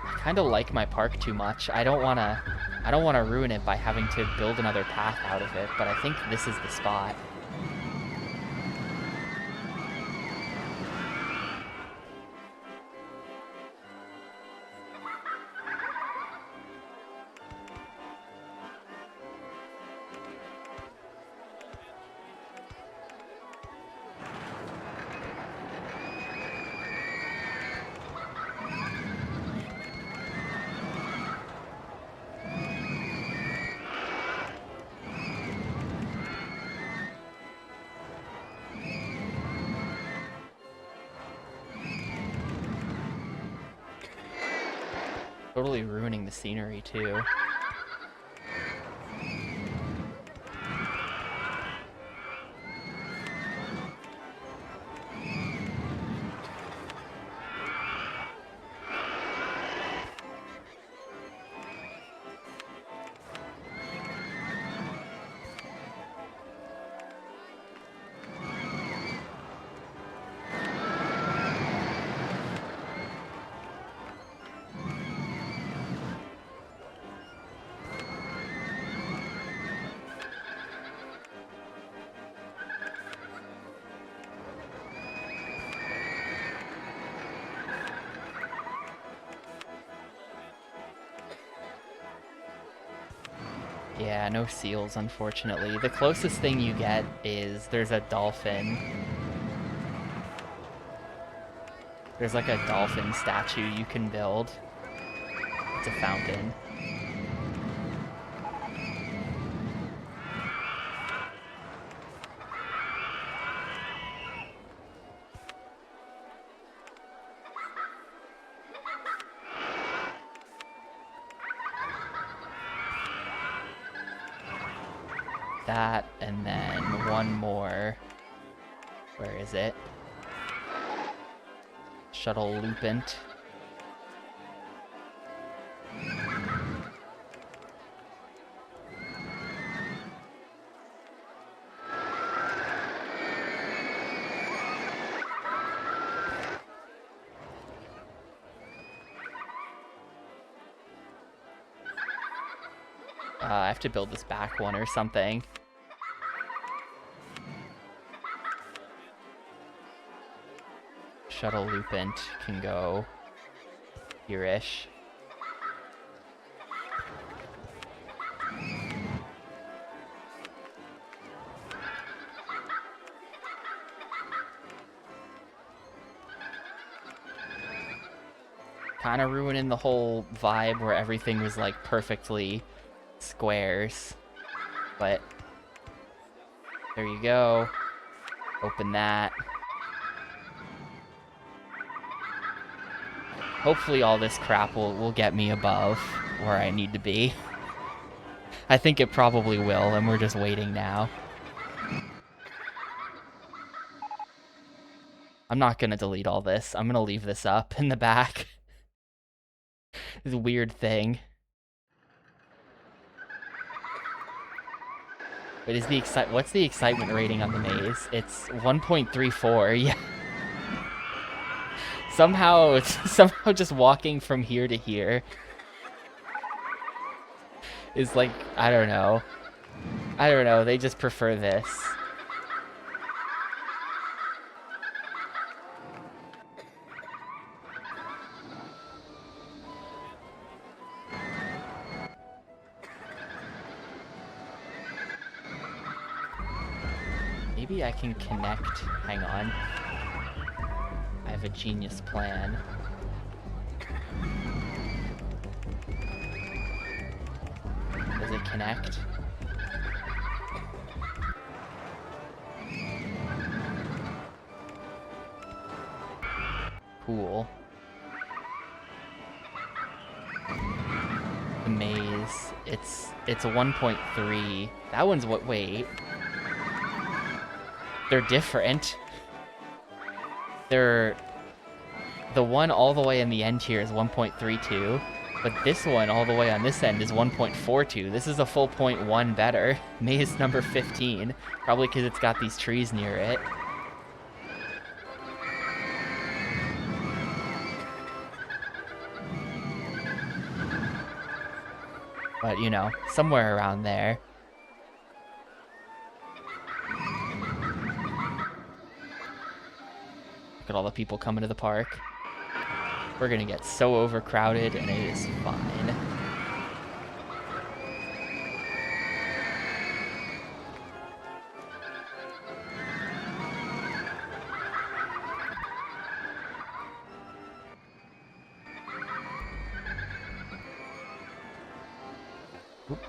S1: I kind of like my park too much. I don't want to ruin it by having to build another path out of it, but I think this is the spot. Totally ruining the scenery, too. Yeah, no seals, unfortunately. The closest thing you get is there's a dolphin. There's like a dolphin statue you can build. It's a fountain. That, and then one more. Where is it? Shuttle loopant. I have to build this back one or something. Shuttle loopant can go here-ish. Kind of ruining the whole vibe where everything was like perfectly squares. But there you go. Open that. Hopefully all this crap will get me above where I need to be. I think it probably will, and we're just waiting now. I'm not gonna delete all this. I'm gonna leave this up in the back. This weird thing. But is the what's the excitement rating on the maze? It's 1.34. Yeah. Somehow just walking from here to here is like, I don't know. They just prefer this. Maybe I can connect. Hang on. I have a genius plan. Does it connect? Cool. The maze. It's a 1.3. That one's what? Wait. They're different. The one all the way in the end here is 1.32, but this one all the way on this end is 1.42. This is a full 0.1 better. Maze number 15, probably because it's got these trees near it. But, you know, somewhere around there. Look at all the people coming to the park. We're gonna get so overcrowded, and it is fine.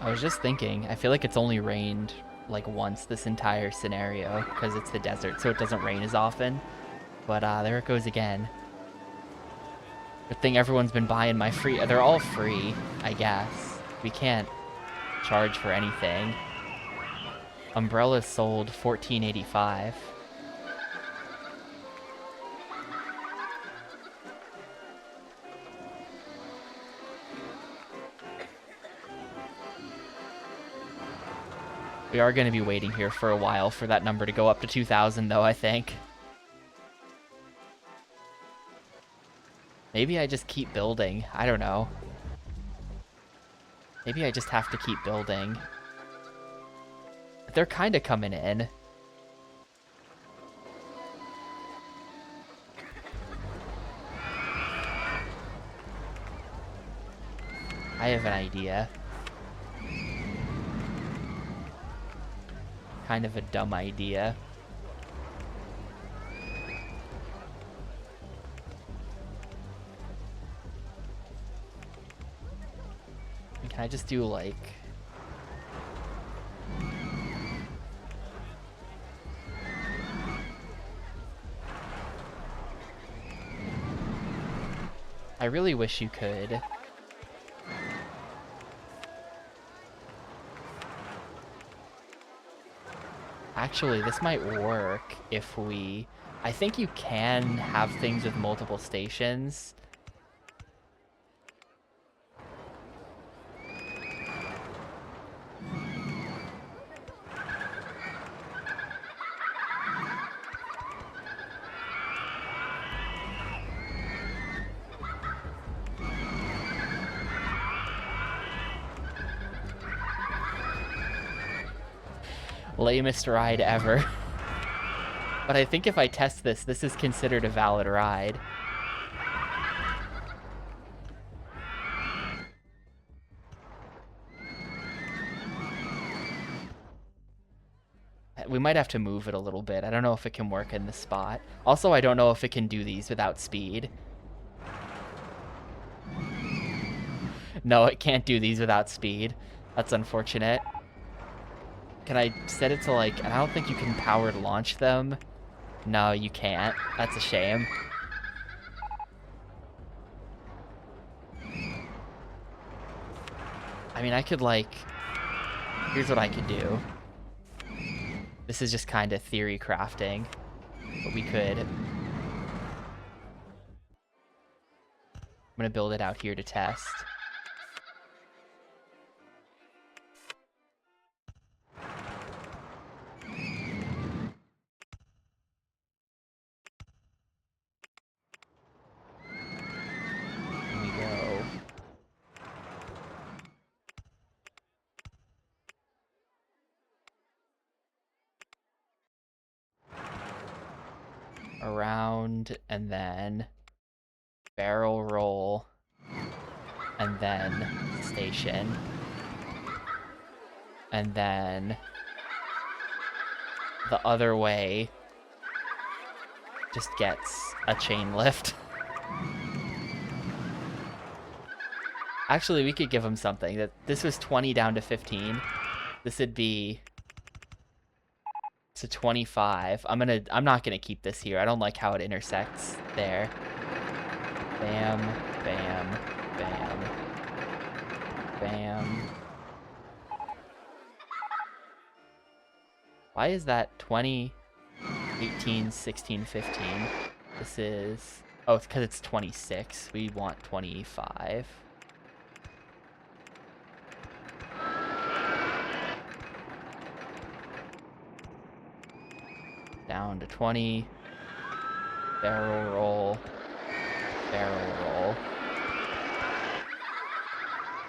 S1: I was just thinking, I feel like it's only rained like once this entire scenario because it's the desert, so it doesn't rain as often. But there it goes again. Good thing everyone's been buying my free. They're all free, I guess. We can't charge for anything. Umbrellas sold $14.85. We are going to be waiting here for a while for that number to go up to 2,000, though, I think. Maybe I just keep building. I don't know. Maybe I just have to keep building. They're kind of coming in. I have an idea. kind of a dumb idea. Can I just do, like... I really wish you could. Actually, this might work if we... I think you can have things with multiple stations. Lamest ride ever. But I think if I test this, this is considered a valid ride. We might have to move it a little bit. I don't know if it can work in this spot. Also, I don't know if it can do these without speed. No, it can't do these without speed. That's unfortunate. Can I set it to, like... I don't think you can powered launch them. No, you can't. That's a shame. I mean, I could, like... Here's what I could do. This is just kind of theory crafting. But we could... I'm gonna build it out here to test. Around, and then barrel roll, and then station, and then the other way just gets a chain lift. Actually, we could give him something. That this was 20 down to 15. This would be to 25. I'm not gonna keep this here. I don't like how it intersects there. Bam, bam, bam, bam. Why is that 20, 18, 16, 15? This is... Oh, it's because it's 26. We want 25. Down to 20. Barrel roll. Barrel roll.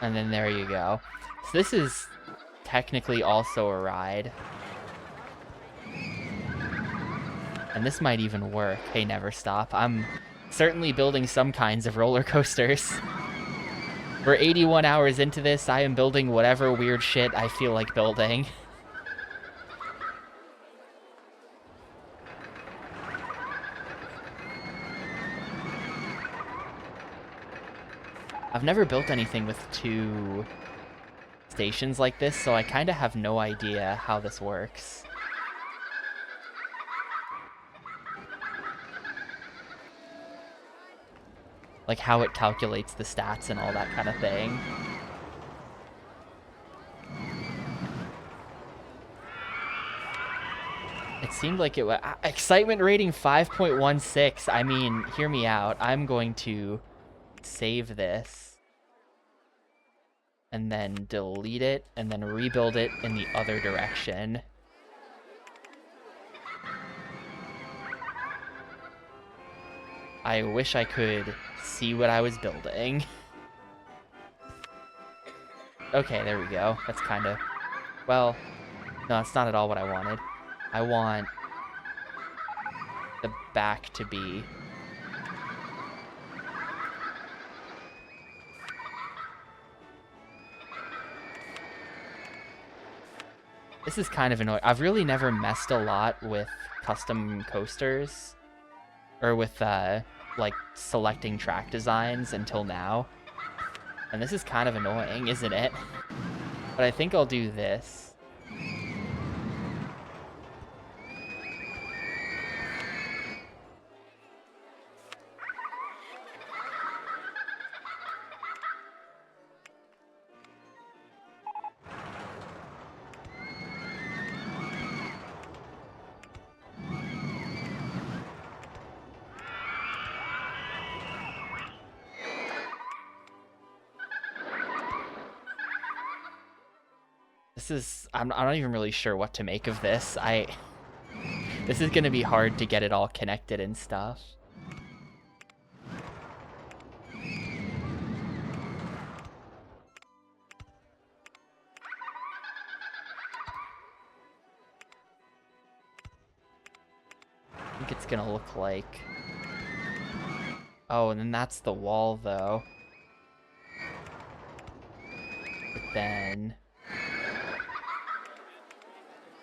S1: And then there you go. So this is technically also a ride. And this might even work. Hey, never stop. I'm certainly building some kinds of roller coasters. We're 81 hours into this. I am building whatever weird shit I feel like building. I've never built anything with 2 stations like this, so I kind of have no idea how this works. Like how it calculates the stats and all that kind of thing. It seemed like it was... Excitement rating 5.16. I mean, hear me out. I'm going to save this. And then delete it, and then rebuild it in the other direction. I wish I could see what I was building. Okay, there we go. That's kind of... Well, no, it's not at all what I wanted. I want the back to be... This is kind of annoying. I've really never messed a lot with custom coasters or with like selecting track designs until now. And this is kind of annoying, isn't it? But I think I'll do this. I'm not even really sure what to make of this. This is gonna be hard to get it all connected and stuff. I think it's gonna look like... Oh, and then that's the wall, though. But then...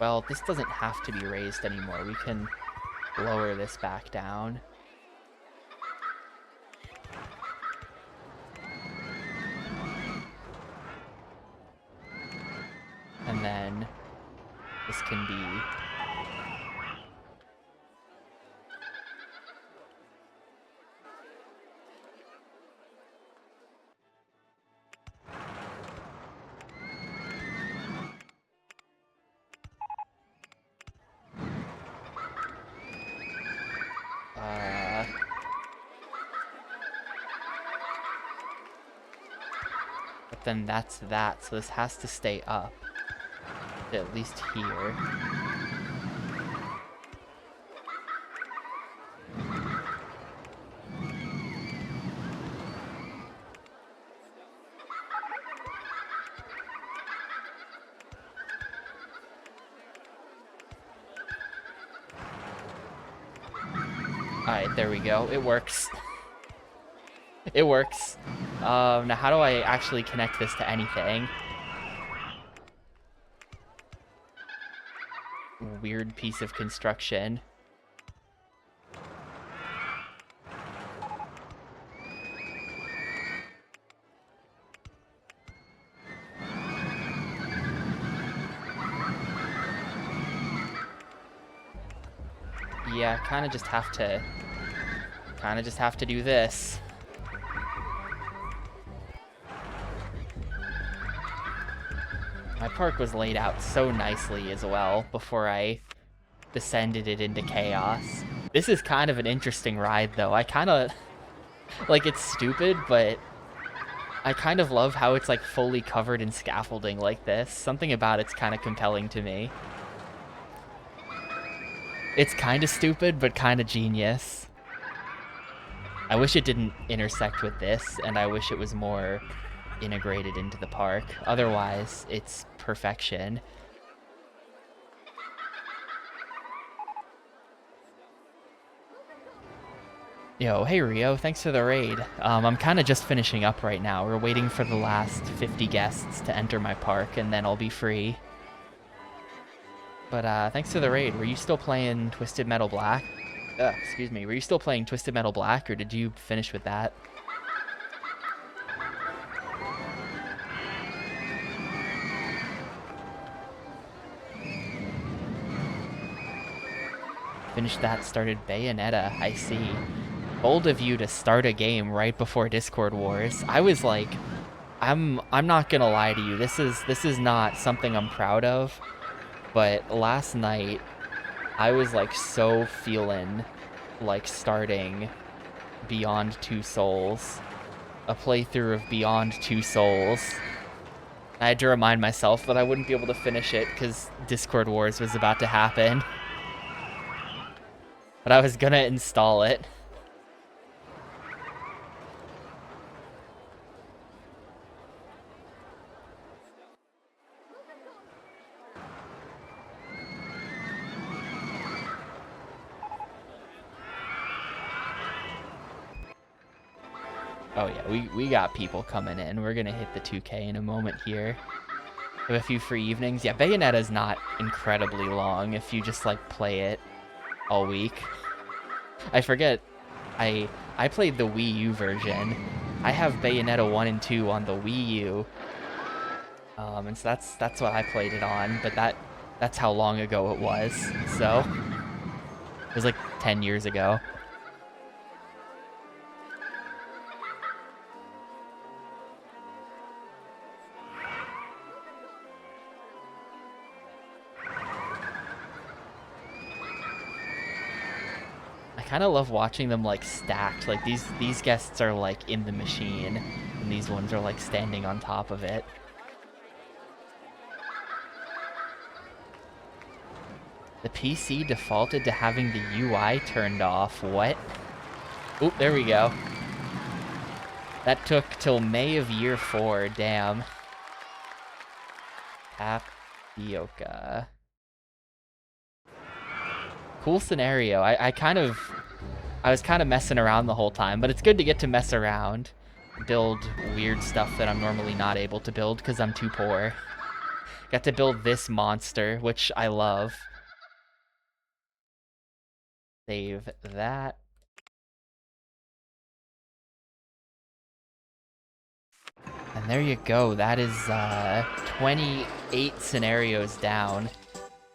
S1: Well, this doesn't have to be raised anymore. We can lower this back down. And then this can be... But then that's that, so this has to stay up. At least here. Alright, there we go. It works. It works. Now how do I actually connect this to anything? Weird piece of construction. Yeah, kind of just have to do this. My park was laid out so nicely as well before I descended it into chaos. This is kind of an interesting ride, though. I kind of... Like, it's stupid, but I kind of love how it's, like, fully covered in scaffolding like this. Something about it's kind of compelling to me. It's kind of stupid, but kind of genius. I wish it didn't intersect with this, and I wish it was more integrated into the park. Otherwise, it's perfection. Yo, hey Rio, thanks for the raid. I'm kind of just finishing up right now. We're waiting for the last 50 guests to enter my park, and then I'll be free. But thanks for the raid. Were you still playing Twisted Metal Black? Excuse me. Were you still playing Twisted Metal Black, or did you finish with that? Finished that, started Bayonetta, I see. Bold of you to start a game right before Discord Wars. I was like, I'm not gonna lie to you, this is not something I'm proud of, but last night I was like so feeling like starting Beyond Two Souls, a playthrough of Beyond Two Souls. I had to remind myself that I wouldn't be able to finish it because Discord Wars was about to happen. But I was gonna install it. Oh yeah, we got people coming in. We're gonna hit the 2K in a moment here. have a few free evenings. Yeah, Bayonetta's not incredibly long if you just, like, play it all week. I forget, I played the Wii U version. I have Bayonetta 1 and 2 on the Wii U. And so that's what I played it on, but that's how long ago it was. So it was like 10 years ago. I kind of love watching them like stacked. Like these guests are like in the machine, and these ones are like standing on top of it. The PC defaulted to having the UI turned off. What? Oop, there we go. That took till May of year 4. Damn. Tapioca. Cool scenario. I was kind of messing around the whole time, but it's good to get to mess around. Build weird stuff that I'm normally not able to build because I'm too poor. Got to build this monster, which I love. Save that. And there you go. That is 28 scenarios down.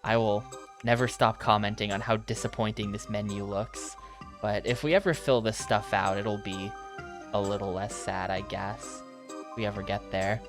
S1: I will never stop commenting on how disappointing this menu looks. But if we ever fill this stuff out, it'll be a little less sad, I guess. If we ever get there.